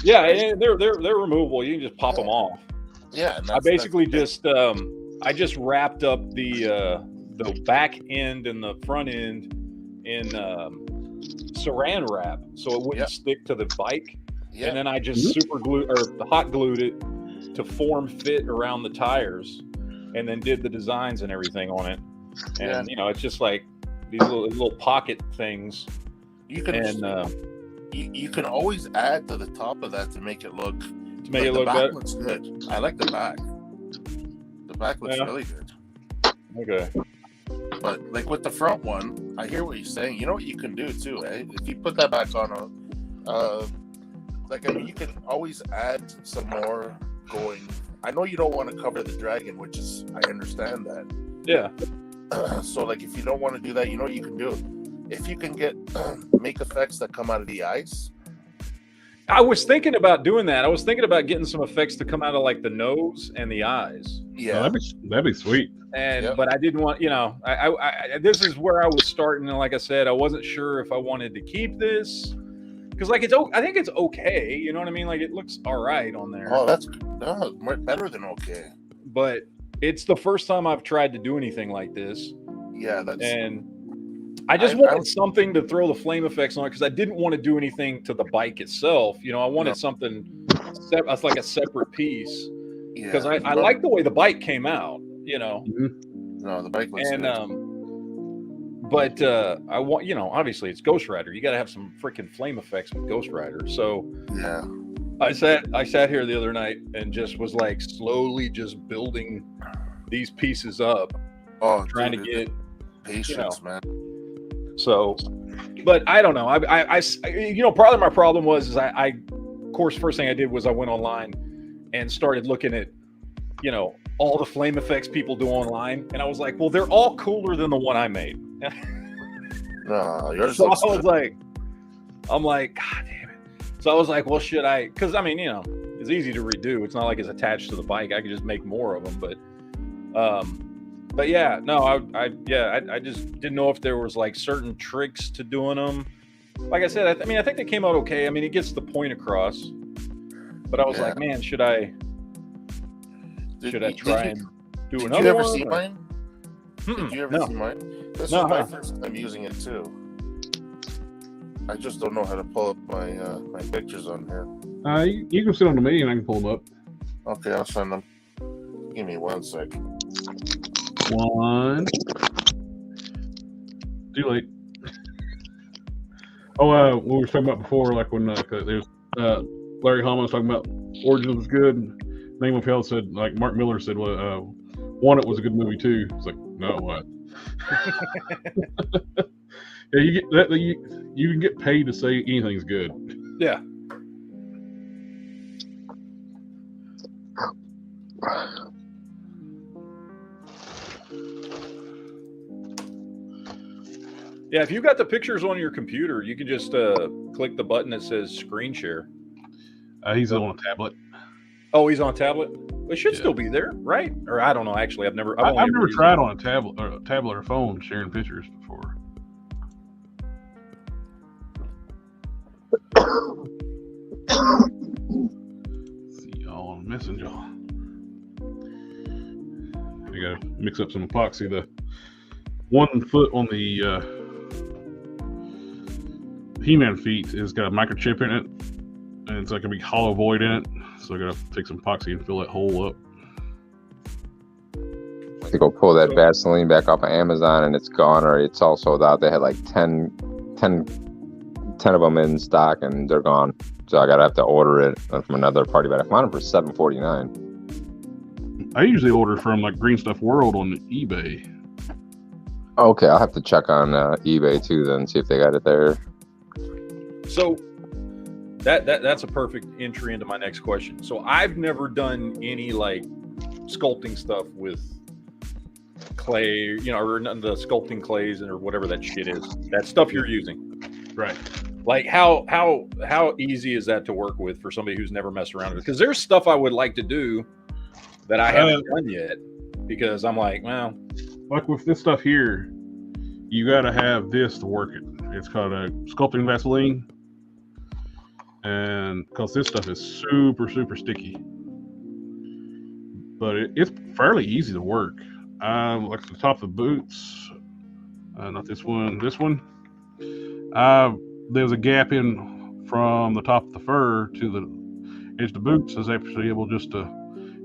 yeah, they're removable. You can just pop them off. Yeah. And I basically just I just wrapped up the back end and the front end in saran wrap so it wouldn't stick to the bike. Yeah. And then I just super glued or hot glued it to form fit around the tires, and then did the designs and everything on it. And you know, it's just like these little pocket things. You can you can always add to the top of that to make it look Make it the look back better. looks good. I like the back. The back looks really good. Okay. But like with the front one, I hear what you're saying. You know what you can do too, eh? If you put that back on like I mean you can always add some more going. I know you don't want to cover the dragon, which is I understand that. Yeah. So like if you don't want to do that, you know what you can do? If you can get make effects that come out of the ice. I was thinking about doing that. I was thinking about getting some effects to come out of like the nose and the eyes. Yeah. That'd be sweet. And but I didn't want, you know, I this is where I was starting, and like I said, I wasn't sure if I wanted to keep this because like I think it's okay, you know what I mean? Like it looks all right on there. Oh, that's better than okay. But it's the first time I've tried to do anything like this. Yeah, that's and I just wanted something to throw the flame effects on it because I didn't want to do anything to the bike itself. You know, I wanted something that's like a separate piece because I like the way the bike came out. You know, no, the bike looks and good. but I want, you know, obviously it's Ghost Rider. You got to have some freaking flame effects with Ghost Rider. So yeah, I sat here the other night and just was like slowly just building these pieces up. Oh, trying to get patience, man. So, but I don't know. I you know, probably my problem was I of course, first thing I did was I went online and started looking at, you know, all the flame effects people do online, and I was like, well, they're all cooler than the one I made. No, yours so looks I was good. like, I'm like, God damn it. So I was like, well, should I? Because I mean, you know, it's easy to redo. It's not like it's attached to the bike. I could just make more of them. But yeah, no, I just didn't know if there was like certain tricks to doing them. Like I said, I mean, I think they came out okay. I mean, it gets the point across. But I was like, man, should I try and do another one? Did you ever see mine? Did you ever No. see mine? This was my first time using it too. I just don't know how to pull up my my pictures on here. You can send them to me and I can pull them up. Okay, I'll send them. Give me 1 sec. One. Too late. Oh, what we were talking about before, like when there's Larry Hama was talking about Origins was good. Name of Hell said, like Mark Miller said, well, One It was a good movie too. It's like, no, what? Yeah, you get that. You can get paid to say anything's good. Yeah. Yeah, if you've got the pictures on your computer, you can just click the button that says screen share. He's on a tablet. Oh, he's on a tablet? It should still be there, right? Or I don't know. Actually, I've never tried on a tablet or phone sharing pictures before. See y'all, I'm missing y'all. I gotta mix up some epoxy. The 1 foot on the He-Man feet has got a microchip in it, and it's like a big hollow void in it. So I gotta take some epoxy and fill that hole up. To go pull that Vaseline back off of Amazon and it's gone, or it's all sold out. They had like 10 10 of them in stock and they're gone. So I gotta have to order it from another party, but I found them for $7.49. I usually order from like Green Stuff World on eBay. Okay, I'll have to check on eBay too, then see if they got it there. So that's a perfect entry into my next question. So I've never done any like sculpting stuff with clay, you know, or the sculpting clays or whatever that shit is. That stuff you're using, Right. like how easy is that to work with for somebody who's never messed around with it? Because there's stuff I would like to do that I haven't done yet, because I'm like, well, Like with this stuff here, you got to have this to work it. It's called a sculpting Vaseline, and because this stuff is super sticky, but it's fairly easy to work. Like the top of the boots, not this one. This one, there's a gap in from the top of the fur to the edge of the boots. Is actually able just to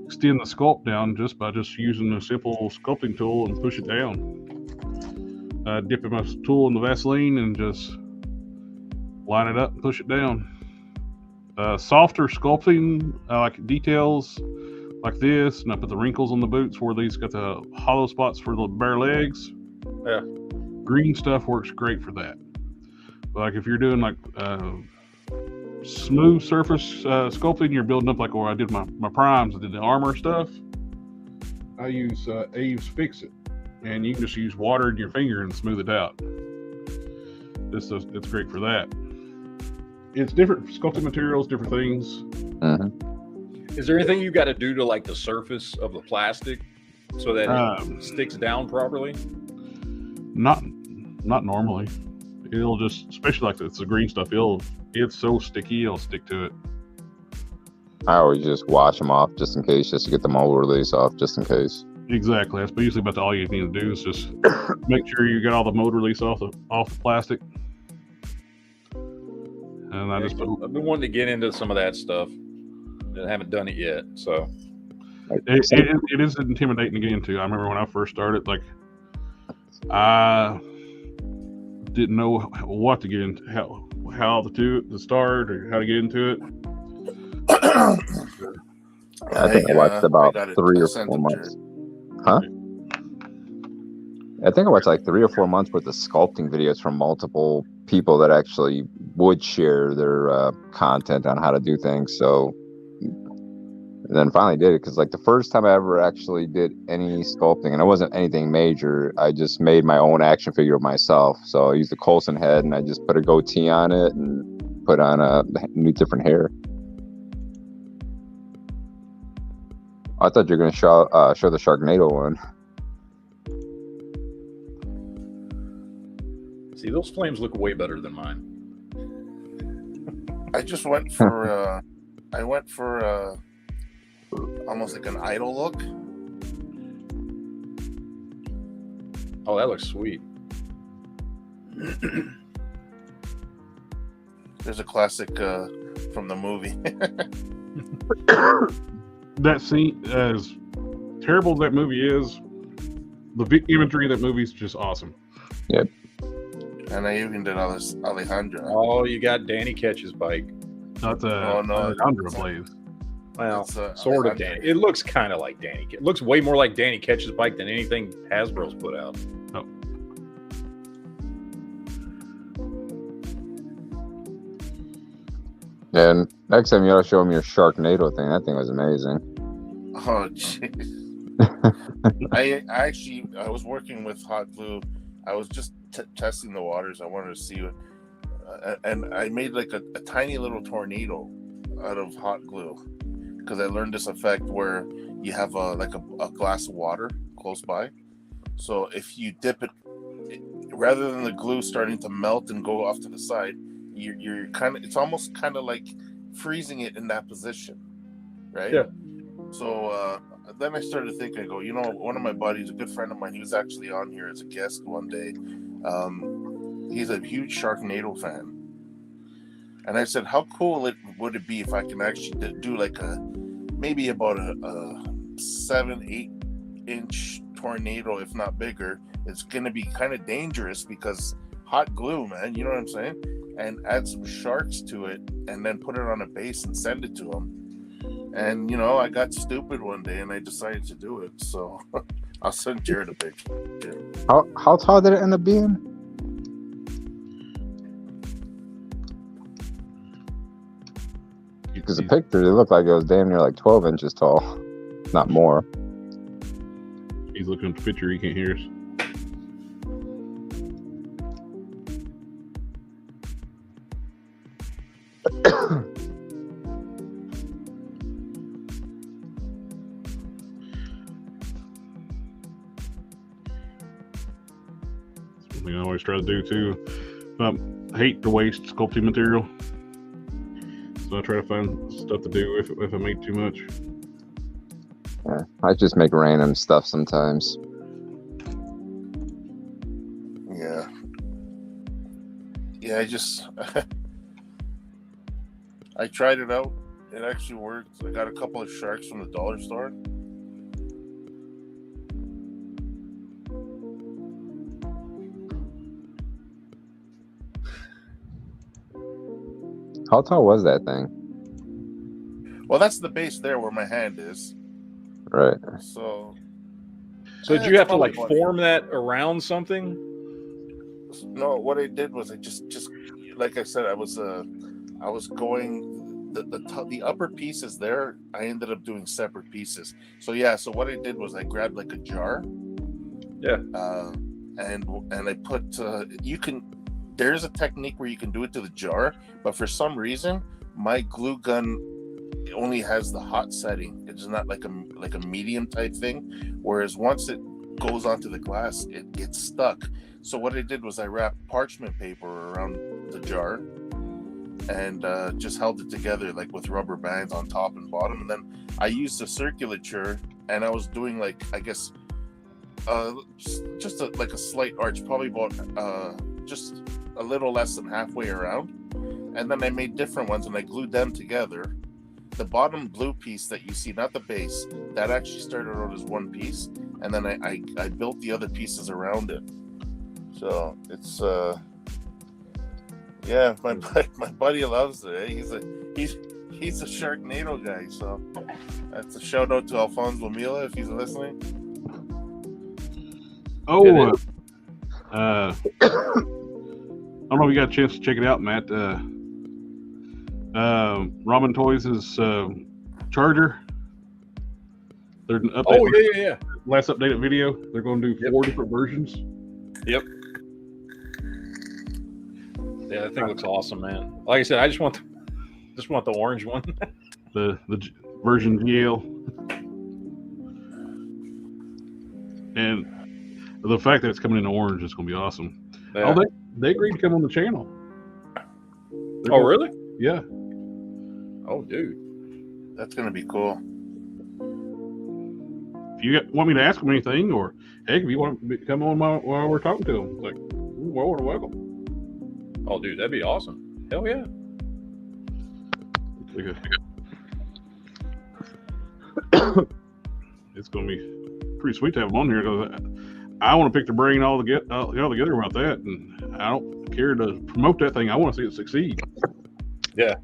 extend the sculpt down just by just using a simple sculpting tool and push it down. Dipping my tool in the Vaseline and just line it up and push it down. Softer sculpting, like details like this, and I put the wrinkles on the boots where these got the hollow spots for the bare legs. Yeah. Green stuff works great for that. But like if you're doing like smooth surface sculpting, you're building up like where I did my primes, I did the armor stuff. I use Aves Fix It, and you can just use water in your finger and smooth it out. It's great for that. It's different sculpting materials, different things. Is there anything you got to do to like the surface of the plastic so that it sticks down properly? Not normally. It'll just, especially like it's the green stuff, it's so sticky, it'll stick to it. I always just wash them off just in case, just to get the mold release off, just in case. Exactly. That's usually about all you need to do is just make sure you get all the mold release off the plastic. And I've been wanting to get into some of that stuff. I haven't done it yet, so it is intimidating to get into. I remember when I first started, like I didn't know what to get into, how to start or how to get into it. I think I watched about 3 or 4 months. Huh? I think I watched like 3 or 4 months worth of sculpting videos from multiple people that actually would share their content on how to do things. So and then finally did it, because like the first time I ever actually did any sculpting, and it wasn't anything major, I just made my own action figure of myself. So I used the Coulson head and I just put a goatee on it and put on a new different hair. I thought you were going to show the Sharknado one. See, those flames look way better than mine. I just went for almost like an idol look. Oh, that looks sweet. There's a classic from the movie. That scene, as terrible as that movie is, the imagery of that movie is just awesome. Yep. And I even did Alejandra. Oh, you got Danny Ketch's bike. Not no, Alejandra Blaze. Well, It's, sort of Danny. It looks kind of like Danny. It looks way more like Danny Ketch's bike than anything Hasbro's put out. Oh. And next time you ought to show him your Sharknado thing. That thing was amazing. Oh, jeez. I was working with hot glue. I was just testing the waters. I wanted to see what, and I made like a tiny little tornado out of hot glue, because I learned this effect where you have a glass of water close by. So if you dip it, rather than the glue starting to melt and go off to the side, you're it's almost kind of like freezing it in that position, right? Yeah. So then I started thinking, I go, one of my buddies, a good friend of mine, he was actually on here as a guest one day. He's a huge Sharknado fan. And I said, how cool would it be if I can actually do like maybe about a 7-8 inch tornado, if not bigger. It's going to be kind of dangerous because hot glue, man. You know what I'm saying? And add some sharks to it, and then put it on a base and send it to him. And I got stupid one day, and I decided to do it. So I'll send Jared a picture. How tall did it end up being? Because the picture, it looked like it was damn near like 12 inches tall, not more. He's looking at the picture. He can't hear us. Something I always try to do too. I hate to waste sculpting material, so I try to find stuff to do if I make too much. Yeah, I just make random stuff sometimes. Yeah, I tried it out. It actually worked. I got a couple of sharks from the dollar store. How tall was that thing? Well, that's the base there where my hand is. Right. So did you have to like probably form that around something? No, what I did was I just like I said, I was going the upper pieces there. I ended up doing separate pieces. So what I did was I grabbed like a jar. Yeah. And I put there's a technique where you can do it to the jar, but for some reason my glue gun only has the hot setting. It's not like a medium type thing. Whereas once it goes onto the glass, it gets stuck. So what I did was I wrapped parchment paper around the jar and just held it together like with rubber bands on top and bottom. And then I used a circulature, and I was doing like, I guess, just like a slight arch, probably about just a little less than halfway around. And then I made different ones and I glued them together. The bottom blue piece that you see, not the base, that actually started out as one piece. And then I built the other pieces around it. So it's my buddy loves it. Eh? He's a Sharknado guy. So that's a shout out to Alfonso Mila if he's listening. Oh, I don't know if you got a chance to check it out, Matt. Ramen Toys' charger. They're an update. Oh yeah. Last updated video. They're going to do 4 different versions. Yep. Yeah, that thing looks awesome, man. Like I said, I just want the orange one. the version GL. And the fact that it's coming in orange is going to be awesome. Yeah. Oh, they agreed to come on the channel. Really? Yeah. Oh, dude. That's going to be cool. If you want me to ask them anything, or heck, if you want to come on while we're talking to them, like, well, welcome. Oh, dude, that'd be awesome. Hell yeah. It's going to be pretty sweet to have them on here, because I want to pick the brain all together about that, and I don't care to promote that thing. I want to see it succeed. Yeah.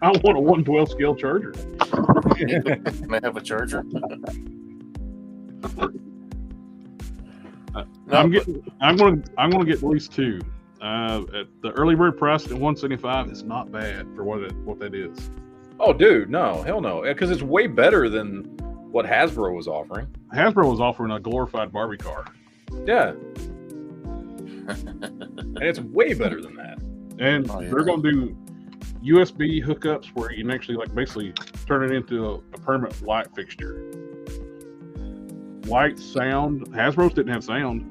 I want a 112 scale charger. Can I have a charger? I'm going to get at least 2. At the early bird price at $175 is not bad for what that is. Oh, dude, no, hell no, because it's way better than what Hasbro was offering. Hasbro was offering a glorified Barbie car. Yeah, and it's way better than that. And they're going to do USB hookups where you can actually basically turn it into a permanent light fixture. Light, sound. Hasbro's didn't have sound.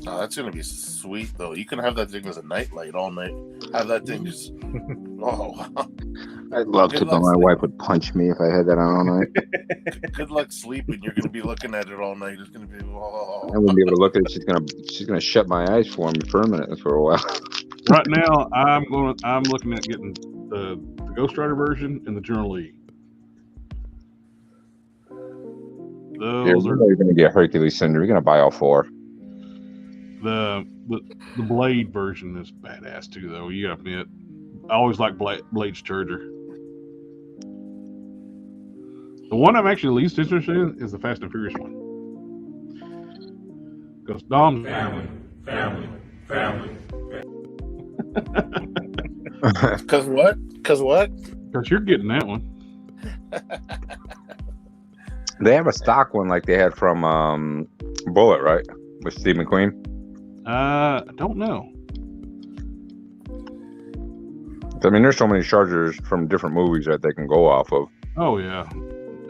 Oh, that's gonna be sweet though. You can have that thing as a night light all night. Have that thing just I'd love to, but my wife would punch me if I had that on all night. Good luck sleeping. You're gonna be looking at it all night. It's gonna be I wouldn't be able to look at it. She's gonna shut my eyes for me permanently for a while. Right now, I'm looking at getting the Ghost Rider version and the Journal League. You're going to get Hercules Cinder. You're going to buy all 4. The Blade version is badass too, though. You gotta admit, I always like Blade's charger. The one I'm actually least interested in is the Fast and Furious one, because Dom's family. Because what? because you're getting that one. They have a stock one like they had from Bullet, right? With Steve McQueen. I don't know. I mean, there's so many chargers from different movies that they can go off of. Oh yeah,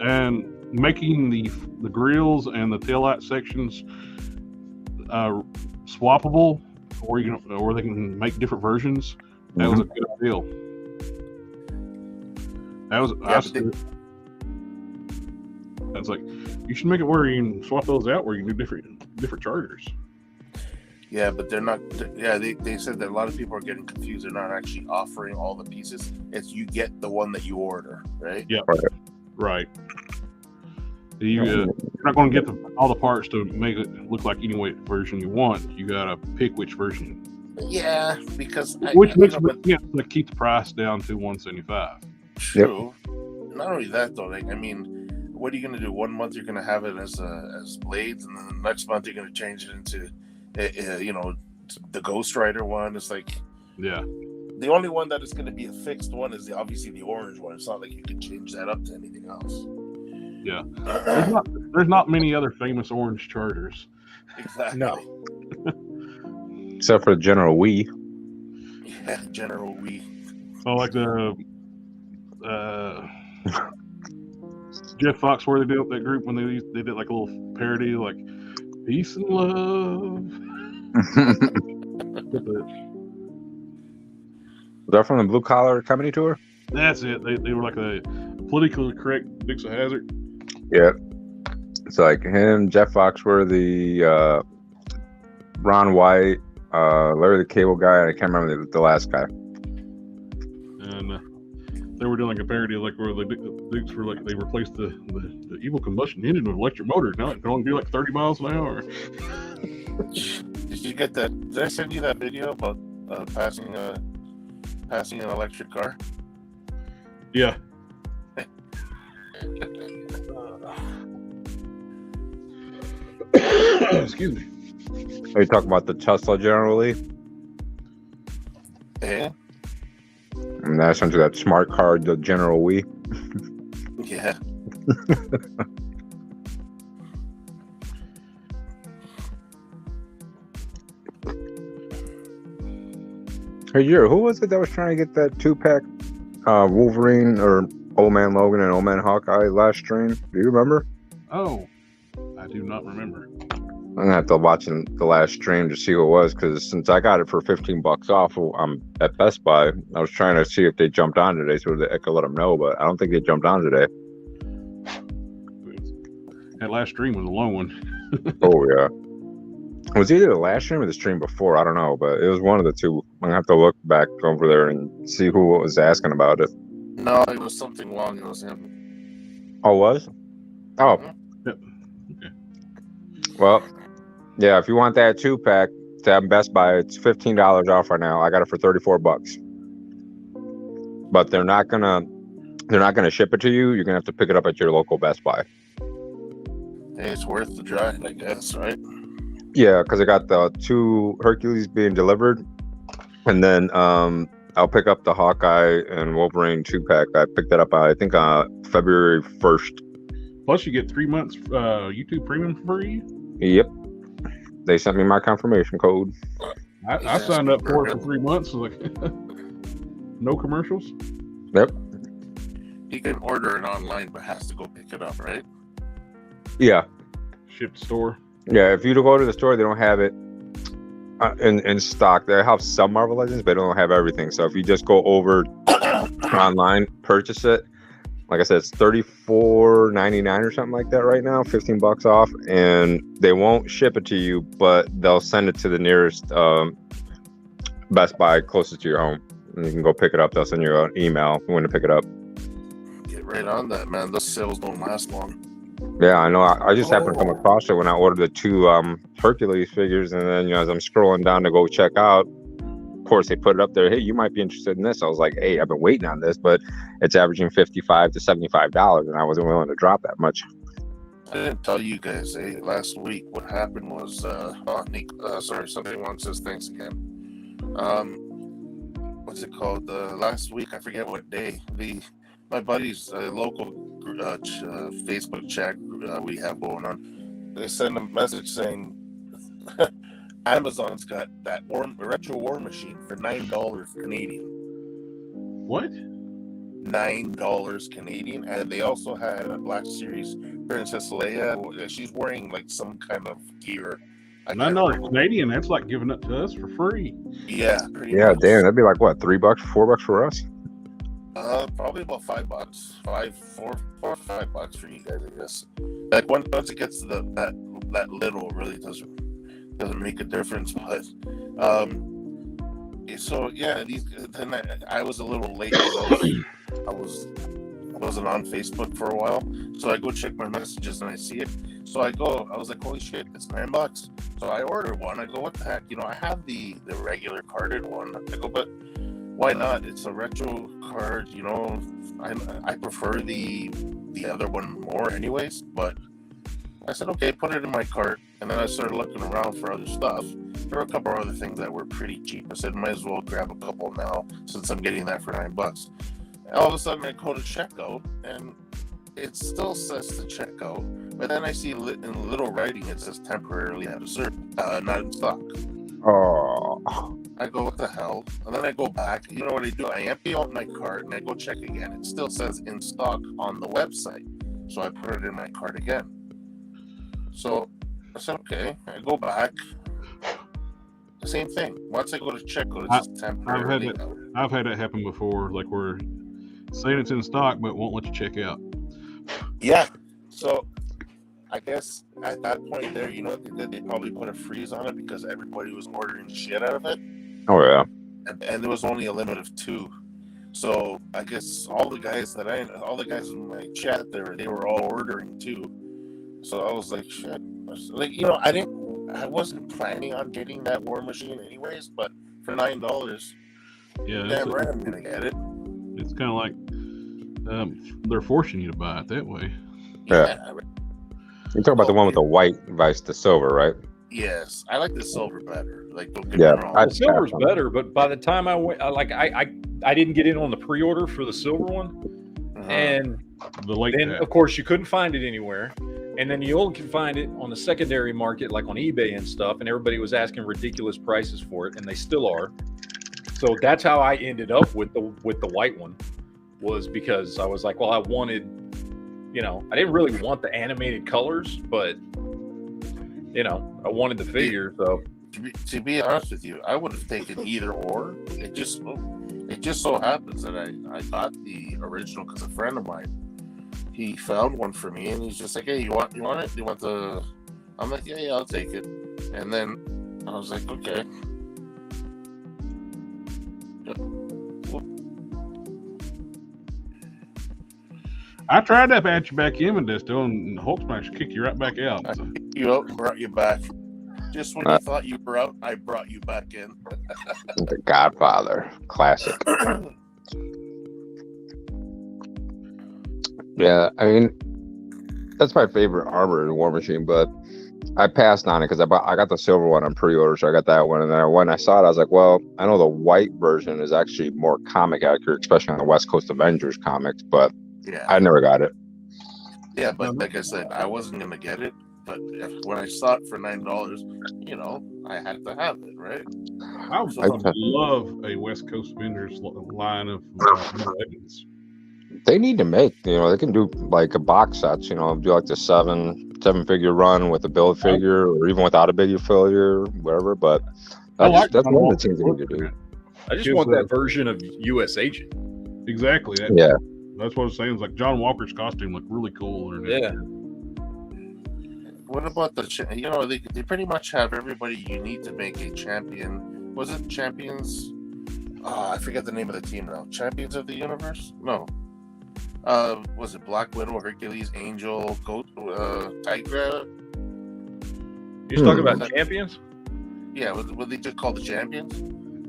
and making the grills and the taillight sections swappable, or they can make different versions. That was a good deal. That was That's like, you should make it where you can swap those out, where you can do different chargers. Yeah, but they're not. Yeah, they said that a lot of people are getting confused. They're not actually offering all the pieces. It's you get the one that you order, right? Yeah, right. You're not going to get all the parts to make it look like any version you want. You got to pick which version. Yeah, because which makes it keep the price down to $175. True. Yep. Not only that though, like, I mean, what are you going to do? 1 month you're going to have it as blades, and then the next month you're going to change it into, the Ghost Rider one. It's like, yeah. The only one that is going to be a fixed one is obviously the orange one. It's not like you can change that up to anything else. Yeah. There's not many other famous orange chargers. Exactly. No. Except for General Wii. Yeah, General Wii. Oh, like the Jeff Foxworthy did that group when they did like a little parody, like peace and love. Was that from the Blue Collar Comedy Tour? That's it. They were like a politically correct Dukes of Hazzard. Yeah. It's like him, Jeff Foxworthy, Ron White, Larry the Cable Guy, and I can't remember the last guy. And they were doing like a parody, like where the Dukes were like, they replaced the evil combustion engine with electric motors. Now it can only do like 30 miles an hour. Did you get that? Did I send you that video about passing an electric car? Yeah. Excuse me. Are you talking about the Tesla generally? Yeah. And that's into that smart car, the General Wii. Yeah. Hey, who was it that was trying to get that 2-pack Wolverine or Old Man Logan and Old Man Hawkeye last stream? Do you remember? Oh, I do not remember. I'm gonna have to watch the last stream to see who it was, because since I got it for $15 off, I'm at Best Buy. I was trying to see if they jumped on today so that I could let them know, but I don't think they jumped on today. That last stream was a long one. Oh yeah, it was either the last stream or the stream before. I don't know, but it was one of the two. I'm gonna have to look back over there and see who was asking about it. No, it was something long. It was him. Oh, was? Oh. Yep. Okay. Well, yeah. If you want that 2-pack to have Best Buy, it's $15 off right now. I got it for $34. But they're not gonna ship it to you. You're gonna have to pick it up at your local Best Buy. Hey, it's worth the drive, I guess, right? Yeah, because I got the 2 Hercules being delivered, and then I'll pick up the Hawkeye and Wolverine 2-pack. I picked that up, I think, February 1st. Plus, you get 3 months YouTube Premium free. Yep. They sent me my confirmation code. I signed up for it for 3 months. So like, no commercials. Yep. He can order it online, but has to go pick it up, right? Yeah. Shipped store. Yeah, if you go to the store, they don't have it in stock. They have some Marvel Legends, but they don't have everything. So if you just go over online, purchase it. Like I said, it's $34.99 or something like that right now, $15 off, and they won't ship it to you, but they'll send it to the nearest Best Buy closest to your home, and you can go pick it up. They'll send you an email when to pick it up. Get right on that, man. Those sales don't last long. Yeah, I know. I just happened to come Oh. across it when I ordered the 2 Hercules figures, and then as I'm scrolling down to go check out, of course they put it up there. Hey, you might be interested in this. I was like, hey, I've been waiting on this, but it's averaging $55 to $75, and I wasn't willing to drop that much. I didn't tell you guys last week. What happened was, somebody wants says thanks again. What's it called? Last week, I forget what day. My buddy's local Facebook chat we have going on. They send a message saying Amazon's got that retro war machine for $9 Canadian. What? $9 Canadian, and they also had a Black Series Princess Leia. She's wearing like some kind of gear. $9 Canadian. That's like giving it to us for free. Yeah, pretty Yeah, much. damn, that'd be like what, $3, $4 for us? Probably about $5, $4 or $5 for you guys, I guess. Like once it gets to that little, it really doesn't make a difference. But so yeah, then I was a little late. I wasn't on Facebook for a while, so I go check my messages and I see it. So I was like, holy shit, it's $9. So I ordered one. I go, what the heck? I have the regular carded one. I go, but why not? It's a retro card. I prefer the other one more, anyways. But I said, okay, put it in my cart. And then I started looking around for other stuff. There were a couple of other things that were pretty cheap. I said, might as well grab a couple now since I'm getting that for $9. All of a sudden, I go to checkout, and it still says to checkout. But then I see in little writing, it says temporarily out of service, not in stock. Oh, I go, what the hell? And then I go back. You know what I do? I empty out my cart, and I go check again. It still says in stock on the website. So I put it in my cart again. So I said, okay. I go back. The same thing. Once I go to checkout, it's just temporarily out. I've had that happen before. Like we're saying it's in stock, but won't let you check out. Yeah. So I guess at that point there, you know what they did? They probably put a freeze on it because everybody was ordering shit out of it. oh yeah. And there was only a limit of 2. So I guess all the guys in my chat there, they were all ordering too. So I was like, shit. I wasn't planning on getting that war machine anyways, but for $9, Yeah, damn right I'm gonna get it. it's kind of like they're forcing you to buy it that way. Yeah. You talk about the one with the white vice the silver, right? Yes, I like the silver better. Like, don't get Yeah, me wrong. The silver's better, but by the time I went, I didn't get in on the pre-order for the silver one, and The late then pack. of course you couldn't find it anywhere, and then you only can find it on the secondary market, like on eBay and stuff, and everybody was asking ridiculous prices for it, and they still are. So that's how I ended up with the white one, was because I was like, well, I wanted, I didn't really want the animated colors, but I wanted the figure. So To be honest with you, I would have taken either or. It just so happens that I got the original because a friend of mine, he found one for me, and he's just like, hey, you want it? You want the? I'm like, yeah, I'll take it. And then I was like, okay. I tried to patch you back in with this, though, and Hulk Smash kicked you right back out. I So. picked you up and brought you back. Just when you thought you were out, I brought you back in. The Godfather, classic. Yeah, I mean, that's my favorite armored war machine, but I passed on it because I got the silver one on pre-order, so I got that one. And then when I saw it, I was like, well, I know the white version is actually more comic accurate, especially on the West Coast Avengers comics, but Yeah. I never got it. Yeah, but like I said, I wasn't gonna get it. But when I saw it for $9, I had to have it, right? I would love a West Coast Avengers line of weapons. They need to make, they can do like a box sets, do like the seven figure run with a build figure or even without a bigger figure, whatever. But that's one of the things they need to do. I just want that version of U.S. Agent. Exactly. Yeah. That's what I was saying. It's like John Walker's costume looked really cool. Yeah. What about they pretty much have everybody you need to make a champion. Was it Champions? I forget the name of the team now. Champions of the Universe? No. Was it Black Widow, Hercules, Angel, Goat, Tigra? You're talking about champions? Yeah, what they just called the champions?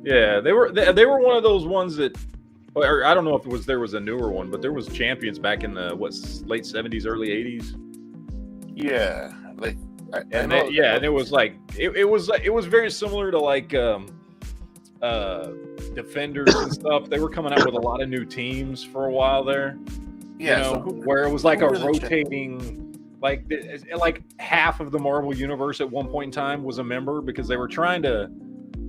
Yeah, they were one of those ones that, or I don't know if there was a newer one, but there was champions back in the late 70s, early 80s. Yeah, like and it was like it was very similar to like Defenders and stuff. They were coming out with a lot of new teams for a while there. Yeah, you know, where it was like a rotating, like half of the Marvel universe at one point in time was a member, because they were trying to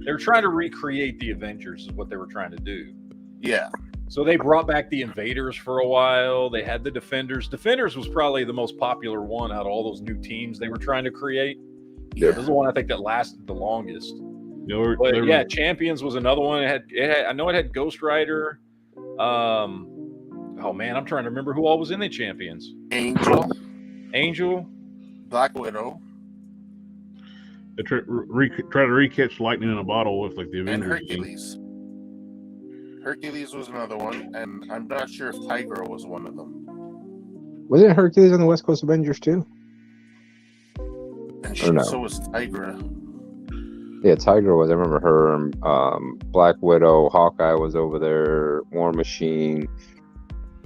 recreate the Avengers is what they were trying to do. Yeah. So they brought back the Invaders for a while. They had the Defenders. Defenders was probably the most popular one out of all those new teams they were trying to create. Yeah. This is the one I think that lasted the longest. But yeah, Champions was another one. It had I know it had Ghost Rider. Oh man, I'm trying to remember who all was in the Champions. Angel, Black Widow. They try to recatch lightning in a bottle with like the Avengers. And Hercules. Hercules was another one, and I'm not sure if Tigra was one of them. Wasn't Hercules on the West Coast Avengers too? And so was Tigra. Yeah, Tigra was. I remember her. Black Widow, Hawkeye was over there. War Machine.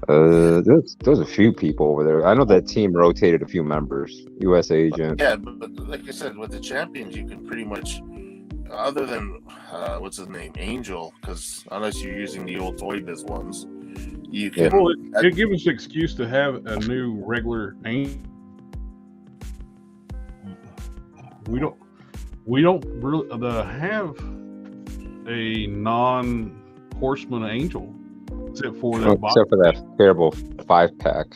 There's a few people over there. I know that team rotated a few members. U.S. Agent. Yeah, but like I said, with the champions, you can pretty much, other than what's his name, Angel, because unless you're using the old Toy Biz ones, you can. Well, it gives us an excuse to have a new regular Angel. We don't really have a non-horseman Angel, except for that terrible 5-pack.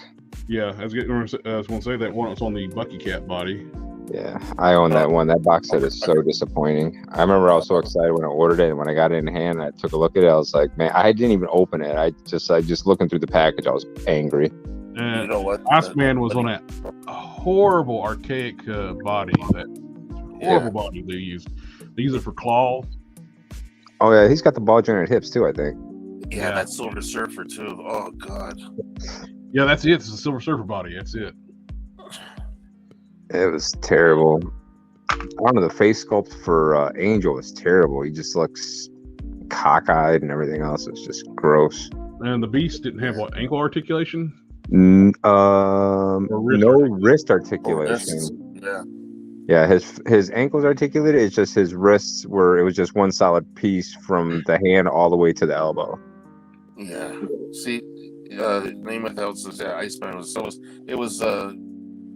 Yeah, I was going to say that one was on the Bucky Cat body. Yeah, I own that one. That box set is so disappointing. I remember I was so excited when I ordered it, and when I got it in hand, I took a look at it. I was like, man, I didn't even open it. I just looking through the package, I was angry. And you know what? Iceman was on that horrible archaic body. That horrible body they used. They use it for claw. Oh yeah, he's got the ball jointed hips too, I think. Yeah, that Silver Surfer too. Oh god. Yeah, that's it. It's a Silver Surfer body. That's it. It was terrible. I don't know, the face sculpt for Angel was terrible. He just looks cockeyed and everything else. It's just gross. And the Beast didn't have what, ankle articulation? No wrist articulation. Yeah, his ankles articulated. It's just his wrists it was just one solid piece from the hand all the way to the elbow. Yeah. See, name of the house was Iceman it was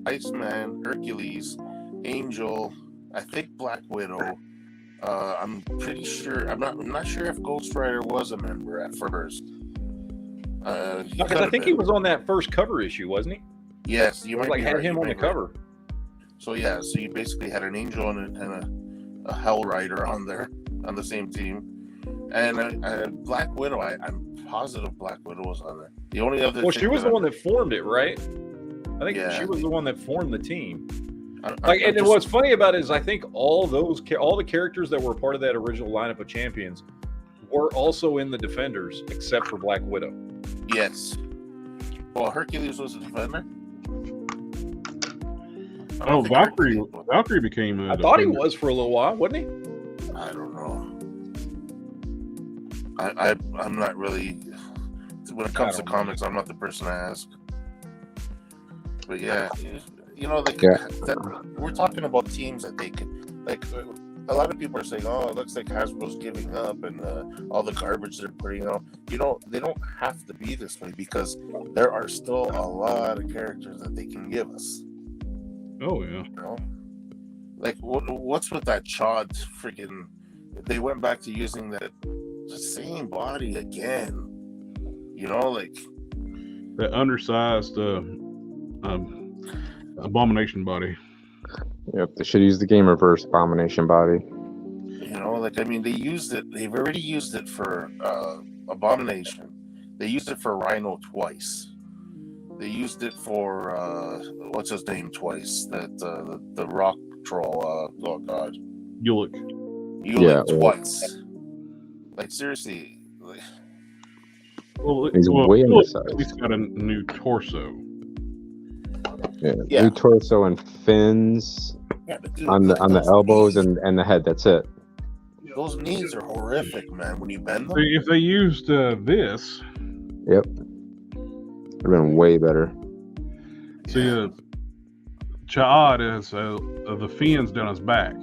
Iceman, Hercules, Angel, I think Black Widow. I'm pretty sure. I'm not sure if Ghost Rider was a member at first. Because I think he was on that first cover issue, wasn't he? Yes, you might had him on the cover. So yeah, so you basically had an Angel and a Hell Rider on there on the same team, and Black Widow. I'm positive Black Widow was on there. The only other she was the one that formed it, right? I think she was the one that formed the team. What's funny about it is I think all the characters that were part of that original lineup of champions were also in the Defenders, except for Black Widow. Yes. Well, Hercules was a Defender. Oh, Valkyrie became a I thought he was for a little while, wasn't he? I don't know. I'm not really. When it comes to comics, I'm not the person to ask. But yeah, we're talking about teams that they can, like, a lot of people are saying, oh, it looks like Hasbro's giving up and all the garbage they're putting out. They don't have to be this way, because there are still a lot of characters that they can give us. Oh yeah. Like what's with that Chod freaking? They went back to using the same body again. Like that undersized Abomination body. Yep, they should use the Game Reverse Abomination body. They used it. They've already used it for Abomination. They used it for Rhino twice. They used it for what's his name twice. That the rock troll. Oh god. Ulick twice. Like seriously. He's way Phil undersized. at least got a new torso. Yeah. New torso and fins but dude, on the those elbows knees, and the head. That's it. those knees are horrific, man. When you bend them, If they used this, Yep. Would have been way better. see, Chad is the fins down his back,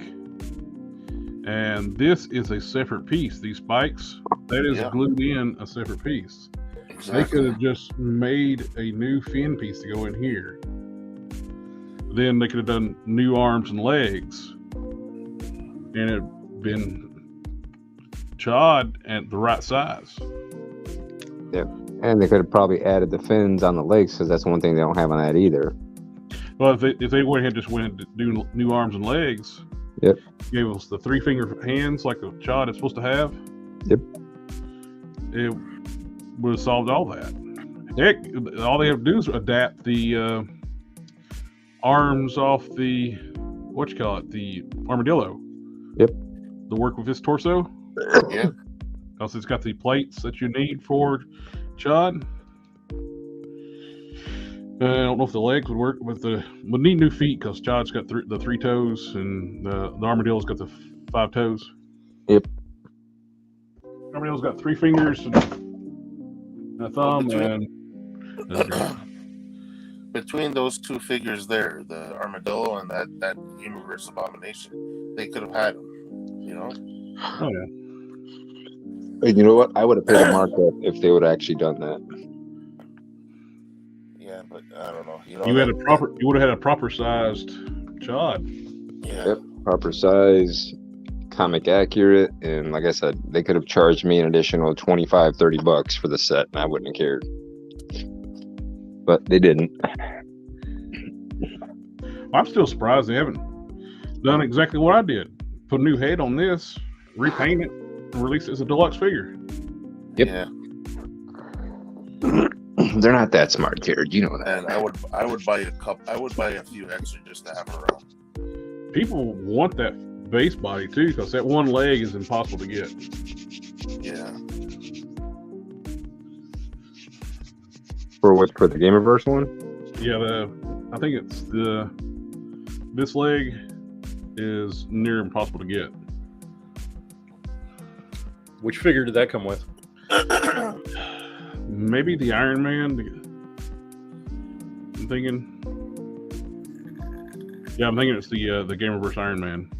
and this is a separate piece. These spikes, that is glued in a separate piece. exactly. They could have just made a new fin piece to go in here. Then they could have done new arms and legs, and it been Chad at the right size. Yep. And they could have probably added the fins on the legs because that's one thing they don't have on that either. Well, if they went ahead and just went to do new arms and legs, Yep. Gave us the 3-finger hands like the Chad is supposed to have. Yep. It would have solved all that. Heck, all they have to do is adapt the arms off the the armadillo. Yep. To work with his torso. Yeah. Because it's got the plates that you need for Chad. I don't know if the legs would work with would need new feet because Chad's got the 3 toes and the armadillo's got the 5 toes. Yep. Armadillo's got 3 fingers and a thumb Between those 2 figures there, the armadillo and that universe abomination, they could have had them, you know? Oh yeah. And you know what? I would have paid a markup if they would have actually done that. Yeah, but I don't know. You know, You would have had a proper sized Chad. Yeah. Yep. Proper size, comic accurate, and like I said, they could have charged me an additional $25-$30 for the set, and I wouldn't have cared. But they didn't. I'm still surprised they haven't done exactly what I did. Put a new head on this, repaint it, and release it as a deluxe figure. Yep. Yeah. They're not that smart, Jared. You know that. And I would buy a few extra just to have around. People want that base body too, because that one leg is impossible to get. Yeah. For the Gamerverse one? Yeah, I think it's this leg is near impossible to get. Which figure did that come with? Maybe the Iron Man. I'm thinking. Yeah, I'm thinking it's the Gamerverse Iron Man.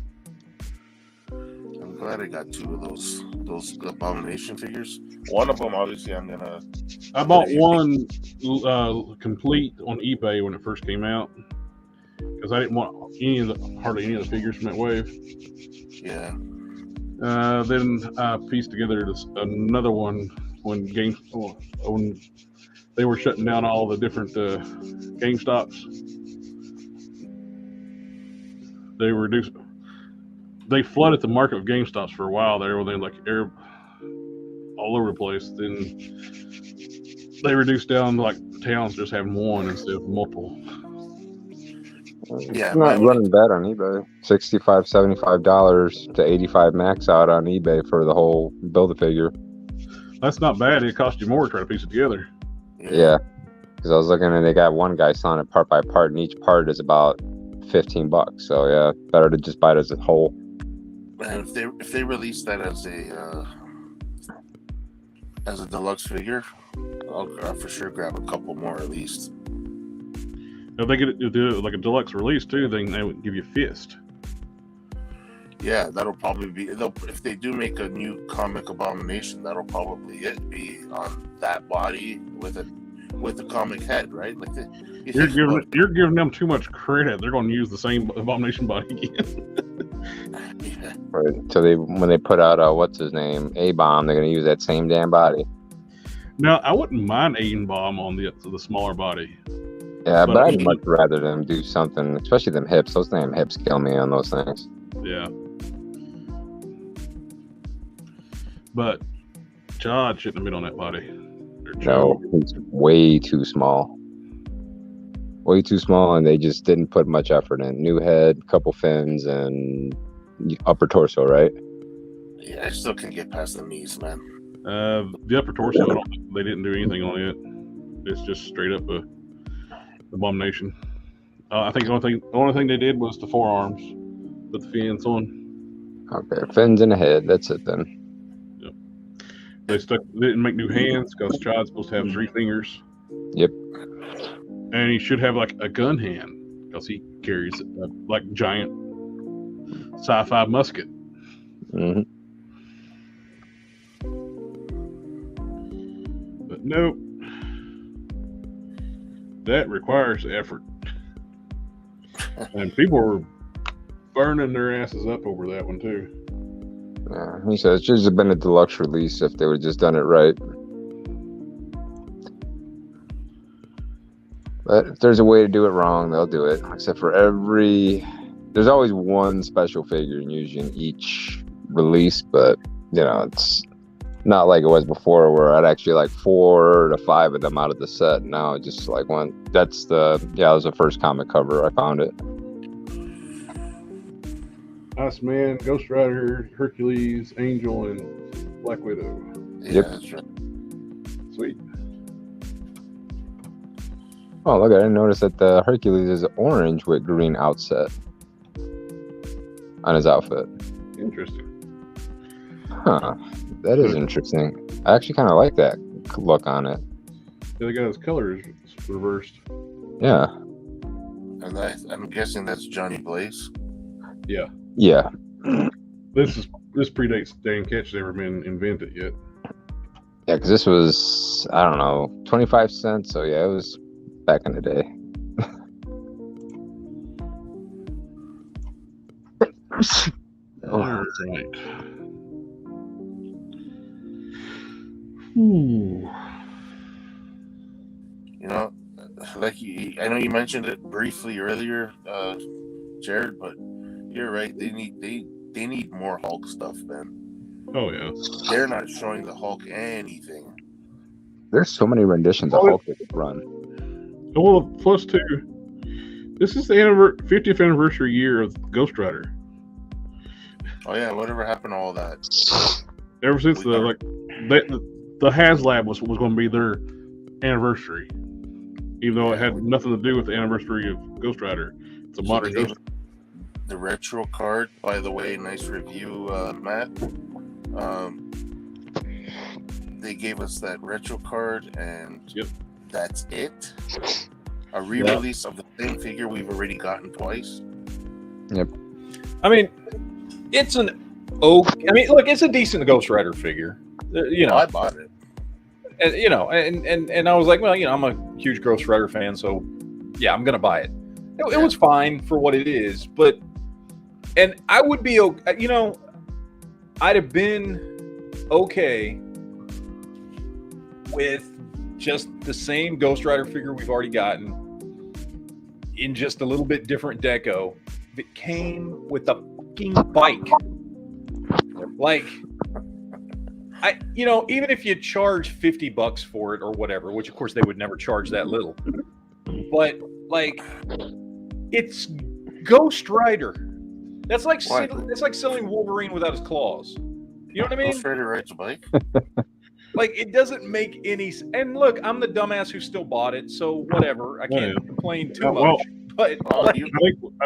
I'm glad I got 2 of those abomination figures. One of them, obviously, I bought one complete on eBay when it first came out because I didn't want hardly any of the figures from that wave. Yeah. Then I pieced together another one when they were shutting down all the different GameStops. They flooded the market of GameStops for a while there, when they like all over the place. Then they reduced down like towns just having one instead of multiple. Yeah, It's not running bad on eBay. $65, $75 to $85 max out on eBay for the whole Build-A-Figure. That's not bad. It cost you more to try to piece it together. Yeah, because I was looking and they got one guy selling it part by part, and each part is about $15. So yeah, better to just buy it as a whole. And if they release that as a deluxe figure, I'll for sure grab a couple more at least. If they do like a deluxe release too, then they would give you Fist. Yeah, that'll probably be. If they do make a new comic abomination, that'll probably be on that body with the comic head, right? Like you're giving them too much credit. They're going to use the same abomination body again. Yeah. Right. So when they put out what's his name, A-Bomb, they're going to use that same damn body. Now I wouldn't mind A-Bomb on the smaller body. Yeah, but I'd much rather them do something, especially them hips. Those damn hips kill me on those things. Yeah. But Chad shouldn't have been on that body. No, he's way too small. Way too small, and they just didn't put much effort in. New head, couple fins, and upper torso, right? Yeah, I still can't get past the knees, man. The upper torso, they didn't do anything on it. It's just straight up a abomination. I think the only thing they did was the forearms, put the fins on. Okay, fins in the head. That's it then. Yep. They didn't make new hands because Chad's supposed to have 3 fingers. Yep. And he should have like a gun hand because he carries a like giant sci-fi musket. Mm-hmm. But nope. That requires effort. And people were burning their asses up over that one too. Yeah, he said it should have been a deluxe release if they would have just done it right. But if there's a way to do it wrong, they'll do it. Except for there's always one special figure usually in each release, but it's not like it was before where I'd actually like 4 to 5 of them out of the set. Now it's just like one. That was the first comic cover I found it. Iceman, Ghost Rider, Hercules, Angel, and Black Widow. Yeah, Yep. that's right. Sweet. Oh, look, I didn't notice that the Hercules is orange with green outset on his outfit. Interesting. Huh. That is interesting. I actually kind of like that look on it. The other guy's colors reversed. Yeah. And I'm guessing that's Johnny Blaze. Yeah. Yeah. This predates Dan Ketch's ever been invented yet. Yeah, because this was, I don't know, 25 cents. So yeah, it was back in the day. All right. Ooh. Like I know you mentioned it briefly earlier, Jared, but you're right. They need more Hulk stuff, man. Oh yeah. They're not showing the Hulk anything. There's so many renditions of Hulk that could run. Well, plus 2. This is the 50th anniversary year of Ghost Rider. Oh yeah, whatever happened to all that? Ever since the HasLab was going to be their anniversary, even though it had nothing to do with the anniversary of Ghost Rider. It's a modern Ghost Rider. The retro card, by the way, nice review, Matt. They gave us that retro card, and that's it. A re-release of the same figure we've already gotten twice. Yep. I mean, it's look, it's a decent Ghost Rider figure. I bought it. And I was like, well, I'm a huge Ghost Rider fan, so yeah, I'm gonna buy it. It was fine for what it is, and I would be, I'd have been okay with just the same Ghost Rider figure we've already gotten in just a little bit different deco. If it came with a fucking bike, like, even if you charge $50 for it or whatever, which of course they would never charge that little, but like, it's Ghost Rider. That's like selling Wolverine without his claws. You know what I mean? Ghost Rider rides a bike. Like, it doesn't make any. And look, I'm the dumbass who still bought it, so whatever. I can't complain too much. But I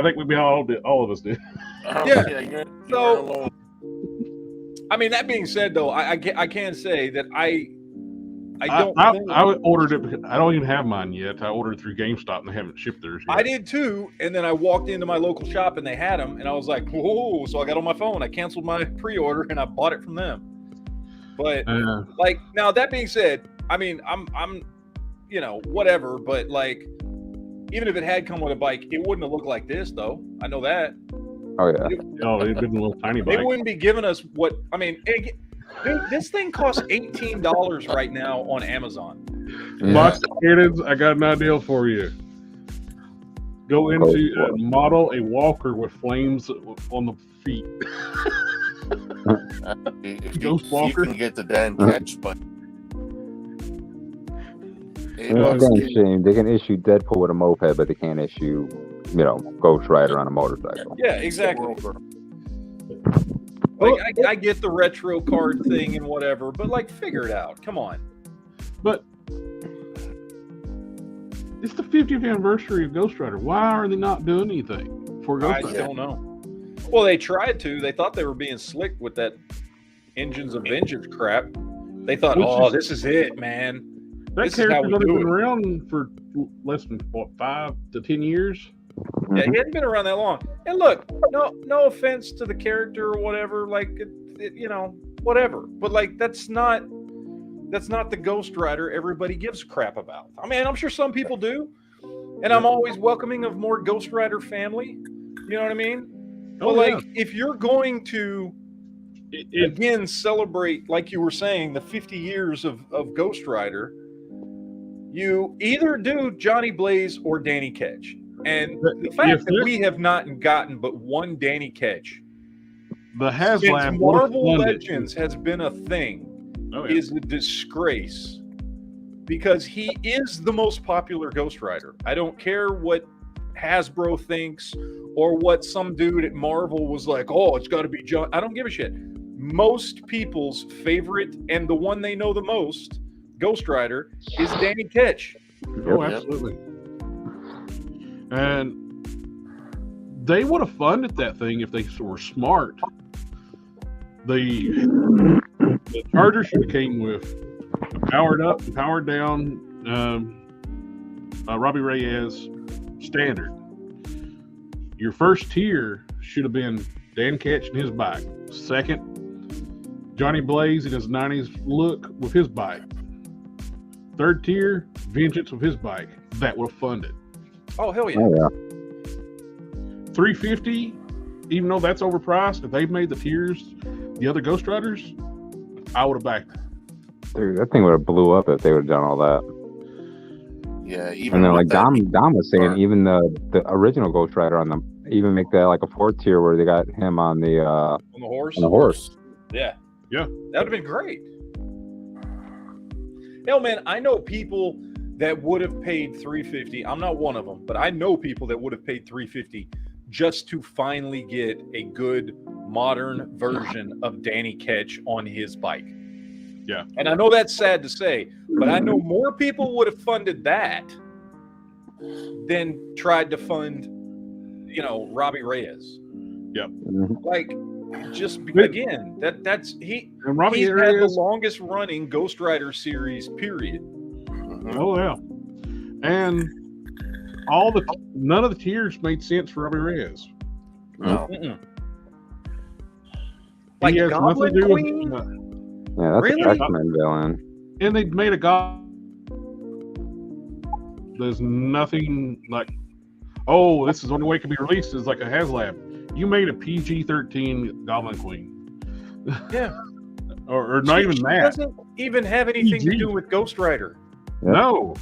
think we all of us did. You're so, I mean, that being said, though, I can say that I ordered it. I don't even have mine yet. I ordered it through GameStop and they haven't shipped theirs yet. I did too, and then I walked into my local shop and they had them, and I was like, whoa! So I got on my phone, I canceled my pre-order, and I bought it from them. But like, now that being said, I mean, I'm whatever. But like, even if it had come with a bike, it wouldn't have looked like this, though. I know that. Oh yeah. It'd been a little tiny bike. They wouldn't be giving us what I mean. Dude, this thing costs $18 right now on Amazon. Box Cannons, I got an idea for you. Go into model a walker with flames on the feet. Ghost Walker. You can get the Dan Ketch, but they can issue Deadpool with a moped, but they can't issue, Ghost Rider on a motorcycle. Yeah, exactly. Like, I get the retro card thing and whatever, but like, figure it out. Come on. But it's the 50th anniversary of Ghost Rider. Why are they not doing anything for Ghost I Rider? don't know. Well, they tried to. They thought they were being slick with that Engines of Vengeance crap. They thought, this is it, man. That This is how character's we only do been it. around for less than, 5 to 10 years? Yeah, he hadn't been around that long. And look, no offense to the character or whatever, like, whatever. But like, that's not the Ghost Rider everybody gives a crap about. I mean, I'm sure some people do, and I'm always welcoming of more Ghost Rider family. You know what I mean? Oh, but yeah. like, if you're going to again celebrate, like you were saying, the 50 years of Ghost Rider, you either do Johnny Blaze or Danny Ketch. And the fact that we have not gotten but one Danny Ketch the since HasLab Marvel Legends has been a thing Oh, yeah. is a disgrace, because he is the most popular Ghost Rider. I don't care what Hasbro thinks or what some dude at Marvel was like, oh, it's got to be John. I don't give a shit. Most people's favorite and the one they know the most Ghost Rider is Danny Ketch. Oh, absolutely. And they would have funded that thing if they were smart. The Charger should have came with a powered up and powered down Robbie Reyes standard. Your first tier should have been Dan Ketch and his bike. Second, Johnny Blaze in his 90s look with his bike. Third tier, Vengeance with his bike. That would have funded. Oh, hell yeah. Oh, yeah. 350, even though that's overpriced, if they've made the tiers, the other Ghost Riders, I would have backed it. Dude, that thing would have blew up if they would have done all that. Yeah, even And then, with like that, Dom was saying, even the original Ghost Rider on them, even make that like a 4th tier where they got him on the horse. On the horse. Yeah. Yeah. That would have been great. Hell, man, I know people that would have paid $350. I'm not one of them, but I know people that would have paid $350 just to finally get a good modern version of Danny Ketch on his bike. Yeah. And I know that's sad to say, but I know more people would have funded that than tried to fund, Robbie Reyes. Yep. Like, just again, that's he's had the longest running Ghost Rider series, period. Oh yeah, and none of the tiers made sense for Robbie Reyes. No. Like He has Goblin nothing to do with- Queen? Yeah, that's Really? a X-Men villain. and they made a There's nothing like, oh, this is the only way it can be released is like a HasLab. You made a PG-13 Goblin Queen. Yeah. or not even She that. doesn't even have anything to PG. do with Ghost Rider. No.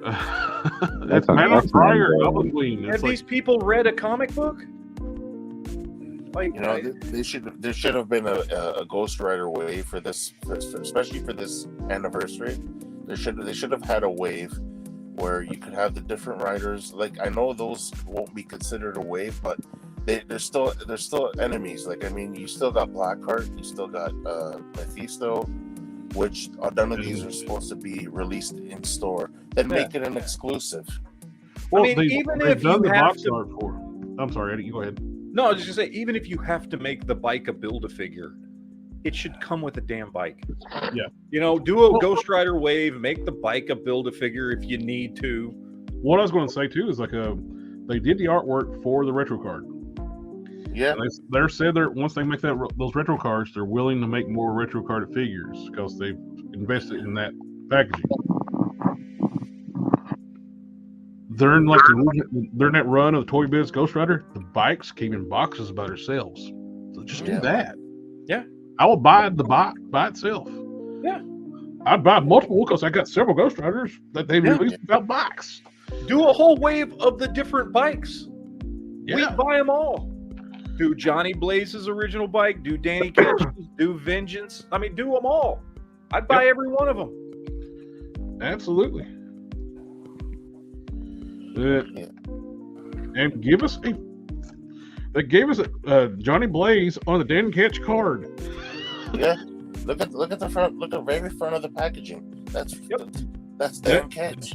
That's an Madeline X-Men Pryor, villain. Goblin Queen. Have It's like, these people read a comic book? Like, There should have been a Ghost Rider wave for this, especially for this anniversary. They should have had a wave where you could have the different riders. Like, I know those won't be considered a wave, but they're still enemies. Like, I mean, you still got Blackheart, you still got Mephisto, which none of these are supposed to be released in store. Then make it an exclusive. well, I mean, even they've if done you the have box to- art for. I'm sorry, Eddie. You go ahead. no, I was just gonna say, even if you have to make the bike a Build-A-Figure, it should come with a damn bike. Yeah. Do a Ghost Rider wave, make the bike a Build-A-Figure if you need to. What I was going to say too is like they did the artwork for the retro card. Yeah. They're said that once they make those retro cards, they're willing to make more retro card figures because they've invested in that packaging. During during that run of the Toy Biz Ghost Rider, the bikes came in boxes by themselves. So just do that. Yeah. I will buy the bike by itself. Yeah. I'd buy multiple because I got several Ghost Riders that they released without bikes. Do a whole wave of the different bikes. Yeah. We'd buy them all. Do Johnny Blaze's original bike. Do Danny Ketch's. Do Vengeance. I mean, do them all. I'd buy every one of them. Absolutely. And give us They gave us Johnny Blaze on the Dan Catch card. Yeah. Look at the front. Look at the very front of the packaging. That's Dan Catch.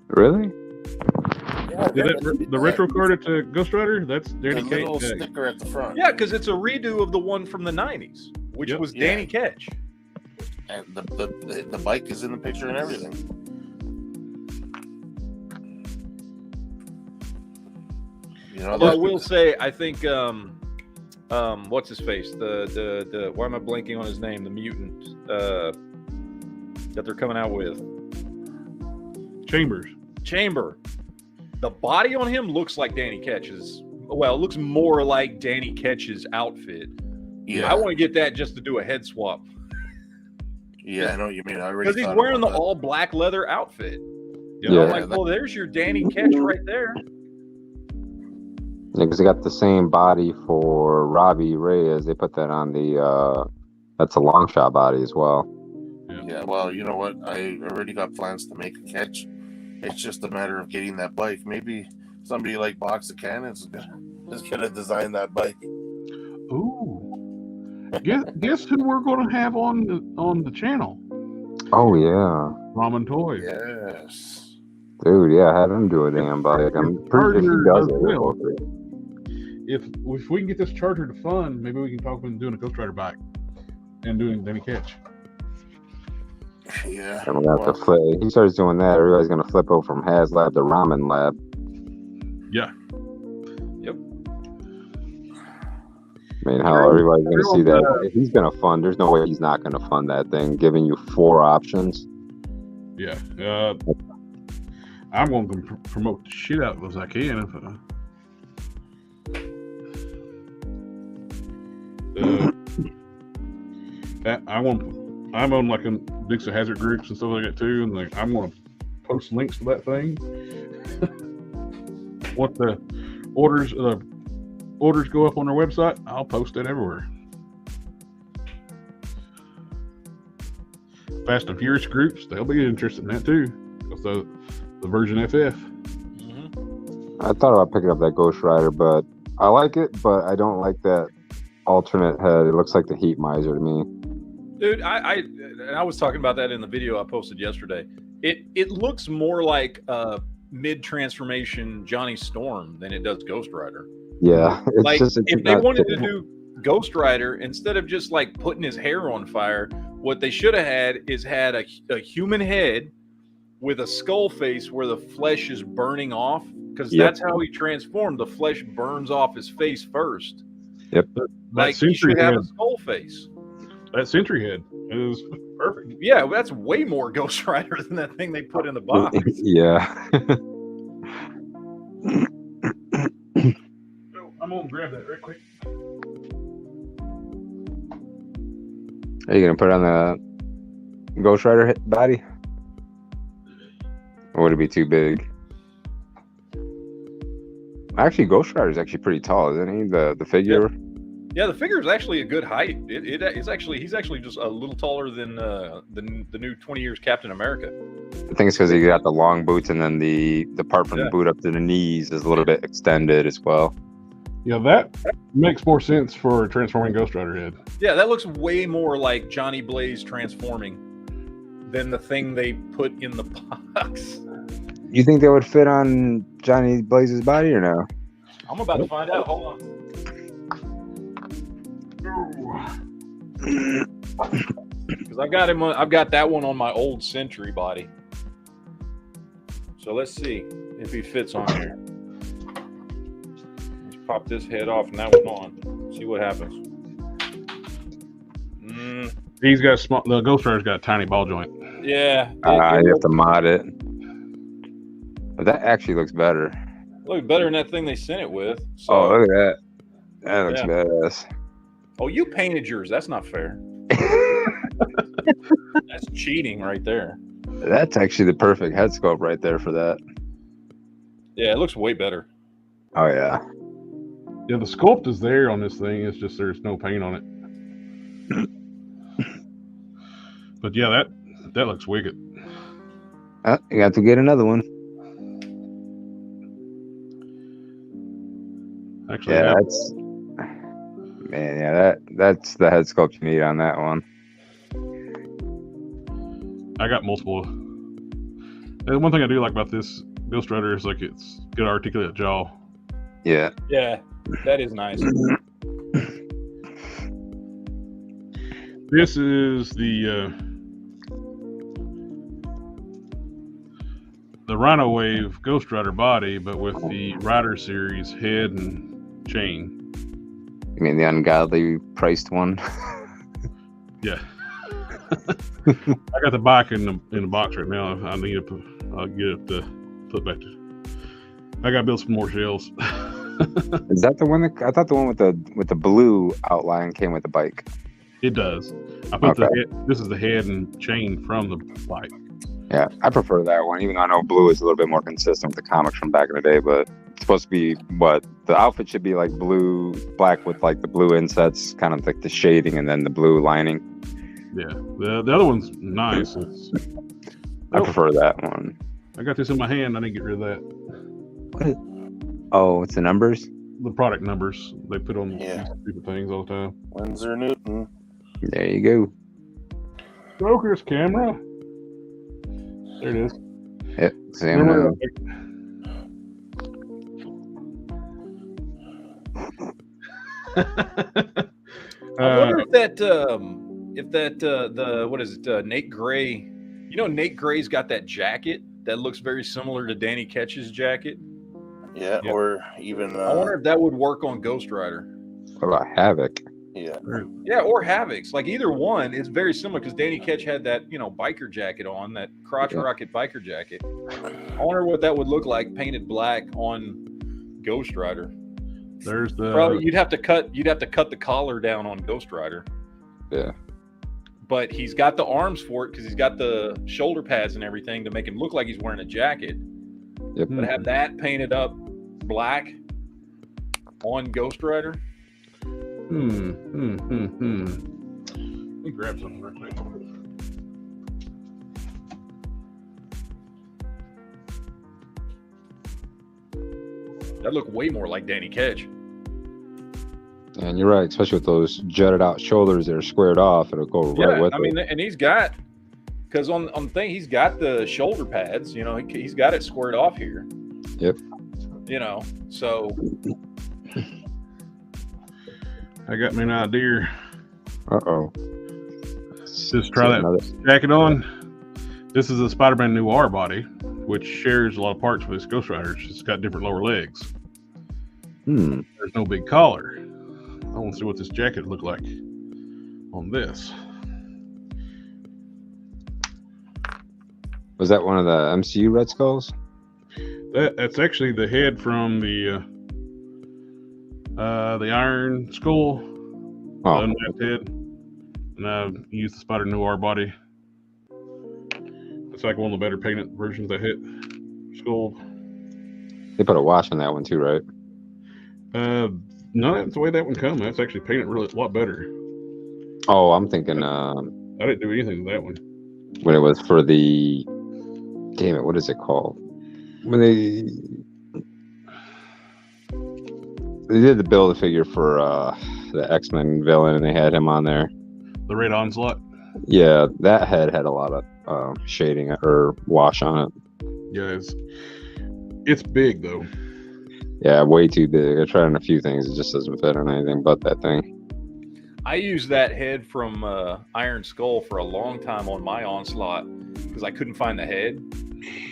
Really? Yeah, The retro card at Ghost Rider. That's the Danny little Catch. sticker at the front. Yeah, because it's a redo of the one from the 90s, which was Danny Ketch. And the bike is in the picture and everything. You know, Although I will say, I think what's his face? The why am I blanking on his name? The mutant that they're coming out with. Chamber. The body on him looks like Danny Ketch's. Well, it looks more like Danny Ketch's outfit. Yeah, I want to get that just to do a head swap. Yeah, I know what you mean. Because he's wearing the all black leather outfit. Yeah. I'm like, well, there's your Danny Ketch right there. Yeah, because they got the same body for Robbie Reyes. They put that on the that's a long shot body as well. Yeah, well, you know what? I already got plans to make a Catch. It's just a matter of getting that bike. Maybe somebody like Box of Cannons is gonna design that bike. Ooh. Guess who we're going to have on the channel? Oh yeah, Ramen Toys. Yes. dude. Yeah, have him do a damn bike. I'm pretty sure he does it. Will. If we can get this charger to fund, maybe we can talk about doing a Ghost Rider bike and doing Danny Catch. Yeah. And we're gonna have to flip. If he starts doing that, everybody's gonna flip over from HasLab to Ramen Lab. Yeah. Yep. I mean, how everybody's gonna see that? If he's gonna fund, there's no way he's not gonna fund that thing, giving you 4 options. Yeah. I'm going to promote the shit out of it as I can. I'm on like a Dixie Hazard groups and stuff like that too, and like I'm going to post links to that thing. What the orders go up on their website, I'll post it everywhere. Fast and Furious groups, they'll be interested in that too. Because the version FF. Mm-hmm. I thought about picking up that Ghost Rider, but I like it, but I don't like that alternate head. It looks like the Heat Miser to me. Dude, I was talking about that in the video I posted yesterday. It looks more like mid-transformation Johnny Storm than it does Ghost Rider. Yeah. It's Like, just, it's if they not wanted to fitting. do Ghost Rider, instead of just like putting his hair on fire, what they should have had is had a human head with a skull face where the flesh is burning off, because that's how he transformed. The flesh burns off his face first. Yep. Like, he should have a skull face. That Sentry head is perfect. Yeah, that's way more Ghost Rider than that thing they put in the box. Yeah. I'm gonna grab that right quick. Are you gonna put it on the Ghost Rider body? Or would it be too big? Actually, Ghost Rider is actually pretty tall, isn't he? The figure. Yeah, the figure is actually a good height. He's actually just a little taller than the new 20 years Captain America. I think it's because he got the long boots, and then the part from the boot up to the knees is a little bit extended as well. Yeah, that makes more sense for a transforming Ghost Rider head. Yeah, that looks way more like Johnny Blaze transforming than the thing they put in the box. You think that would fit on Johnny Blaze's body or no? I'm about to find out. Hold on. Because I've got that one on my old Sentry body. So let's see if he fits on here. Let's pop this head off and that one on. See what happens. He's got the Ghost Rider's got a tiny ball joint. Yeah. You have to mod it. But that actually looks better. Look better than that thing they sent it with. So, Oh, look at that. That looks badass. Oh, you painted yours. That's not fair. That's cheating right there. That's actually the perfect head sculpt right there for that. Yeah, it looks way better. Oh, yeah. Yeah, the sculpt is there on this thing. It's just there's no paint on it. But yeah, that looks wicked. You got to get another one. Actually, Yeah, that's man. Yeah, that's the head sculpt you need on that one. I got multiple. And one thing I do like about this Ghost Rider is like it's good articulate jaw. Yeah. Yeah, that is nice. This is the Rhino Wave Ghost Rider body, but with the Rider series head and chain. You mean the ungodly priced one? Yeah. I got the bike in the box right now. I need to put, I'll get it put back to. I got to build some more shells. Is that the one that I thought the one with the blue outline came with the bike? It does. I put Okay. this is the head and chain from the bike. Yeah, I prefer that one, even though I know blue is a little bit more consistent with the comics from back in the day, but it's supposed to be what the outfit should be like blue, black with like the blue insets, kind of like the shading and then the blue lining. Yeah. The other one's nice. I prefer that one. I got this in my hand. I need to get rid of that. Oh, it's the numbers? The product numbers they put on Yeah. these stupid things all the time. Windsor Newton. There you go. Focus camera. There it is. Yep, same now. I wonder if that the what is it, Nate Gray? You know, Nate Gray's got that jacket that looks very similar to Danny Ketch's jacket. Yeah, Yeah. or even I wonder if that would work on Ghost Rider. What about Havoc? yeah. Yeah, or Havoc's. Like either one is very similar because Danny Ketch had that, biker jacket on, that crotch Yeah. rocket biker jacket. I wonder what that would look like painted black on Ghost Rider. There's the Probably you'd have to cut the collar down on Ghost Rider. Yeah. But he's got the arms for it because he's got the shoulder pads and everything to make him look like he's wearing a jacket. Yep. But have that painted up black on Ghost Rider. Let me grab something real quick. That look way more like Danny Ketch. And you're right, especially with those jutted out shoulders that are squared off, it'll go right with I it. mean, and he's got, because on the thing, he's got the shoulder pads, he's got it squared off here. Yep. So I got me an idea. Uh-oh. Just try that jacket on. This is a Spider-Man Noir body, which shares a lot of parts with this Ghost Rider. It's got different lower legs. There's no big collar. I want to see what this jacket looked like on this. Was that one of the MCU Red Skulls? That's actually the head from the Iron Skull. Oh, The unmasked head. And I used the Spider Noir body. It's like one of the better painted versions of that skull. they put a wash on that one too, right? No, that's the way that one comes. That's actually painted really a lot better. Oh, I'm thinking I didn't do anything with that one. when it was for the, damn it, what is it called? When they did the Build-A-Figure for the X-Men villain and they had him on there. The Red Onslaught. Yeah, that head had a lot of shading or wash on it. Yeah, it's big though. Yeah, way too big. I tried on a few things. It just doesn't fit on anything but that thing. I used that head from Iron Skull for a long time on my Onslaught because I couldn't find the head.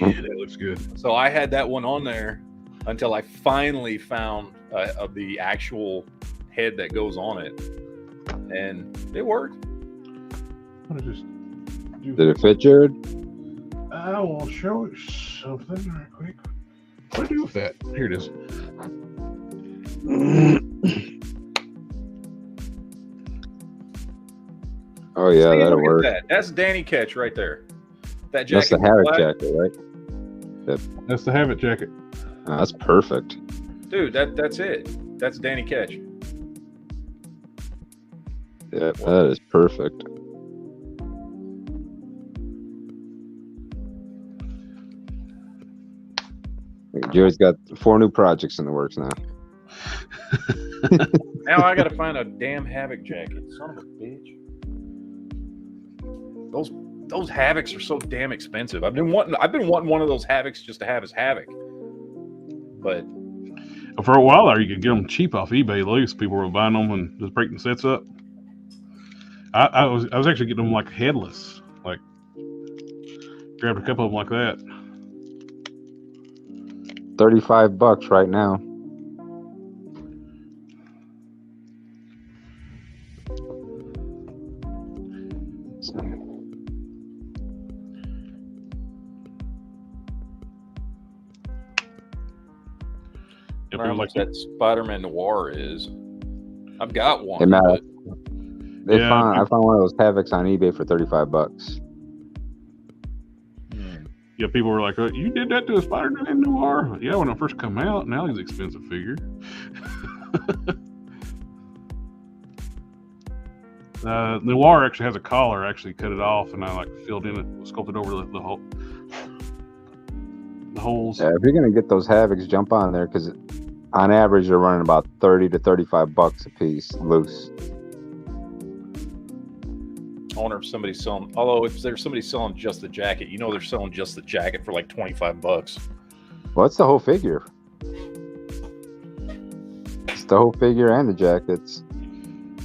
Yeah, that looks good. So I had that one on there until I finally found of the actual head that goes on it, and it worked. What is this? Did it fit, Jared? I will show you something right quick. What do I do with that? Here it is. Oh yeah, See, that'll look at work. that. That's Danny Ketch right there. That That's jacket. the Havoc black. jacket, right? That's the Havoc jacket. Oh, that's perfect. Dude, that's it. That's Danny Ketch. Yeah, that is perfect. Jared's got 4 new projects in the works now. Now I gotta find a damn Havoc jacket. Son of a bitch. Those Havocs are so damn expensive. I've been wanting one of those Havocs just to have as Havoc. But for a while there, you could get them cheap off eBay loose. People were buying them and just breaking sets up. I was actually getting them like headless. Like grabbed a couple of them like that. $35 right now. If how it was much like that Spider-Man Noir is. I've got one. Hey, Matt, but- I found one of those Havocs on eBay for $35. yeah, people were like, "You did that to a Spider-Man Noir?" Yeah, when it first come out. Now he's an expensive figure. Noir actually has a collar. I actually cut it off and I like filled in it, sculpted over the holes. Yeah, if you're gonna get those Havocs, jump on there because on average they're running about $30 to $35 a piece loose. I wonder if somebody's selling. Although if there's somebody selling just the jacket, you know they're selling just the jacket for like $25. Well, it's the whole figure. It's the whole figure and the jackets.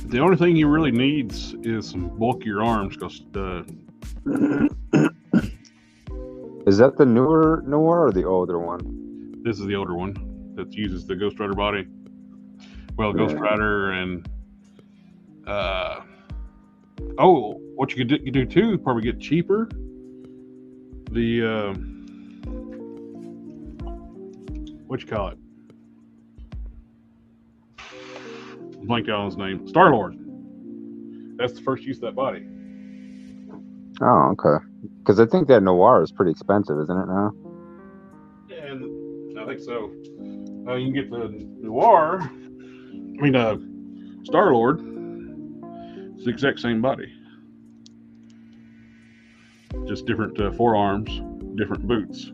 The only thing he really needs is some bulkier arms because Is that the newer Noir or the older one? this is the older one that uses the Ghost Rider body. Well, Ghost Yeah. Rider and what you could do too is probably get cheaper. The what you call it? Blanked out on his name. Star-Lord. That's the first use of that body. Oh, okay. Because I think that Noir is pretty expensive, isn't it now? And I think so. You can get the Noir. Star-Lord. It's the exact same body. Just different forearms, different boots.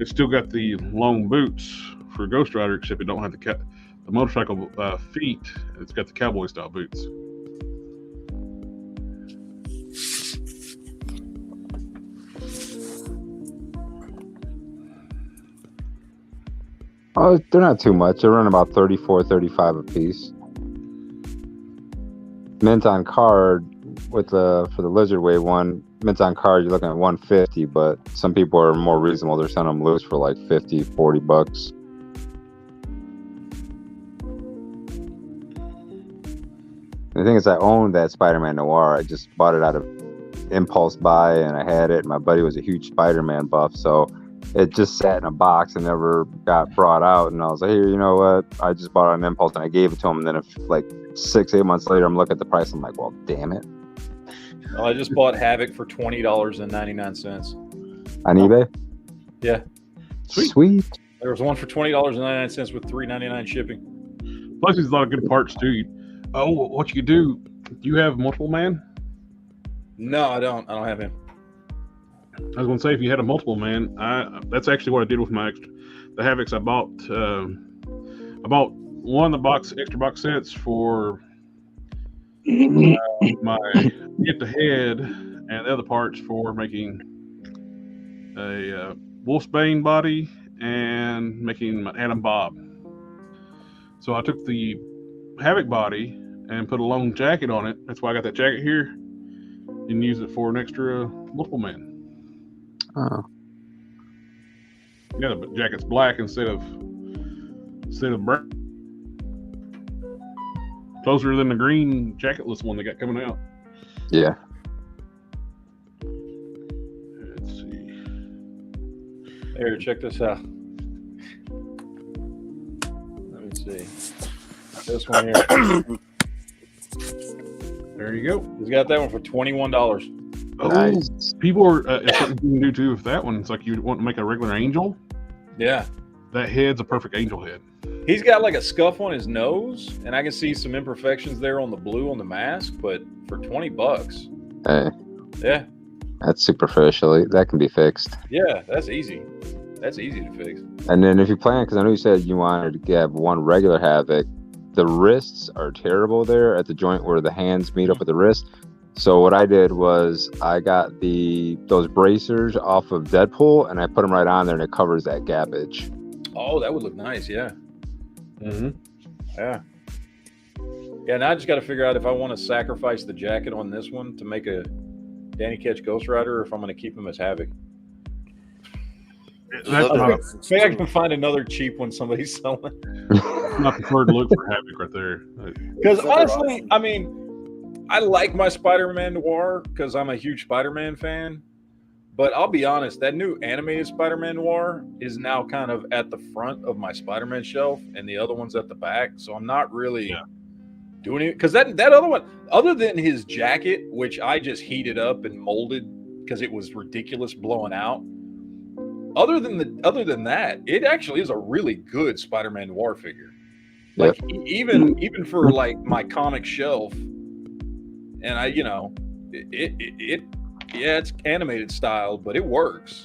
It's still got the long boots for Ghost Rider, except it don't have the motorcycle feet. It's got the cowboy style boots. Oh, they're not too much. They're running about $34, $35 a piece. Mint on card for the Lizard Wave one. Mint on card, you're looking at $150, but some people are more reasonable. They're selling them loose for like $50, $40. The thing is, I owned that Spider-Man Noir. I just bought it out of impulse buy, and I had it. My buddy was a huge Spider-Man buff, so it just sat in a box and never got brought out. And I was like, here, you know what? I just bought it on impulse, and I gave it to him. And then if like 6-8 months later, I'm looking at the price. I'm like, well, damn it. Well, I just bought Havoc for $20.99. On eBay? Yeah. Sweet. There was one for $20.99 with $3.99 shipping. Plus, there's a lot of good parts too. Oh, what you could do? Do you have multiple man? No, I don't. I don't have him. I was going to say if you had a multiple man, that's actually what I did with the Havocs. I bought one of the extra box sets for my get the head, and the other parts for making a Wolfsbane body and making my Adam Bob. So I took the Havoc body and put a long jacket on it. That's why I got that jacket here, and use it for an extra multiple man. Oh. Yeah, the jacket's black instead of brown. Closer than the green jacketless one they got coming out. Yeah. Let's see. Here, check this out. Let me see. This one here. There you go. He's got that one for $21. Oh, Nice. people are something you can do too with that one. It's like you want to make a regular angel. Yeah. That head's a perfect angel head. He's got like a scuff on his nose, and I can see some imperfections there on the blue on the mask, but for $20. Hey, Yeah. that's superficial. That can be fixed. Yeah, that's easy. That's easy to fix. And then if you plan, because I know you said you wanted to have one regular Havoc, the wrists are terrible there at the joint where the hands meet up with the wrist. So what I did was I got those bracers off of Deadpool and I put them right on there and it covers that gappage. Oh, that would look nice. Yeah. Mm-hmm. Yeah. Yeah. Now I just got to figure out if I want to sacrifice the jacket on this one to make a Danny Ketch Ghost Rider, or if I'm going to keep him as Havoc. That's Other not, options, Maybe I too. can find another cheap one somebody's selling. not the preferred look for Havoc right there. Because Other honestly, options. I mean, I like my Spider-Man Noir because I'm a huge Spider-Man fan. But I'll be honest, that new animated Spider-Man Noir is now kind of at the front of my Spider-Man shelf, and the other one's at the back. So I'm not really doing it because that other one, other than his jacket, which I just heated up and molded because it was ridiculous blowing out. Other than that, it actually is a really good Spider-Man Noir figure. Like even for like my comic shelf, and I, you know, it yeah, it's animated style, but it works,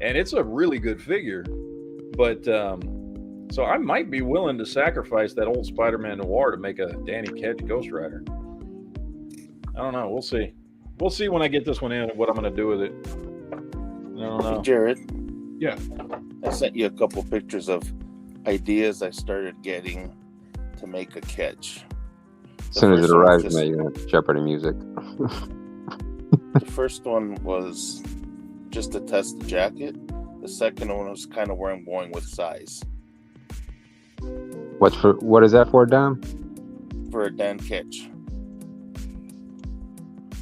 and it's a really good figure. But so I might be willing to sacrifice that old Spider-Man Noir to make a Danny Ketch Ghost Rider. I don't know. We'll see. We'll see when I get this one in what I'm going to do with it. I don't know. Jared. Yeah. I sent you a couple pictures of ideas I started getting to make a catch. As soon as it arrives, man, you're going to have Jeopardy music. The first one was just to test the jacket. The second one was kind of where I'm going with size. What is that for, Dom? For a Dan Ketch.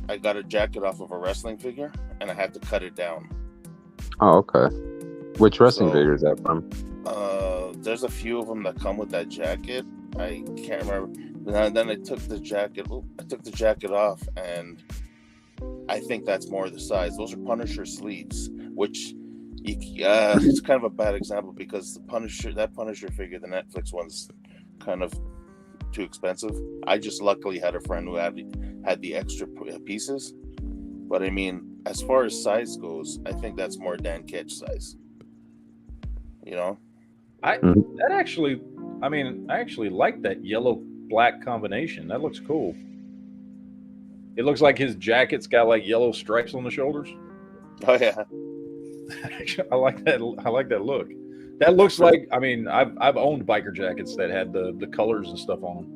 I got a jacket off of a wrestling figure and I had to cut it down. Oh, okay. Which wrestling So, figure is that from? There's a few of them that come with that jacket. I can't remember. Then I took the jacket. I took the jacket off, and I think that's more the size. Those are Punisher sleeves, which it's kind of a bad example because that Punisher figure, the Netflix one's kind of too expensive. I just luckily had a friend who had the extra pieces. But I mean, as far as size goes, I think that's more Dan Ketch size. You know, I actually like that yellow-black combination. That looks cool. It looks like his jacket's got like yellow stripes on the shoulders. oh yeah, I like that. I like that look. That looks like, I mean, I've owned biker jackets that had the colors and stuff on them.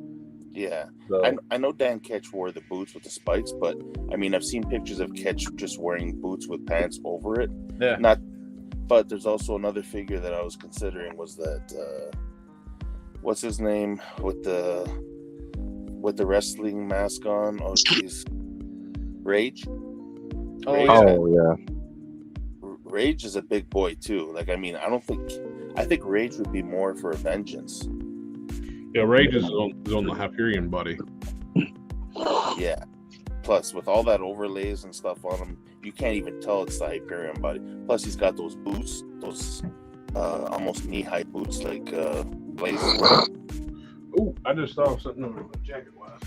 yeah. So, I know Dan Ketch wore the boots with the spikes, but I mean, I've seen pictures of Ketch just wearing boots with pants over it. yeah. But there's also another figure that I was considering was that what's his name with the wrestling mask on? Oh jeez, Rage. Oh, Rage. yeah. Oh, yeah. Rage is a big boy too. Like, I mean, I think Rage would be more for a Vengeance. Yeah, Rage is on the Hyperion body. Yeah. Plus, with all that overlays and stuff on him, you can't even tell it's the Hyperion body. Plus, he's got those boots, those almost knee-high boots, like blazers. Oh, I just saw something over the jacket was.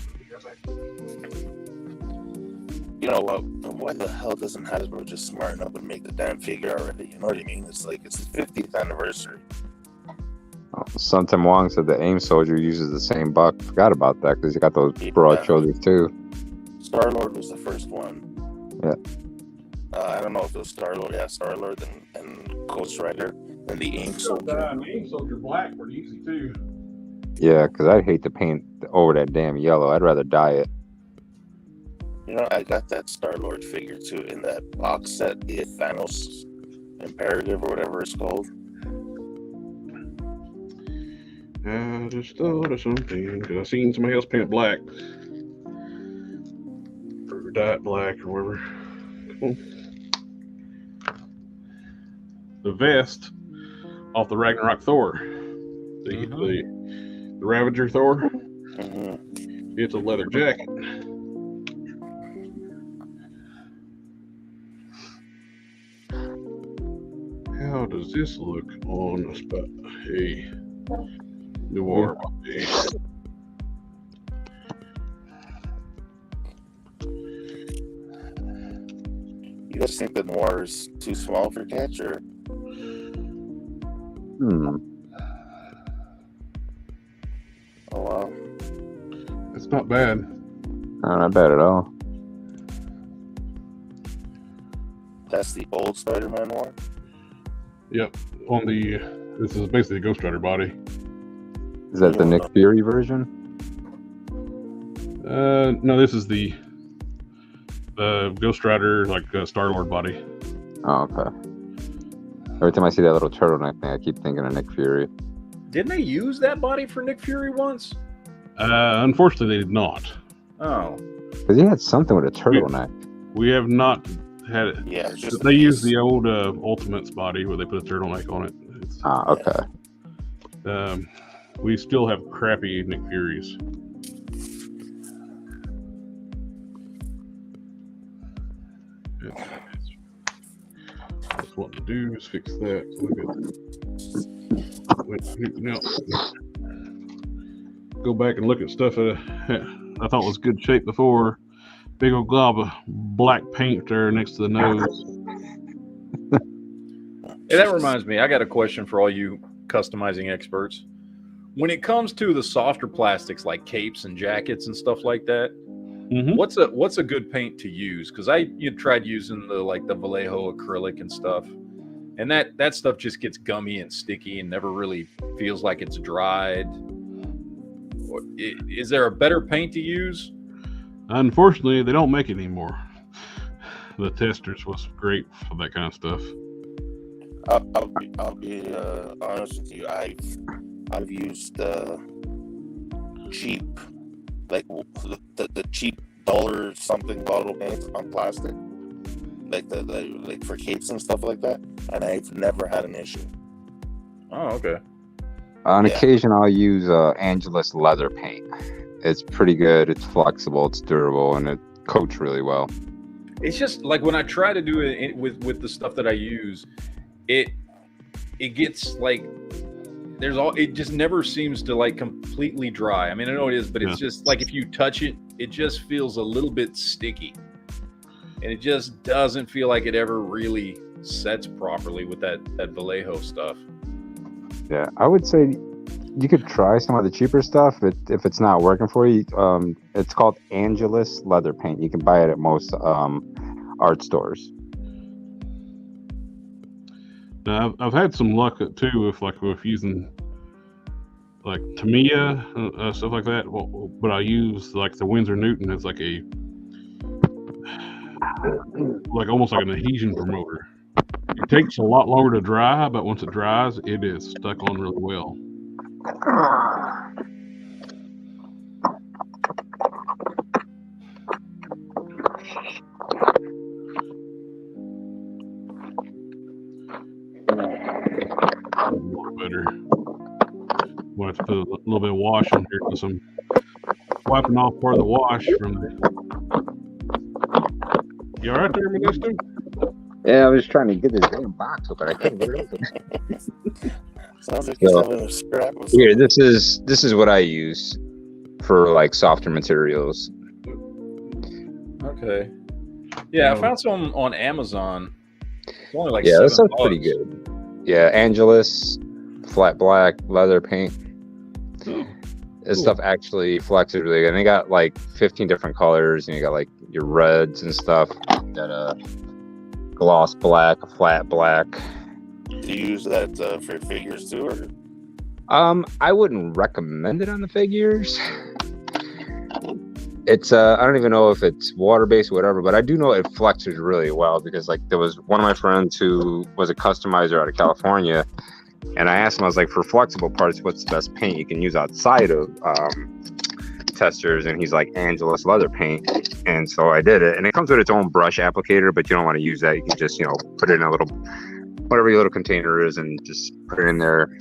You know what? Why the hell doesn't Hasbro just smarten up and make the damn figure already? You know what I mean? It's like it's the 50th anniversary. Sun Tim Wong said the AIM soldier uses the same buck. Forgot about that because he got those broad shoulders too. Star-Lord was the first one. Yeah. I don't know if it was Star-Lord. Yeah, Star-Lord and Ghost Rider. And the AIM soldier. The AIM soldier black pretty easy too. Yeah, because I'd hate to paint over that damn yellow. I'd rather dye it. You know, I got that Star-Lord figure too in that box set, the Thanos Imperative or whatever it's called. I just thought of something because I seen somebody else paint it black. Or dye it black or whatever. Cool. The vest off the Ragnarok Thor. The Ravager Thor. Mm-hmm. It's a leather jacket. How does this look on a Noir body? You guys think the Noir is too small for Catch, or? Oh wow. It's not bad. Not bad at all. That's the old Spider-Man one. Yep. On the this is basically a Ghost Rider body. Is that the Nick Fury version? No, this is the Ghost Rider like Star-Lord body. Oh, okay. Every time I see that little turtleneck thing, I keep thinking of Nick Fury. Didn't they use that body for Nick Fury once? Unfortunately, they did not. Oh. Because he had something with a turtleneck. We have not had it. Yeah, it's just They use the old Ultimates body where they put a turtleneck on it. Okay. We still have crappy Nick Furies. That's what to do is fix that. Now, go back and look at stuff that I thought was good shape before. Big old glob of black paint there next to the nose. Hey, that reminds me, I got a question for all you customizing experts. When it comes to the softer plastics like capes and jackets and stuff like that, what's a good paint to use? Because you tried using the Vallejo acrylic and stuff, and that stuff just gets gummy and sticky and never really feels like it's dried. Is there a better paint to use? Unfortunately, they don't make it anymore. The Testers was great for that kind of stuff. I'll be honest with you. I've used cheap, like the cheap dollar something bottle paints on plastic, like for capes and stuff like that, and I've never had an issue. Oh, okay. On occasion, I'll use Angelus leather paint. It's pretty good. It's flexible. It's durable, and it coats really well. It's just like when I try to do it with the stuff that I use, it gets like it just never seems to like completely dry. I mean, I know it is, but it's just like if you touch it, it just feels a little bit sticky, and it just doesn't feel like it ever really sets properly with that Vallejo stuff. Yeah, I would say you could try some of the cheaper stuff if it's not working for you. It's called Angelus leather paint. You can buy it at most art stores. Now, I've had some luck too with using like Tamiya stuff like that. Well, but I use like the Winsor Newton as like almost like an adhesion promoter. It takes a lot longer to dry, but once it dries, it is stuck on really well. A lot better. We'll have to put a little bit of wash on here because I'm wiping off part of the wash from the. You all right there, Modesto? Yeah, I was trying to get this damn box open. I couldn't get it open. Sounds like he's having a scrap with here, this is what I use for like softer materials. Okay. Yeah, I found some on Amazon. It's only like that sounds $7. pretty good. Yeah, Angelus, flat black, leather paint. This stuff actually flexes really good. And they got like 15 different colors, and you got like your reds and stuff. You got a gloss black, a flat black. Do you use that for figures too, or? I wouldn't recommend it on the figures. It's I don't even know if it's water based or whatever, but I do know it flexes really well because like there was one of my friends who was a customizer out of California, and I asked him, I was like, for flexible parts, what's the best paint you can use outside of testers? And he's like, Angelus leather paint. And so I did it, and it comes with its own brush applicator, but you don't want to use that. You can just put it in a little, whatever your little container is, and just put it in there,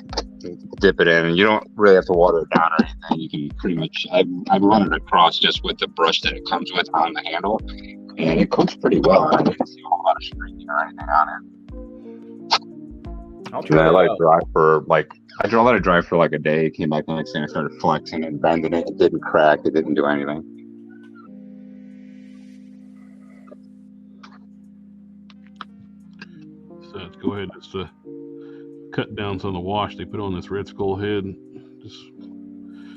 dip it in, and you don't really have to water it down or anything. You can pretty much, I've run it across just with the brush that it comes with on the handle, and it cooks pretty well. I didn't see a whole lot of streaking or anything on it. I'll try I that let it out. dry for like I let it dry for like a day. Came back the next day and I started flexing and bending it. It didn't crack. It didn't do anything. So let's go ahead and just cut down some of the wash they put on this Red Skull head. Just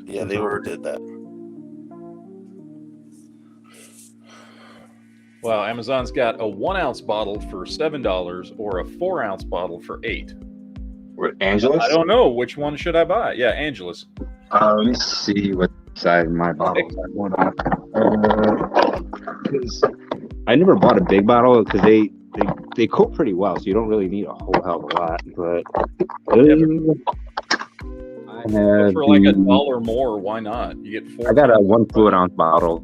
Yeah, they overdid that. Well, Amazon's got a 1 ounce bottle for $7 or a 4 ounce bottle for $8. What, Angelus? I don't know which one should I buy. Yeah, Angelus. Let me see what side my bottle is. Hold on. 'Cause I never bought a big bottle because they coat pretty well, so you don't really need a whole hell of a lot. But I have For like $1 more, why not? You get 4. I got a 1 fluid ounce bottle.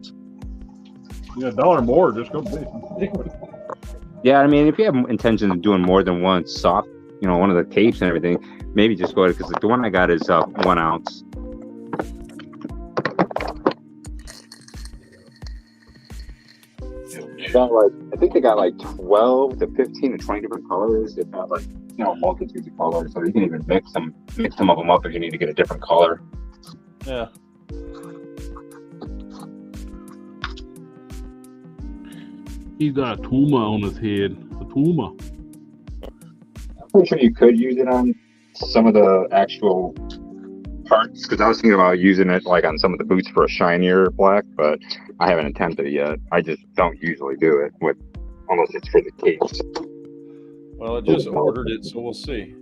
yeah, $1 more. Just go big. Yeah, I mean, if you have intention of doing more than one soft, one of the capes and everything, maybe just go ahead because the one I got is 1 ounce. I think they got like 12 to 15 to 20 different colors. They've got like multitudes of colors, so you can even mix some of them up if you need to get a different color. Yeah. He's got a tumor on his head. A tumor. I'm pretty sure you could use it on some of the actual parts because I was thinking about using it like on some of the boots for a shinier black, but I haven't attempted it yet. I just don't usually do it unless it's for the capes. Well, I just ordered it, so we'll see.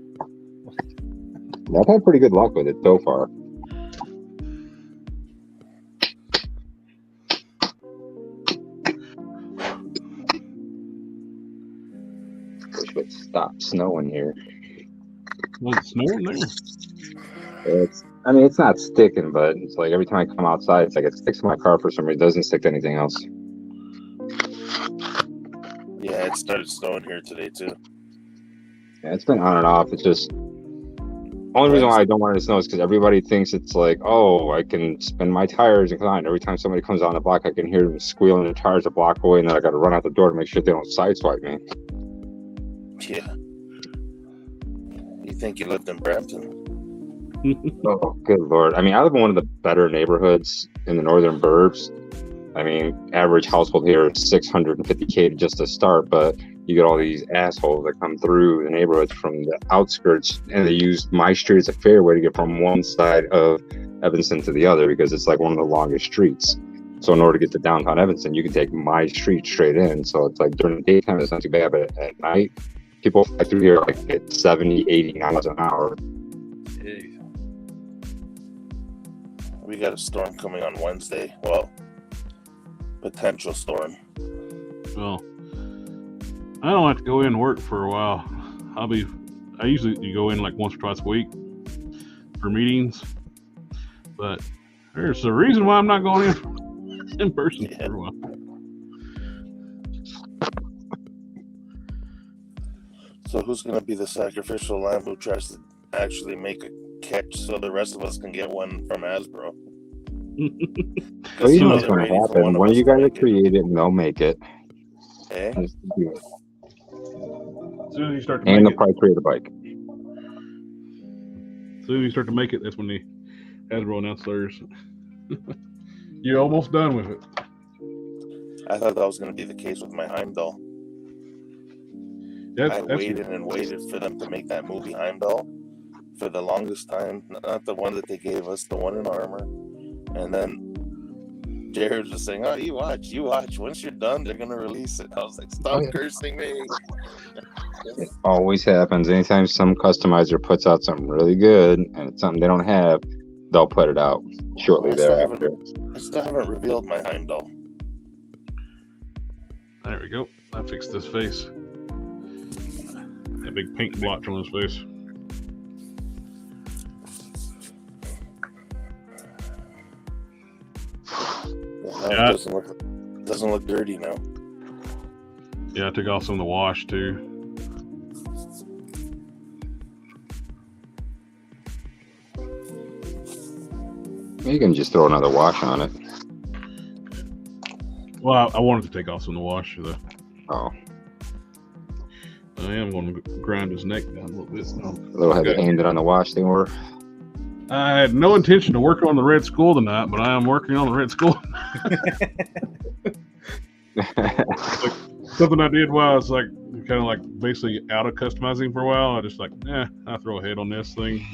I've had pretty good luck with it so far. Wish it would stop snowing here. Was it snowing there? It's not sticking, but it's like every time I come outside, it's like it sticks to my car for some reason. It doesn't stick to anything else. Yeah, it started snowing here today too. Yeah, it's been on and off. It's just only reason why I don't want it to snow is because everybody thinks it's like, oh, I can spin my tires and climb. Every time somebody comes on the block, I can hear them squealing their tires a block away, and then I got to run out the door to make sure they don't sideswipe me. Yeah. You think you lived in Brampton? Oh, good Lord. I mean, I live in one of the better neighborhoods in the northern burbs. I mean, average household here is $650K just to start, but you get all these assholes that come through the neighborhoods from the outskirts, and they use my street as a fairway to get from one side of Evanston to the other because it's like one of the longest streets. So in order to get to downtown Evanston, you can take my street straight in. So it's like during the daytime, it's not too bad, but at night, people fly through here like at 70, 80 miles an hour. We got a storm coming on Wednesday. Well, potential storm. Well, I don't have to go in and work for a while. I usually go in like once or twice a week for meetings, but there's a reason why I'm not going in person for a while. So who's going to be the sacrificial lamb who tries to actually make a catch so the rest of us can get one from Hasbro? Well, you know what's going to happen. When you guys are creative, they'll make it. Eh? As soon as you start to And make they'll probably create a bike. As soon as you start to make it, that's when the Hasbro announced theirs. You're almost done with it. I thought that was going to be the case with my Heimdall. I waited and waited for them to make that movie Heimdall for the longest time. Not the one that they gave us, the one in armor. And then Jared was saying, oh, you watch. Once you're done, they're going to release it. I was like, stop cursing me. It always happens. Anytime some customizer puts out something really good and it's something they don't have, they'll put it out shortly thereafter. I still haven't revealed my Heimdall. There we go. I fixed his face. That big pink blotch on his face. Yeah, it doesn't look dirty now. Yeah, I took off some of the wash too. You can just throw another wash on it. Well, I wanted to take off some of the wash. Oh. I am going to grind his neck down a little bit. So. A little heavy-handed on the wash thing, or? I had no intention to work on the Red Skull tonight, but I am working on the Red Skull. Like, something I did while I was like kind of like basically out of customizing for a while. I just like, I'll throw a head on this thing.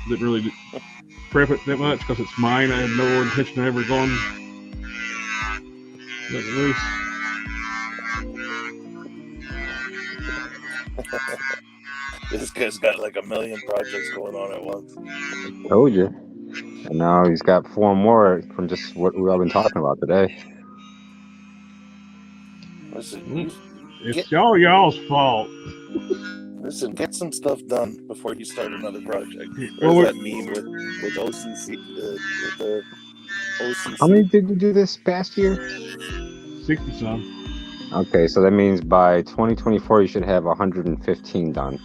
Didn't really prep it that much because it's mine. I had no intention of ever going letting it loose. This guy's got like a million projects going on at once. Told you. And now he's got 4 more from just what we've all been talking about today. Listen, It's y'all's fault. listen, get some stuff done before you start another project. Well, Where's that meme with OCC? With the OCC. How many did you do this past year? 60 some. Okay, so that means by 2024 you should have 115 done.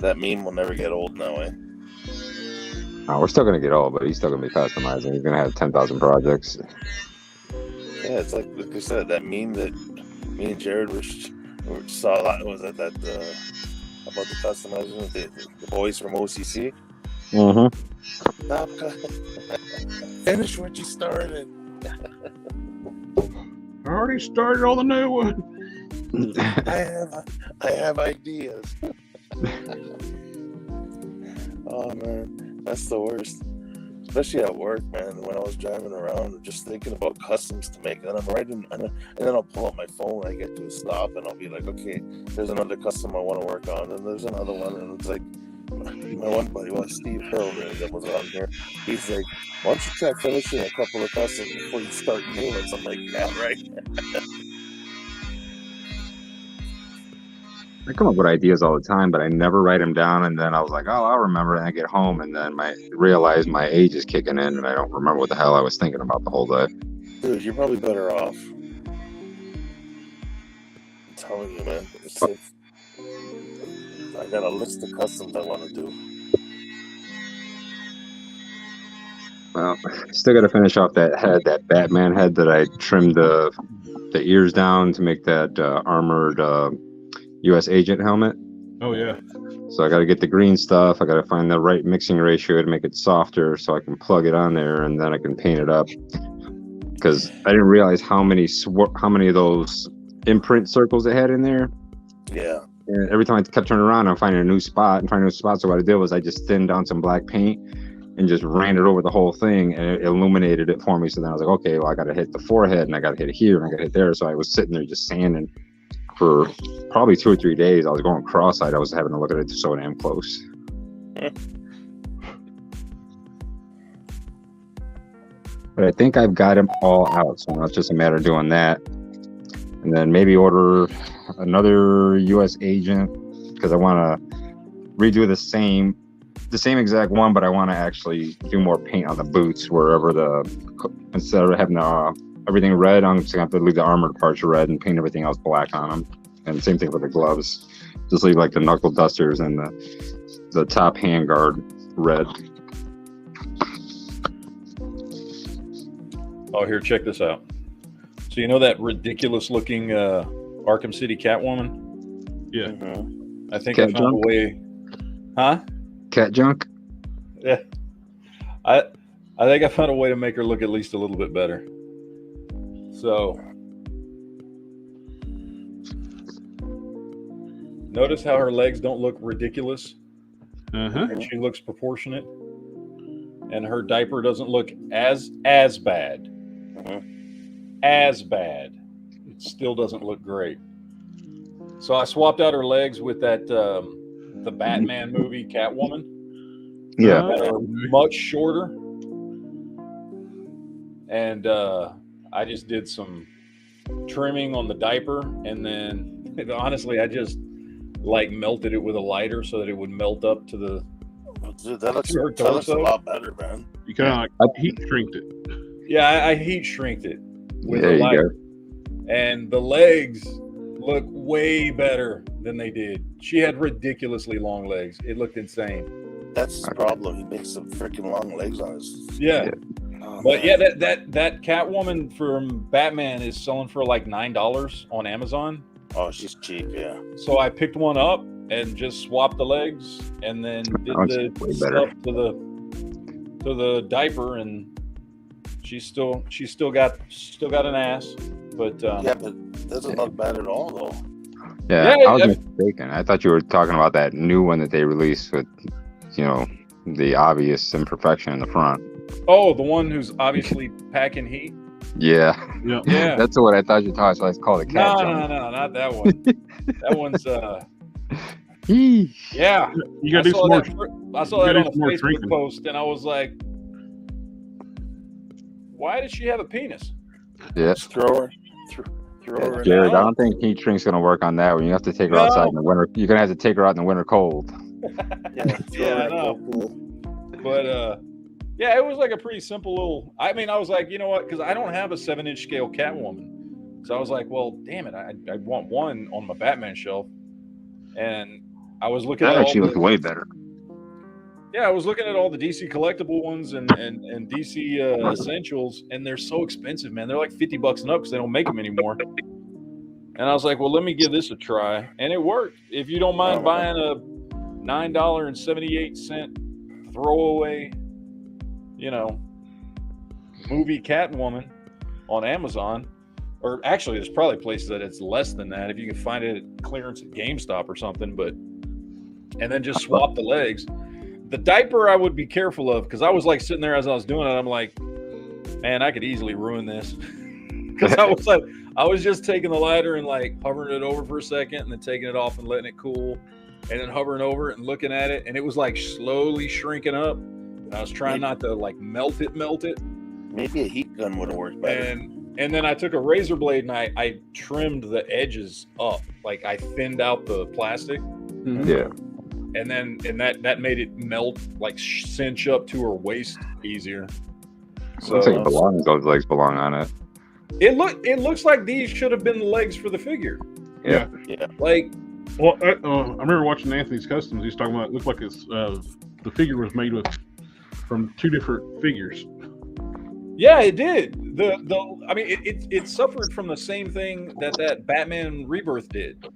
That meme will never get old now, eh? We're still gonna get old, but he's still gonna be customizing. He's gonna have 10,000 projects. Yeah, it's like I said, that meme that me and Jared saw a lot. Was that about the customizing with the boys from OCC? Mm-hmm. Finish what you started. I already started on the new one. I have ideas. Oh man, that's the worst. Especially at work, man. When I was driving around, just thinking about customs to make, and I'm writing, and then I'll pull up my phone when I get to a stop, and I'll be like, okay, there's another custom I want to work on, and there's another one, and it's like, my one buddy, Steve Hill, that was on here. He's like, why don't you try finishing a couple of customs before you start new ones? I'm like, yeah, right. I come up with ideas all the time, but I never write them down. And then I was like, oh, I'll remember. And I get home, and then realize my age is kicking in, and I don't remember what the hell I was thinking about the whole day. Dude, you're probably better off. I'm telling you, man. It's like, I got a list of customs I want to do. Well, still got to finish off that head, that Batman head that I trimmed the ears down to make that armored U.S. agent helmet. Oh yeah. So I got to get the green stuff. I got to find the right mixing ratio to make it softer, so I can plug it on there, and then I can paint it up. Because I didn't realize how many of those imprint circles it had in there. Yeah. And every time I kept turning around, I'm finding a new spot. So what I did was I just thinned down some black paint and just ran it over the whole thing, and it illuminated it for me. So then I was like, okay, well, I got to hit the forehead, and I got to hit it here, and I got to hit there. So I was sitting there just sanding for probably 2 or 3 days. I was going cross-eyed. I was having to look at it so damn close. But I think I've got them all out, so now it's just a matter of doing that, and then maybe order another U.S. agent, because I want to redo the same exact one, but I want to actually do more paint on the boots wherever instead of having everything red, I'm just gonna have to leave the armored parts red and paint everything else black on them. And same thing for the gloves, just leave like the knuckle dusters and the top hand guard red. Oh, here, check this out. So you know that ridiculous looking Arkham City Catwoman? Yeah. Mm-hmm. I think Cat I found junk? a way. Huh? Cat junk. Yeah. I think I found a way to make her look at least a little bit better. So notice how her legs don't look ridiculous, and she looks proportionate, and her diaper doesn't look as bad. As bad. It still doesn't look great. So I swapped out her legs with that the Batman movie Catwoman. Yeah. That are much shorter, and I just did some trimming on the diaper, and then honestly I just like melted it with a lighter so that it would melt up to the Dude, that looks a lot better, man. You kind of like heat shrinked it. Yeah, I heat shrinked it with There a you lighter, and the legs look way better than they did. She had ridiculously long legs. It looked insane. That's the problem. He makes some freaking long legs on his. Yeah. Oh, But man. yeah, that Catwoman from Batman is selling for like $9 on Amazon. Oh, she's cheap, yeah. So I picked one up and just swapped the legs, and then did That's the way better. stuff to to the diaper, and she's still got an ass, but Yeah, but it doesn't look bad at all, though. Yeah, Yeah, I was mistaken. I thought you were talking about that new one that they released with, the obvious imperfection in the front. oh, the one who's obviously packing heat. Yeah, Yeah. that's what I thought you were talking. So I called it cat. No, not that one. That one's Yeesh. yeah. You gotta do some more. I saw that gotta on do a some more Facebook drinking. post, and I was like, "Why does she have a penis?" Yeah, Just throw her in. Jared, I No. don't think heat shrink's gonna work on that one. You have to take her No. outside in the winter. You're gonna have to take her out in the winter cold. Yeah, Yeah, I know. But yeah, it was like a pretty simple little. I mean, I was like, you know what? Because I don't have a 7-inch scale Catwoman, so I was like, well, damn it, I want one on my Batman shelf, and I was looking That at actually all looks way better. I was looking at all the DC collectible ones and DC essentials, and they're so expensive, man. They're like $50 and up because they don't make them anymore. And I was like, well, let me give this a try, and it worked. If you don't mind buying a $9.78 throwaway, movie Catwoman on Amazon, or actually, there's probably places that it's less than that if you can find it at clearance at GameStop or something. And then just swap the legs. The diaper I would be careful of, because I was like sitting there as I was doing it. I'm like, man, I could easily ruin this. Because I was just taking the lighter and like hovering it over for a second, and then taking it off and letting it cool, and then hovering over it and looking at it, and it was like slowly shrinking up. I was trying not to like melt it. Maybe a heat gun would have worked better. And then I took a razor blade and I trimmed the edges up, like I thinned out the plastic. Yeah. And that made it melt, like cinch up to her waist easier. So Looks like those legs belong on it. it looks like these should have been the legs for the figure. Yeah. Like, Well, I remember watching Anthony's Customs. He's talking about it looked like it's the figure was made from two different figures. yeah, it did. I mean, it suffered from the same thing that Batman Rebirth did,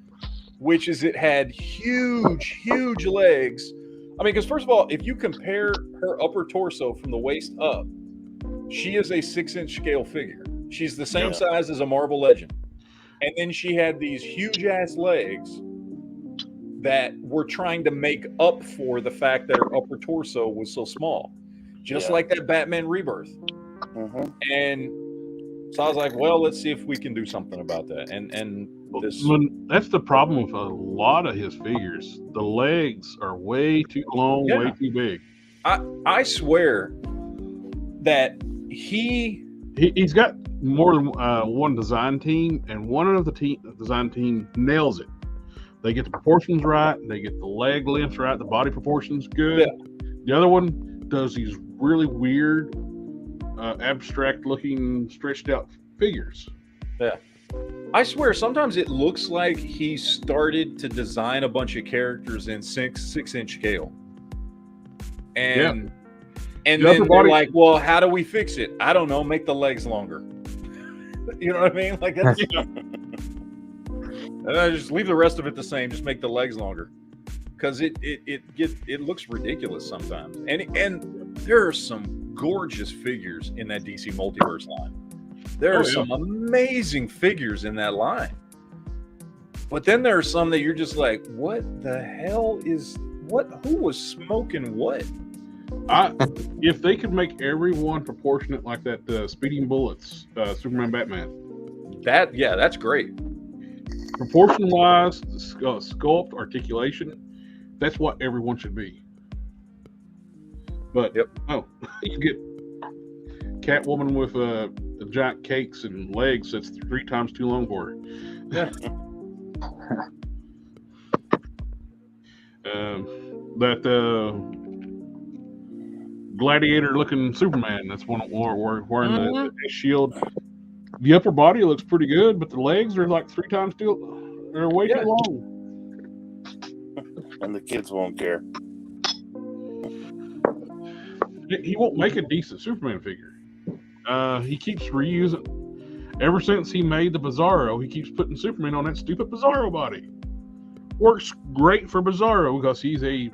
which is it had huge legs. I mean, because first of all, if you compare her upper torso from the waist up, she is a 6-inch scale figure. She's the same size as a Marvel Legend. And then she had these huge ass legs that were trying to make up for the fact that her upper torso was so small, just like that Batman Rebirth. And so I was like, well, let's see if we can do something about that. And this, That's the problem with a lot of his figures. The legs are way too long, way too big. I swear that he's got more than one design team, and one of the design team nails it. They get the proportions right, they get the leg lengths right, the body proportions good. The other one does these really weird, abstract looking, stretched out figures. I swear sometimes it looks like he started to design a bunch of characters in 6-inch scale. And then they're like, well, how do we fix it? I don't know, make the legs longer. You know what I mean? Like that's just leave the rest of it the same, just make the legs longer. Because it looks ridiculous sometimes. And there are some gorgeous figures in that DC Multiverse line. There are some amazing figures in that line. But then there are some that you're just like, what the hell who was smoking what? If they could make everyone proportionate like that Speeding Bullets, Superman, Batman. That's great. Proportion wise, sculpt, articulation, that's what everyone should be. But you get Catwoman with giant cakes and legs that's 3 times too long for her. Yeah. That gladiator-looking Superman, that's one wearing the shield. The upper body looks pretty good, but the legs are like 3 times too. They're way too long. And the kids won't care. He won't make a decent Superman figure. He keeps reusing. Ever since he made the Bizarro, he keeps putting Superman on that stupid Bizarro body. Works great for Bizarro because he's a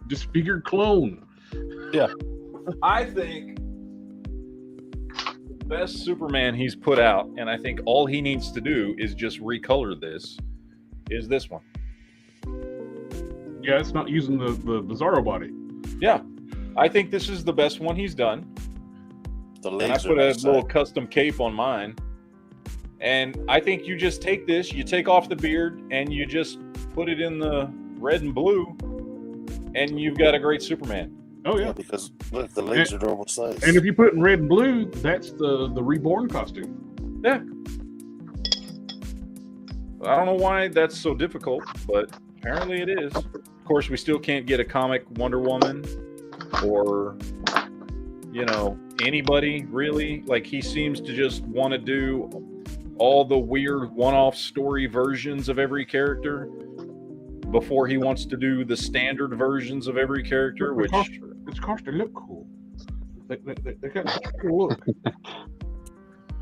disfigured clone. Yeah. I think the best Superman he's put out, and I think all he needs to do is just recolor this, is this one. Yeah, it's not using the Bizarro body. Yeah, I think this is the best one he's done. The And I legs put are a nice little side. custom cape on mine. And I think you just take this, you take off the beard, and you just put it in the red and blue, and you've got a great Superman. Oh Yeah, yeah. because look, the legs are normal size. And if you put it in red and blue, that's the reborn costume. Yeah. I don't know why that's so difficult, but apparently it is. Of course, we still can't get a comic Wonder Woman or, you know, anybody really. Like, he seems to just want to do all the weird one-off story versions of every character before he wants to do the standard versions of every character, which It's because they look cool. They got a cool look.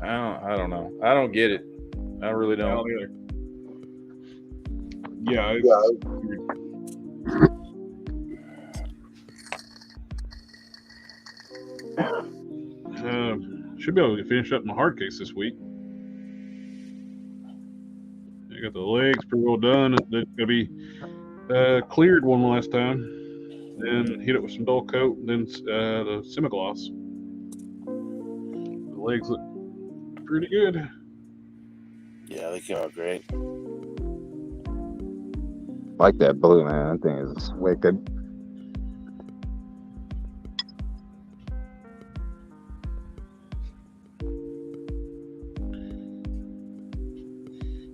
I don't know. I don't get it. I really don't. Yeah, should be able to finish up my hard case this week. I got the legs pretty well done. They're gonna be cleared one last time, then hit it with some dull coat, and then the semi-gloss. The legs look pretty good. Yeah, they came out great. I like that blue, man. That thing is wicked.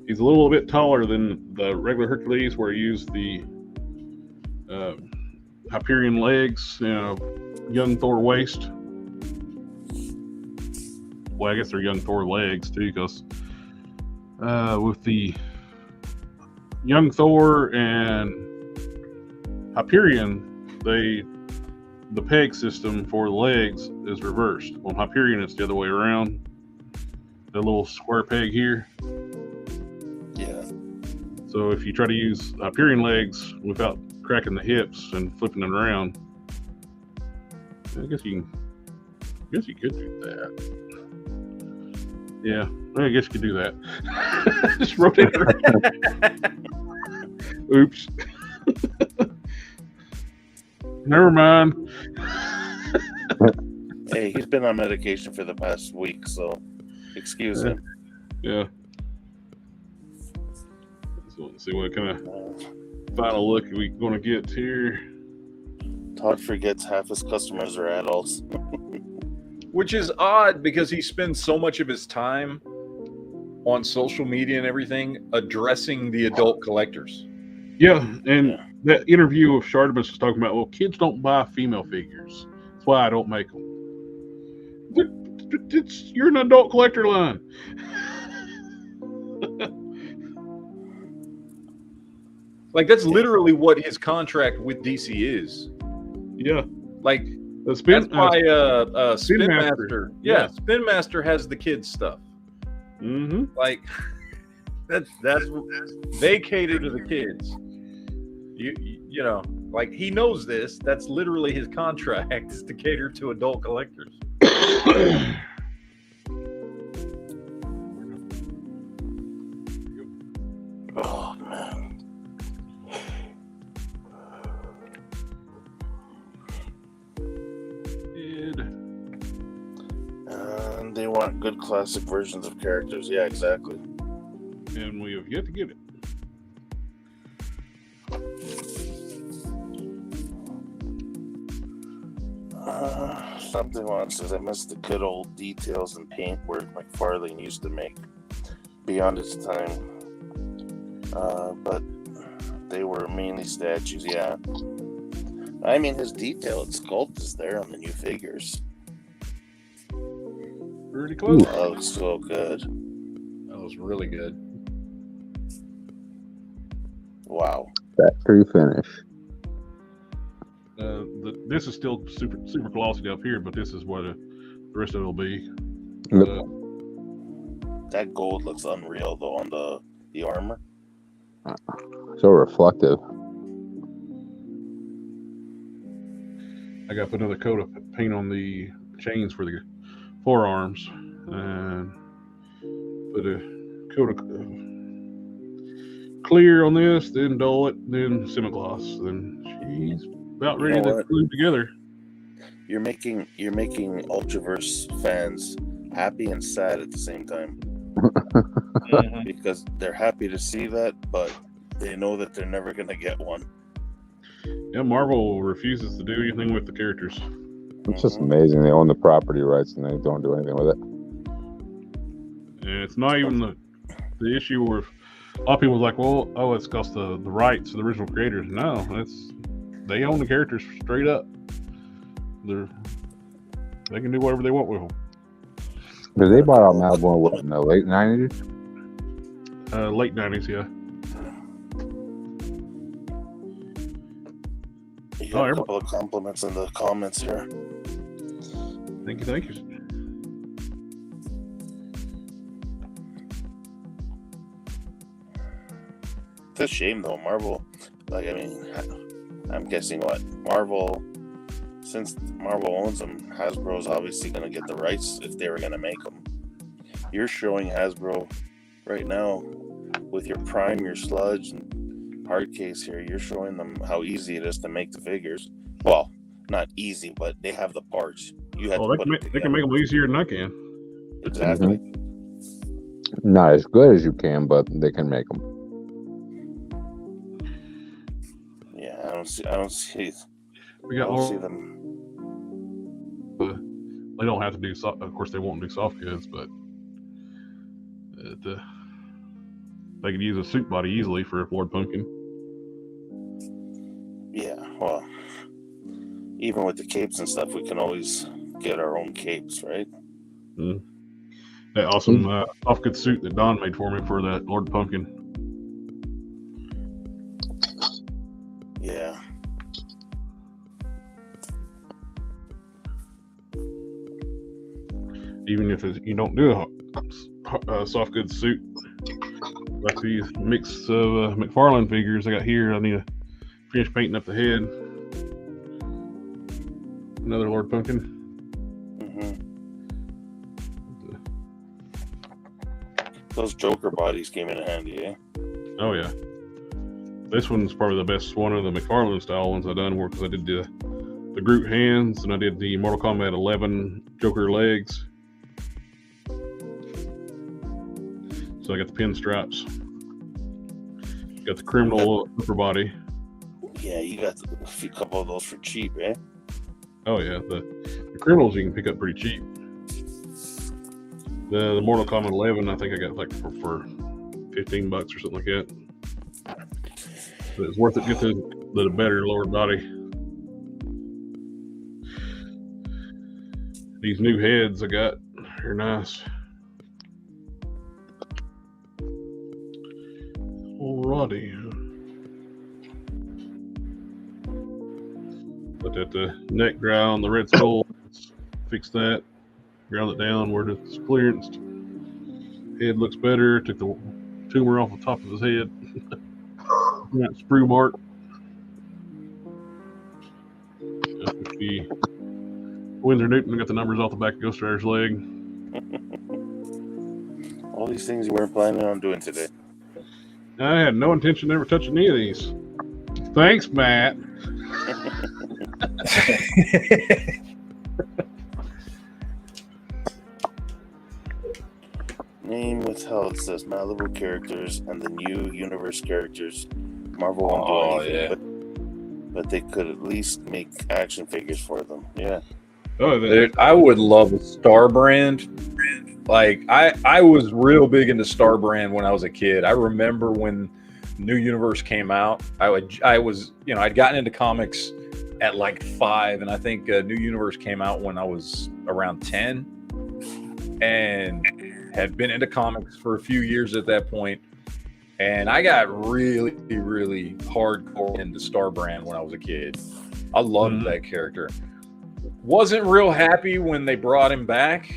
He's a little bit taller than the regular Hercules, where he used the Hyperion legs, young Thor waist. Well, I guess they're young Thor legs too, because with the young Thor and Hyperion, the peg system for the legs is reversed. On Hyperion, it's the other way around. The little square peg here. Yeah. So if you try to use Hyperion legs without cracking the hips and flipping it around, I guess you could do that. Yeah, I guess you could do that. Just rotate it around. Oops. Never mind. Hey, he's been on medication for the past week, so excuse him. Yeah. So let's see what kind of final look we going to get here. Todd forgets half his customers are adults. Which is odd because he spends so much of his time on social media and everything addressing the adult collectors. Yeah, and that interview of Shardamus was talking about, well, kids don't buy female figures. That's why I don't make them. You're an adult collector line. Like, that's literally what his contract with DC is. Yeah. Like, The Spin, that's why Spin Master. Master. Yeah, Spin Master has the kids stuff. Mm-hmm. Like, that's they cater to the kids. You know, like, he knows this. That's literally his contract, is to cater to adult collectors. Oh man. And they want good classic versions of characters. Yeah, exactly. And we have yet to get it. Something on says I miss the good old details and paint work McFarlane used to make beyond its time. But they were mainly statues, yeah. I mean, his detail and sculpt is there on the new figures. Pretty close. That looks so good. That was really good. Wow. Factory finish. This is still super glossy up here, but this is what the rest of it will be. Yep. That gold looks unreal though on the armor. So reflective. I got to put another coat of paint on the chains for the forearms, and put a coat of clear on this, then dull it, then semi-gloss. Then she's about ready to glue together. You're making Ultraverse fans happy and sad at the same time. Because they're happy to see that, but they know that they're never going to get one. Yeah, Marvel refuses to do anything with the characters. It's just amazing. They own the property rights and they don't do anything with it. And it's not even the issue where a lot of people are like, well, oh, it's because the rights of the original creators. No, they own the characters straight up. They can do whatever they want with them. Because they bought out Malibu in the late 90s? Late 90s, yeah. You got a couple of compliments in the comments here. Thank you. It's a shame though, Marvel. Like, I mean, I'm guessing Marvel, since Marvel owns them, Hasbro's obviously going to get the rights if they were going to make them. You're showing Hasbro right now with your Prime, your Sludge, and hard case here. You're showing them how easy it is to make the figures. Well, not easy, but they have the parts. You have to put it together. They can make them easier than I can. Exactly. Mm-hmm. Not as good as you can, but they can make them. Yeah, I don't see them. They don't have to do of course they won't do soft goods, but they could use a suit body easily for Lord Pumpkin. Yeah, well, even with the capes and stuff, we can always get our own capes, right? Mm. That awesome soft good suit that Don made for me for that Lord Pumpkin. Yeah. Even if you don't do a soft goods suit, like these mix of McFarlane figures I got here, I need to finish painting up the head. Another Lord Pumpkin. Those Joker bodies came in handy, eh? Oh yeah. This one's probably the best one of the McFarlane style ones I've done, because I did the Groot hands and I did the Mortal Kombat 11 Joker legs. So I got the pinstripes. Got the criminal upper body. Yeah, you got a couple of those for cheap, eh? Oh yeah, the criminals you can pick up pretty cheap. The Mortal Kombat 11 I think I got like for $15 or something like that. But it's worth it to get the better lower body. These new heads I got are nice. Alrighty. Put that neck dry on the Red Skull. Let's fix that. Ground it down where it's clearanced. Head looks better. Took the tumor off the top of his head. That sprue mark. The Windsor Newton got the numbers off the back of Ghost Rider's leg. All these things you weren't planning on doing today. I had no intention of ever touching any of these. Thanks, Matt. Name withheld says Malibu characters and the new universe characters. Marvel won't do anything, but they could at least make action figures for them. Yeah. Oh, dude, I would love a Star Brand. Like I was real big into Star Brand when I was a kid. I remember when New Universe came out. I was I'd gotten into comics at like 5, and I think New Universe came out when I was around 10, and had been into comics for a few years at that point. And I got really, really hardcore into Star Brand when I was a kid. I loved that character. Wasn't real happy when they brought him back.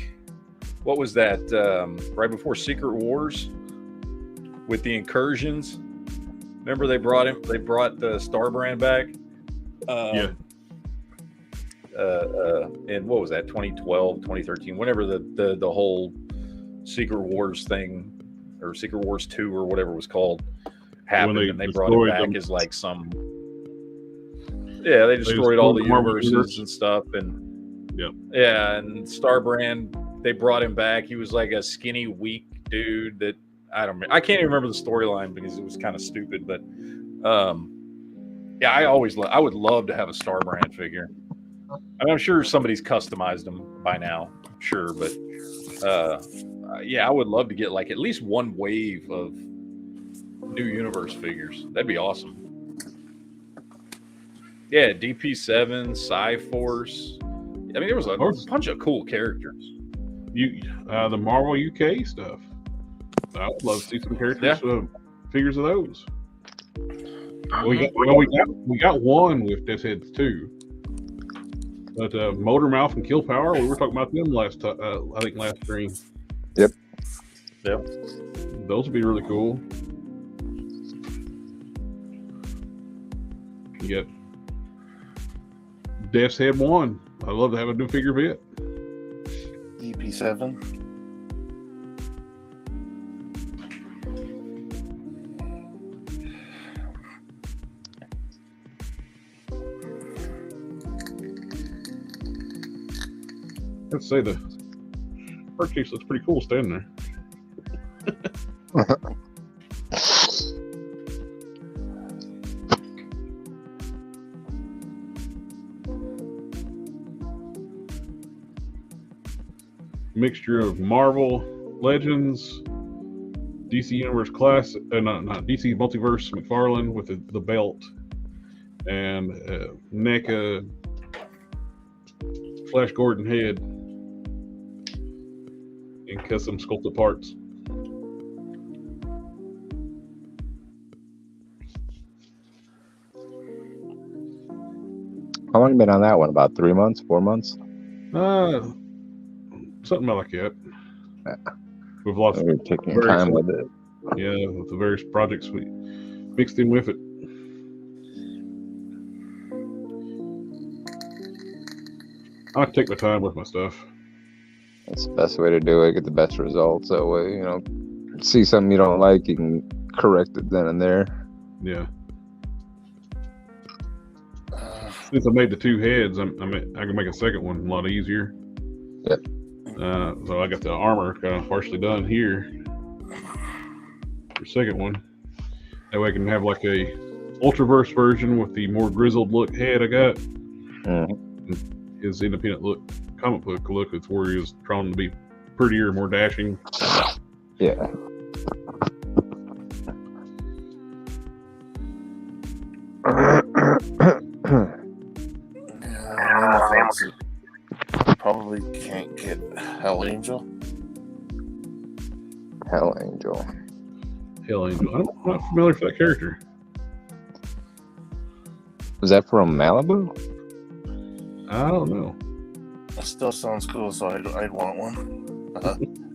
What was that? Right before Secret Wars with the incursions. Remember they brought the Star Brand back? Yeah. in what was that, 2012, 2013, whenever the whole Secret Wars thing, or Secret Wars 2 or whatever it was called, happened, and they brought him back as like some. Yeah, they destroyed all the universes and stuff, and and Starbrand, they brought him back. He was like a skinny, weak dude that I can't even remember the storyline because it was kind of stupid, but yeah, I would love to have a Starbrand figure. I mean, I'm sure somebody's customized them by now, I'm sure, but yeah, I would love to get like at least one wave of new universe figures. That'd be awesome. Yeah, DP7, Cyforce. I mean, there was a bunch of cool characters. The Marvel UK stuff. I would love to see some characters, figures of those. We got one with Death's Heads too. But Motor Mouth and Kill Power, we were talking about them last stream. Yep. Those would be really cool. You get Death's Head 1. I'd love to have a new figure bit. EP7. Let's say the hard case looks pretty cool standing there. Mixture of Marvel Legends, DC Universe Classic, not DC Multiverse McFarlane with the belt, and NECA Flash Gordon head in custom sculpted parts. How long have you been on that one? About 3 months, 4 months? Something like that. Yeah. With lots of taking time with it. Yeah, with the various projects we mixed in with it. I like to take my time with my stuff. That's the best way to do it. Get the best results. That way, see something you don't like, you can correct it then and there. Yeah. Since I made the two heads, I can make a second one a lot easier. Yep. So I got the armor kind of partially done here for second one. That way I can have like a Ultraverse version with the more grizzled look head I got. Mm-hmm. His independent look, comic book look, it's where he was trying to be prettier, more dashing. Yeah. Probably can't get Hell Angel. Hell Angel. I'm not familiar with that character. Was that from Malibu? I don't know. It still sounds cool, so I'd want one.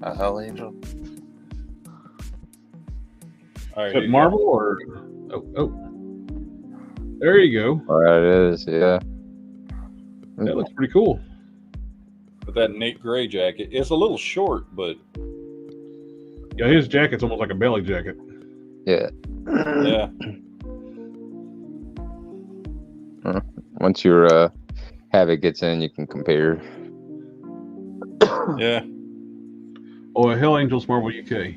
A Hell Angel. Is it Marvel or? Oh, there you go. Oh, that is, yeah. That looks pretty cool. With that Nate Gray jacket, it's a little short, but yeah, his jacket's almost like a belly jacket. Yeah. Yeah. Once your habit gets in, you can compare. Yeah. Oh, Hell Angels Marvel UK.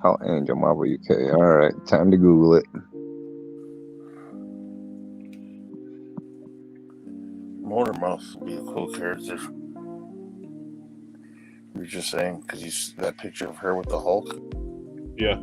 Hell Angel Marvel UK. All right, time to Google it. Motormouth would be a cool character. You were just saying because you see that picture of her with the Hulk. Yeah.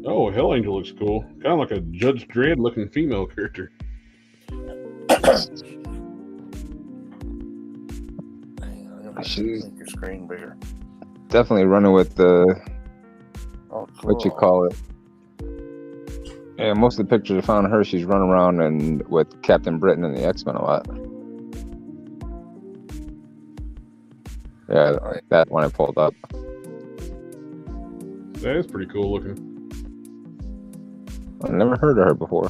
Oh, Hell Angel looks cool. Kind of like a Judge Dredd looking female character. She's make your screen bigger. definitely running with the Oh, cool. what you call it. Yeah, most of the pictures I found of her, she's running around and with Captain Britain and the X-Men a lot. Yeah, that one I pulled up. That is pretty cool looking. I never heard of her before. I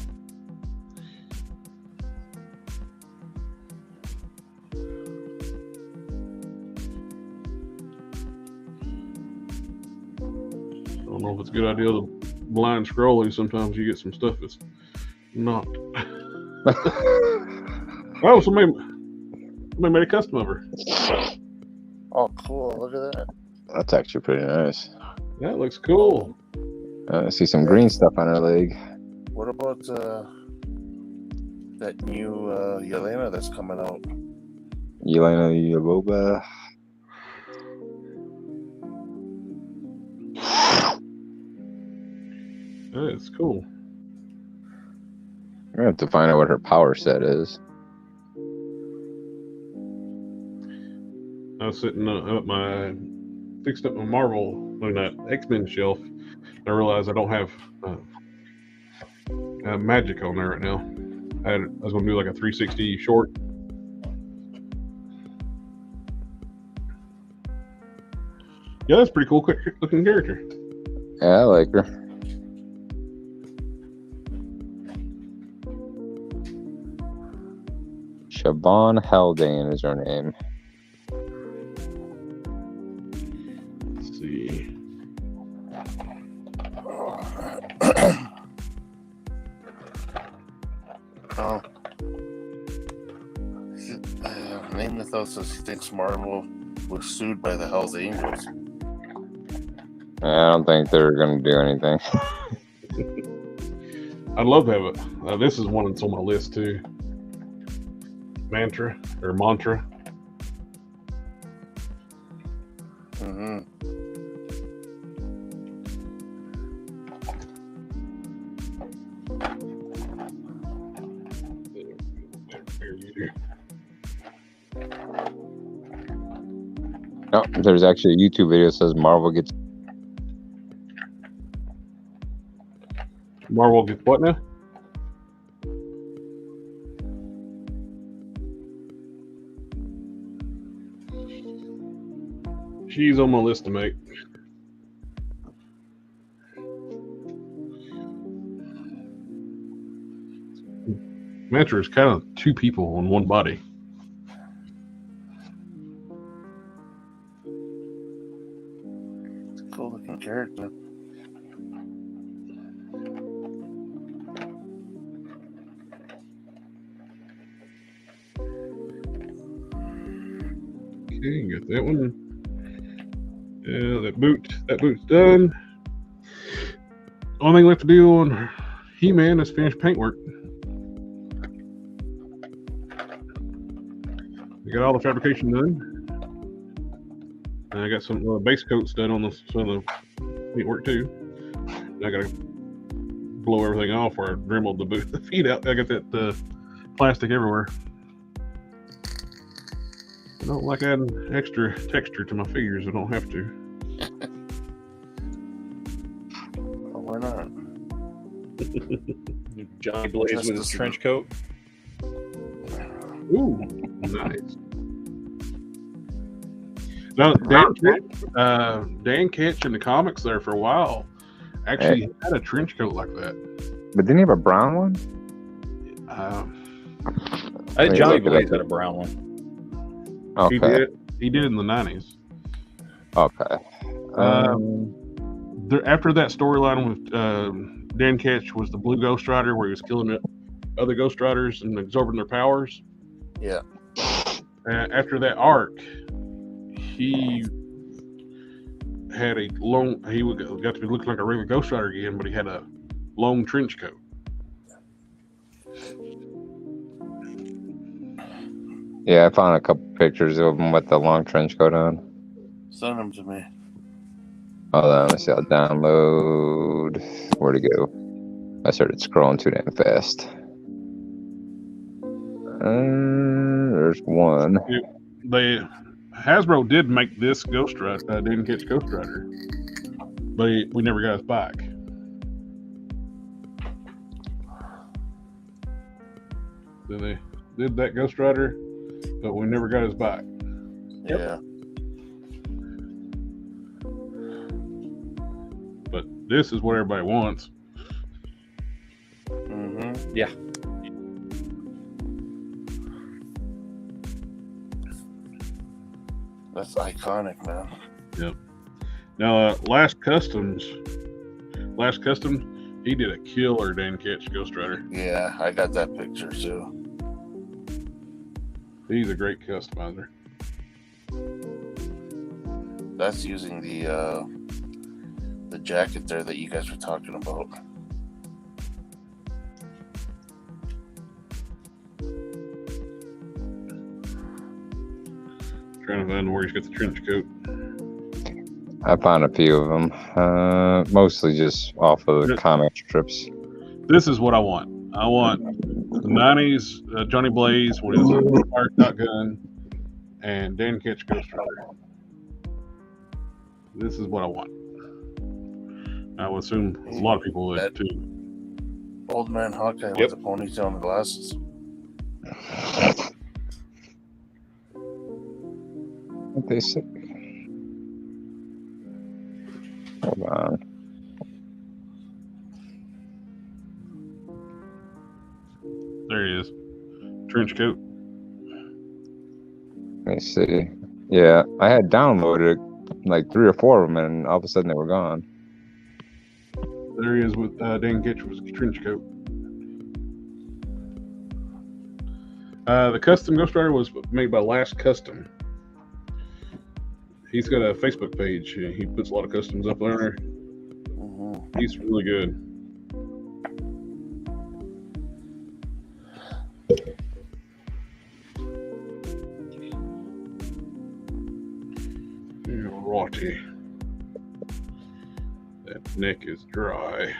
don't know if it's a good idea to blind scrolling. Sometimes you get some stuff that's not. Oh, somebody made a custom of her. Oh, cool! Look at that. That's actually pretty nice. That looks cool. I see some green stuff on her leg. What about that new Yelena that's coming out? Yelena Yaboba. That is cool. I have to find out what her power set is. I was sitting fixed up my Marvel on that X-Men shelf. I realized I don't have magic on there right now. I was going to do like a 360 short. Yeah, that's a pretty cool looking character. Yeah, I like her. Siobhan Haldane is her name. Let's see. Oh. Name the thought says he thinks Marvel was sued by the Hell's Angels. I don't think they're going to do anything. I'd love to have it. This is one that's on my list too. Mantra. Mm-hmm. No, there's actually a YouTube video that says Marvel gets what now? She's on my list to make. Mantra is kind of two people on one body. It's a cool looking character. Okay, got that one. Yeah, that boot's done. Only thing left to do on He-Man is finish paintwork. We got all the fabrication done. And I got some base coats done on some of the paintwork too. And I gotta blow everything off where I dremeled the feet out. I got that plastic everywhere. I don't like adding extra texture to my figures. I don't have to. Oh, why not? Johnny Blaze Just with his to see. trench coat. Ooh, nice. Now, Dan Ketch in the comics there for a while actually had a trench coat like that. But didn't he have a brown one? I think Johnny look it up. Blaze had a brown one. Okay. He did in the 90s. Okay. After that storyline with Dan Ketch was the Blue Ghost Rider, where he was killing other Ghost Riders and absorbing their powers. Yeah. After that arc, he had a long. He got to be looking like a regular Ghost Rider again, but he had a long trench coat. Yeah, I found a couple pictures of him with the long trench coat on. Send them to me. Hold on, let me see. I'll download. Where'd it go? I started scrolling too damn fast. There's one. Hasbro did make this Ghost Rider, Dan Ketch Ghost Rider, but we never got his back. Then they did that Ghost Rider, but we never got his bike. Yeah. But this is what everybody wants. Mm-hmm. Yeah. That's iconic, man. Yep. Now, Last Custom, he did a killer Dan Ketch Ghost Rider. Yeah, I got that picture too. He's a great customizer. That's using the jacket there that you guys were talking about. Trying to find where he's got the trench coat. I found a few of them, mostly just off of the comic strips. This is what I want. I want the 90s Johnny Blaze, what is it? Fire Shotgun, and Dan Ketch Ghost Rider. This is what I want. I would assume a lot of people would too. Old man Hawkeye with a ponytail and glasses. What they say? Hold on. There he is. Trench coat. Let me see. Yeah, I had downloaded like 3 or 4 of them, and all of a sudden they were gone. There he is with Dan Ketch with his trench coat. The custom Ghost Rider was made by Last Custom. He's got a Facebook page. He puts a lot of customs up there. Mm-hmm. He's really good. Rotty. That neck is dry.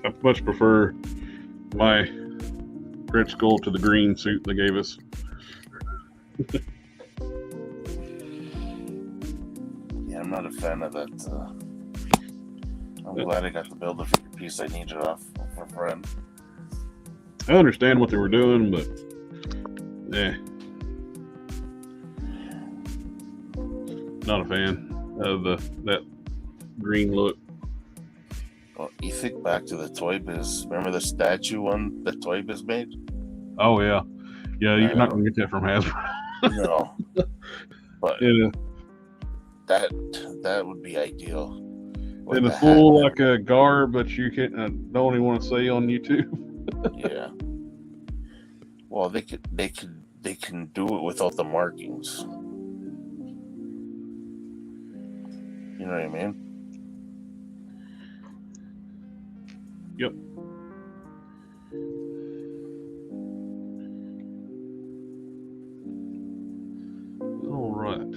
I much prefer my Red Skull to the green suit they gave us. Yeah, I'm not a fan of that. I'm glad I got the Build-A-Figure piece I needed off for a friend. I understand what they were doing, but not a fan of that green look. Well, you think back to the Toy Biz. Remember the statue one that Toy Biz made? Oh yeah, you're not gonna get that from Hasbro. No, but Yeah, that would be ideal. With in the a full hat. like a garb, but you can't. Don't even want to say on YouTube. Yeah. Well, they can do it without the markings. You know what I mean? Yep. All right.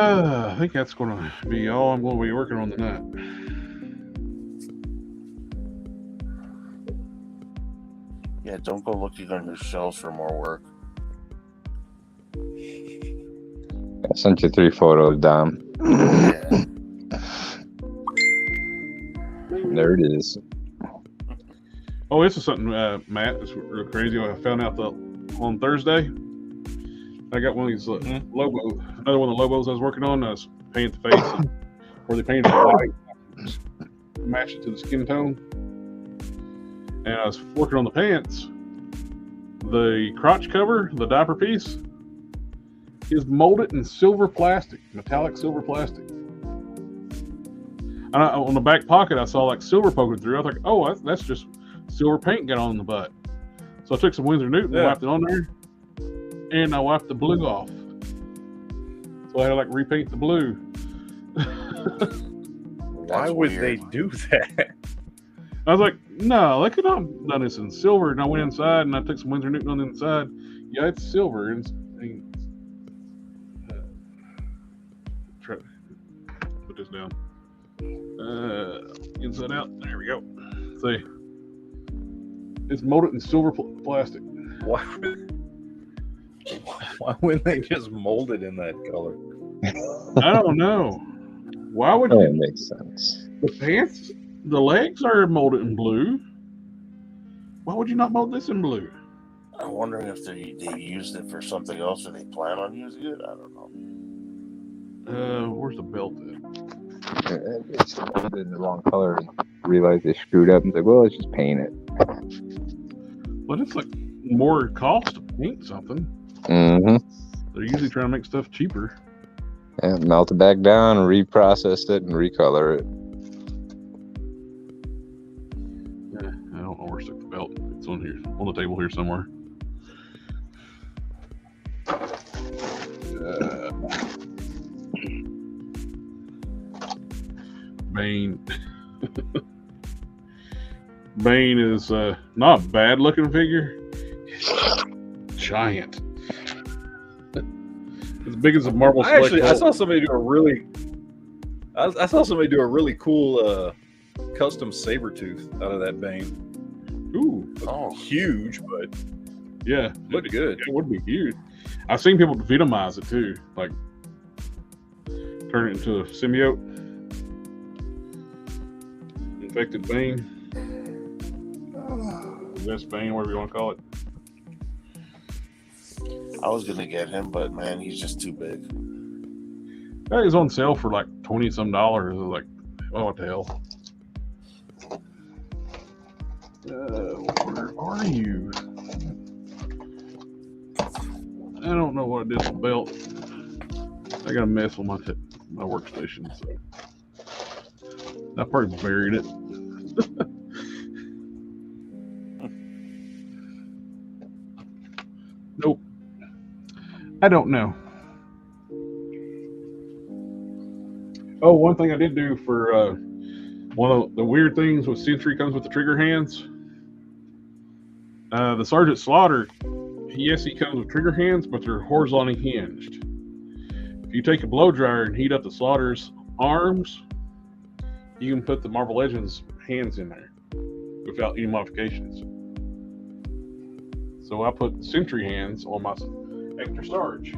I think that's going to be all I'm going to be working on tonight. Yeah, don't go looking on your shelves for more work. I sent you 3 photos, Dom. Yeah. There it is. Oh, this is something, Matt, that's real crazy. I found out on Thursday. I got one of these Lobos, another one of the Lobos I was working on. I was painting the face where they painted it white, matched it to the skin tone. And I was working on the pants. The crotch cover, the diaper piece, is molded in silver plastic, metallic silver plastic. And on the back pocket, I saw like silver poking through. I was like, oh, that's just silver paint got on the butt. So I took some Winsor Newton and wiped it on there, and I wiped the blue off. So I had to like repaint the blue. Why would they do that? I was like, no, they could not have done this in silver. And I went inside and I took some Winsor Newton on the inside. Yeah, it's silver. Try to put this down. Inside out. There we go. See, it's molded in silver plastic. Why wouldn't they just mold it in that color? I don't know. Why would That you? makes sense. The pants, the legs are molded in blue. Why would you not mold this in blue? I'm wondering if they used it for something else or they plan on using it. I don't know. Where's the belt at? It's molded in the wrong color and realized they screwed up and like, well, let's just paint it. Well, it's like more cost to paint something. Mm-hmm. They're usually trying to make stuff cheaper. And melt it back down, reprocess it, and recolor it. Yeah, I don't know where to stick the belt. It's on here, on the table here somewhere. Bane. Bane is not a bad looking figure. Giant. As big as a Marvel Select. I saw somebody do a really. I saw somebody do a really cool custom Sabretooth out of that Bane. Ooh. Oh, Huge, but Yeah. looked good. It would be huge. I've seen people vitamize it too. Like turn it into a symbiote. Infected Bane. Best Bane, whatever you want to call it. I was gonna get him, but man, he's just too big. That is on sale for like $20 some. Like, oh, what the hell? Where are you? I don't know what I did with the belt. I got a mess with my workstation, so I probably buried it. Nope. I don't know. Oh, one thing I did do for one of the weird things with Sentry comes with the trigger hands. The Sergeant Slaughter, yes, he comes with trigger hands, but they're horizontally hinged. If you take a blow dryer and heat up the Slaughter's arms, you can put the Marvel Legends hands in there without any modifications. So I put Sentry hands on my Extra Sarge.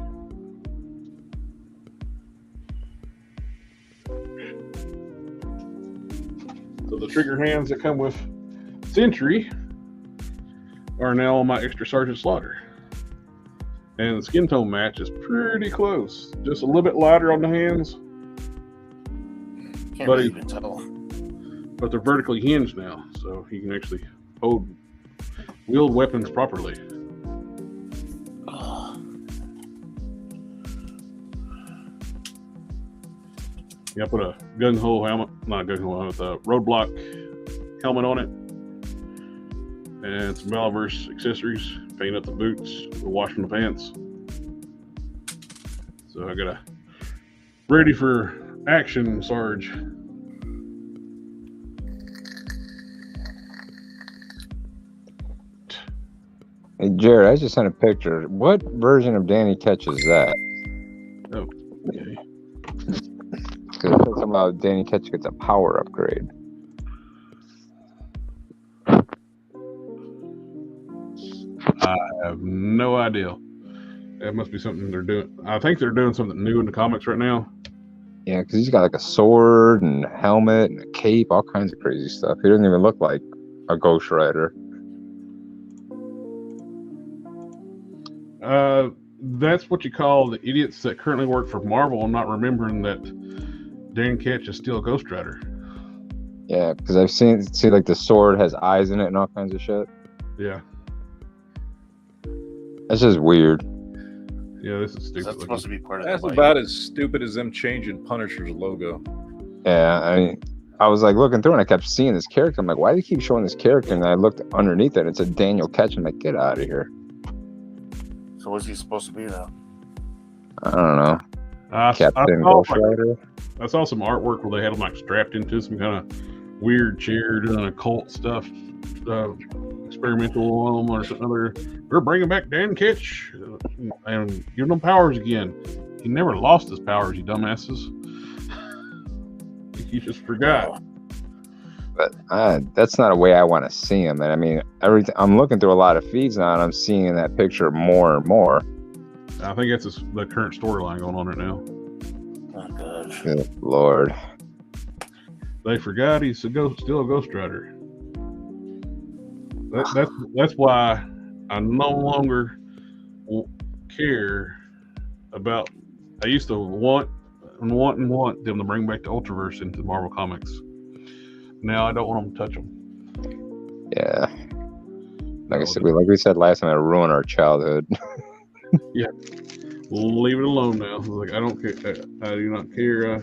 So the trigger hands that come with Sentry are now on my Extra Sergeant Slaughter. And the skin tone match is pretty close. Just a little bit lighter on the hands. Can't really even tell. But they're vertically hinged now, so you can actually wield weapons properly. Yeah, I put a gung-ho helmet, not a gung-ho helmet, a roadblock helmet on it. And some Valverse accessories, paint up the boots, wash from the pants. So I got a ready for action Sarge. Hey, Jared, I just sent a picture. What version of Danny Ketch is that? Oh, okay. Because it said somehow Danny Ketch gets a power upgrade. I have no idea. That must be something they're doing. I think they're doing something new in the comics right now. Yeah, because he's got like a sword and a helmet and a cape, all kinds of crazy stuff. He doesn't even look like a Ghost Rider. That's what you call the idiots that currently work for Marvel and not remembering that Dan Ketch is still a Ghost Rider. Yeah, because I've seen like the sword has eyes in it and all kinds of shit. Yeah. That's just weird. Yeah, this is stupid. That's supposed to be part of That's the about as stupid as them changing Punisher's logo. Yeah, I was like looking through and I kept seeing this character. I'm like, why do they keep showing this character? And I looked underneath it and it said Daniel Ketch. I'm like, get out of here. So what's he supposed to be now? I don't know. Captain I saw, Ghost Rider. I saw some artwork where they had him like strapped into some kind of weird chair doing occult stuff, experimental on them or something other. We're bringing back Dan Ketch and giving him powers again. He never lost his powers, you dumbasses. You just forgot. But that's not a way I want to see him. And I mean, everything. I'm looking through a lot of feeds now, and I'm seeing that picture more and more. I think that's the current storyline going on right now. Oh gosh. Good Lord. they forgot he's still a ghostwriter. That's why I no longer care about. I used to want them to bring back the Ultraverse into Marvel Comics. Now I don't want them to touch them. Yeah. Like we said last time, it ruined our childhood. Yeah. Leave it alone now. Like, I don't care. I do not care.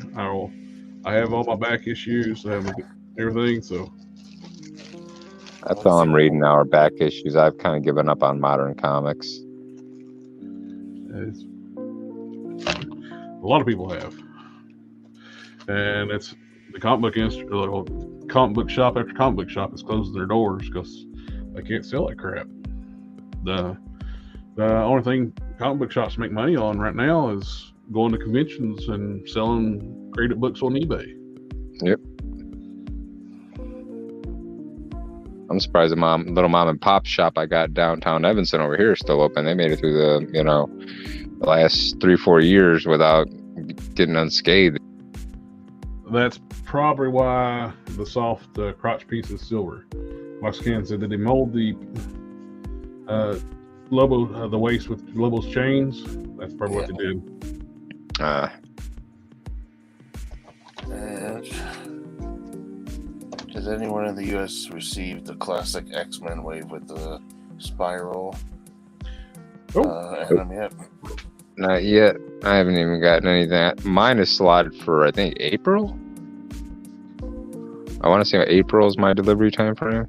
I have all my back issues. I have everything. So That's all I'm reading now are back issues. I've kind of given up on modern comics. A lot of people have, and it's the comic book shop after comic book shop is closing their doors because they can't sell that crap. The only thing comic book shops make money on right now is going to conventions and selling graded books on eBay. Yep. I'm surprised the little mom and pop shop I got downtown Evanston over here is still open. They made it through the last 3-4 years without getting unscathed. That's probably why the soft crotch piece is silver. Moxcan said that they mold the Lobo, the waist with Lobo's chains. That's probably what they did. And did anyone in the U.S. receive the classic X-Men wave with the spiral anime yet? Not yet. I haven't even gotten anything. Mine is slotted for, I think, April. I want to say April is my delivery time frame.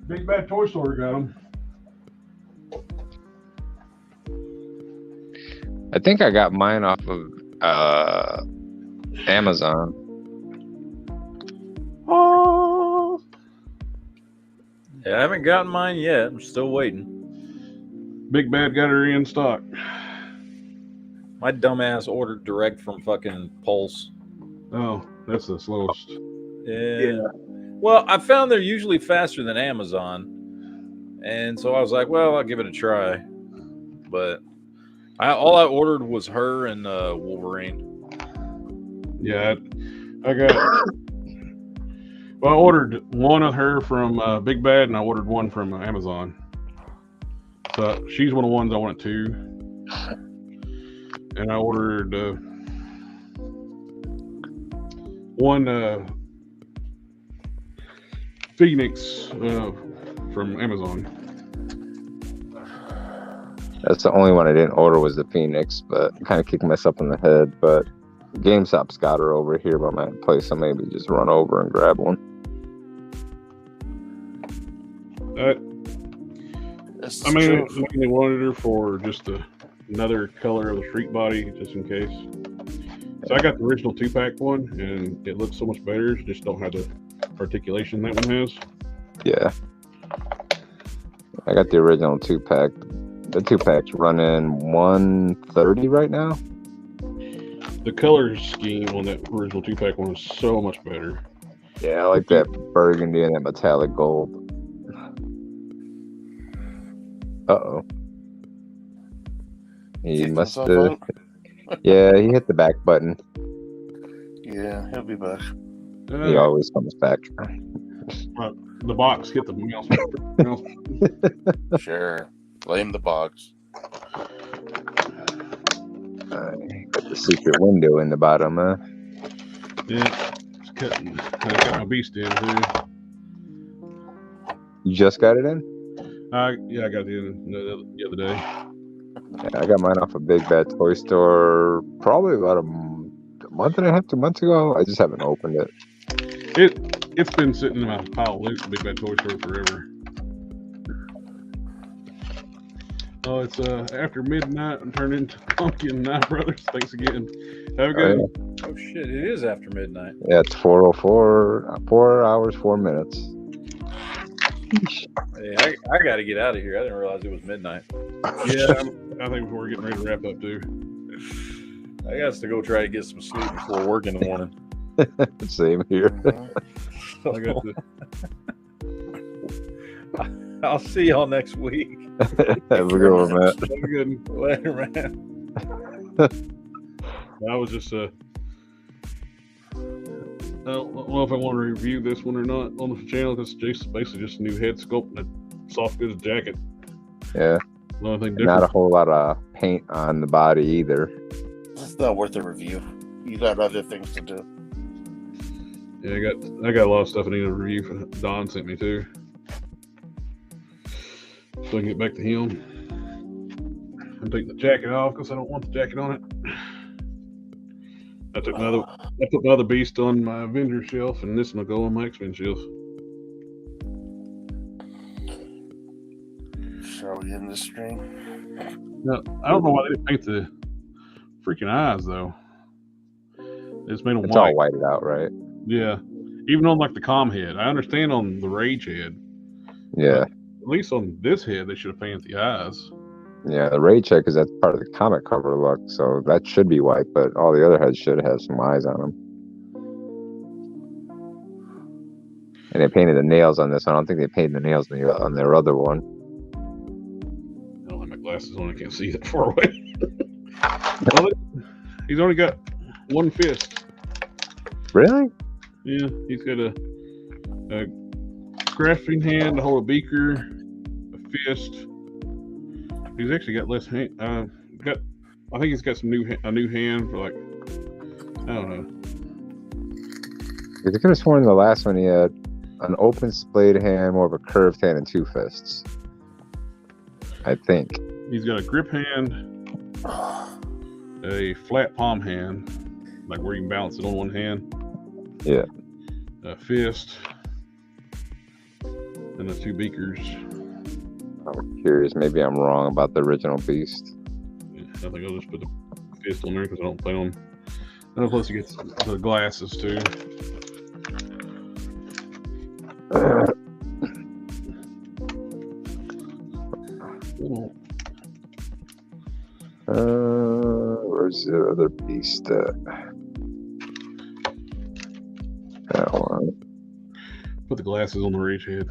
Big Bad Toy Store got them. I think I got mine off of Amazon. Oh. Yeah, I haven't gotten mine yet. I'm still waiting. Big Bad got her in stock. My dumbass ordered direct from fucking Pulse. Oh, that's the slowest. Yeah. Well, I found they're usually faster than Amazon. And so I was like, well, I'll give it a try. But all I ordered was her and Wolverine. Yeah, I got. Well, I ordered one of her from Big Bad, and I ordered one from Amazon. So she's one of the ones I wanted too. And I ordered one Phoenix from Amazon. That's the only one I didn't order was the Phoenix, but I kind of kicked myself in the head. But GameStop's got her over here by my place, so maybe just run over and grab one. I mean, they wanted her for just another color of the street body, just in case. So I got the original 2-pack one, and it looks so much better. Just don't have the articulation that one has. Yeah. I got the original 2-pack. The 2-pack's running $130 right now. The color scheme on that original 2-pack one is so much better. Yeah, I like that burgundy and that metallic gold. Uh-oh. He must have... Yeah, he hit the back button. Yeah, he'll be back. He always comes back. The box hit the mouse. Sure. Blame the box. Got the secret window in the bottom, huh? Yeah, it's cutting. I got my beast in too. You just got it in? Yeah, I got it in the other day. Yeah, I got mine off a Big Bad Toy Store probably about a month and a half, 2 months ago. I just haven't opened it. It's been sitting in my pile of loot at Big Bad Toy Store forever. Oh, it's after midnight and turned into Pumpkin Night Brothers. Thanks again. Have a good one. Oh shit, it is after midnight. Yeah, it's 4:04, 4 hours, 4 minutes. Yeah, I got to get out of here. I didn't realize it was midnight. Yeah, I think we're getting ready to wrap up too. I got to go try to get some sleep before work in the morning. Same here. I got to. I'll see y'all next week. Have a good one, Matt. Good. Later, man. I was just I don't know if I want to review this one or not on the channel because it's basically just a new head sculpt and a soft goods jacket. Yeah. The only thing Not a different. whole lot of paint on the body either. It's not worth a review. You got other things to do. Yeah, I got a lot of stuff I need to review. Don sent me too, so I can get back to him. I'm taking the jacket off because I don't want the jacket on it. I put my other beast on my Avenger shelf, and this one will go on my X-Men shelf. Shall we end this stream? Now, I don't know why they didn't paint the freaking eyes though. They just made them It's white. all whited out, right? Yeah, even on like the calm head. I understand on the rage head. Yeah. At least on this head, they should have painted the eyes. Yeah, the raid check is that's part of the comic cover look, so that should be white, but all the other heads should have some eyes on them. And they painted the nails on this. I don't think they painted the nails on their other one. I don't have my glasses on. I can't see that far away. Well, he's only got one fist. Really? Yeah, he's got a grasping hand to hold a beaker, a fist. He's actually got less hand. I think he's got some a new hand for like, I don't know. I could have sworn in the last one he had an open splayed hand, more of a curved hand, and two fists. I think. He's got a grip hand, a flat palm hand, like where you can balance it on one hand. Yeah. A fist, and the two beakers. I'm curious. Maybe I'm wrong about the original beast. Yeah, I think I'll just put the fist on there because I don't plan on. And plus, he gets the glasses too. Where's the other beast at? That one. Put the glasses on the rage head.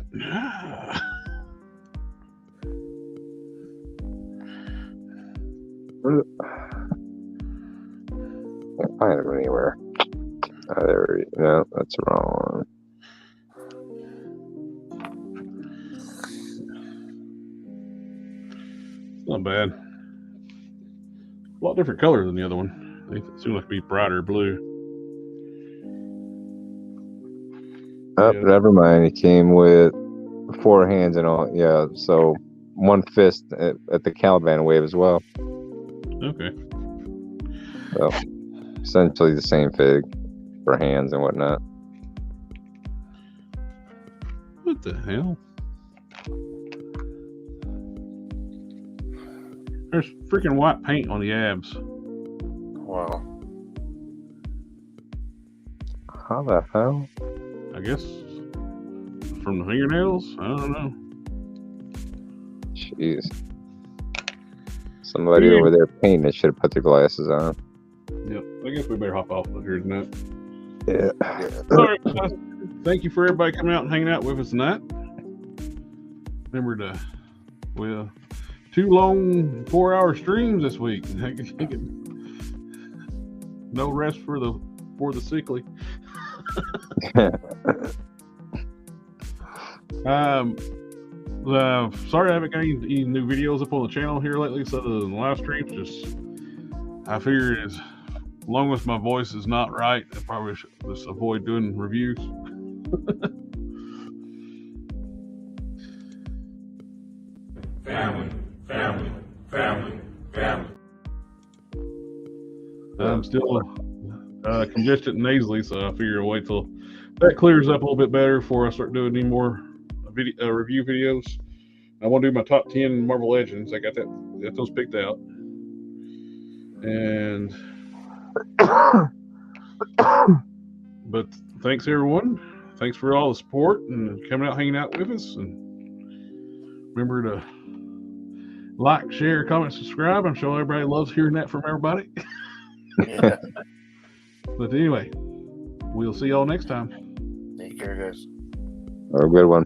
Can't find him anywhere. There. No, that's the wrong one. Not bad. A lot different color than the other one. They seem like to be brighter blue. Oh, Yeah. never mind. He came with 4 hands and all. Yeah, so 1 fist at the Caliban wave as well. Okay. So essentially the same fig for hands and whatnot. What the hell? There's freaking white paint on the abs. Wow. How the hell? I guess from the fingernails. I don't know. Jeez. Somebody Yeah. over there painting it should have put their glasses on. Yep. I guess we better hop off of here tonight. Yeah. All right, guys. Thank you for everybody coming out and hanging out with us tonight. Remember to, well, 2 long 4-hour streams this week. No rest for the sickly. Sorry I haven't got any new videos up on the channel here lately, so other than live streams. Just I figure as long as my voice is not right, I probably should just avoid doing reviews. Family, family, family, family. I'm still congested and nasally, so I figure I'll wait till that clears up a little bit better before I start doing any more review videos. I want to do my top 10 Marvel Legends. I got those picked out. And but thanks everyone. Thanks for all the support and coming out, hanging out with us. And remember to like, share, comment, subscribe. I'm sure everybody loves hearing that from everybody. Yeah. But anyway, we'll see y'all next time. Take care, guys. Have a good one.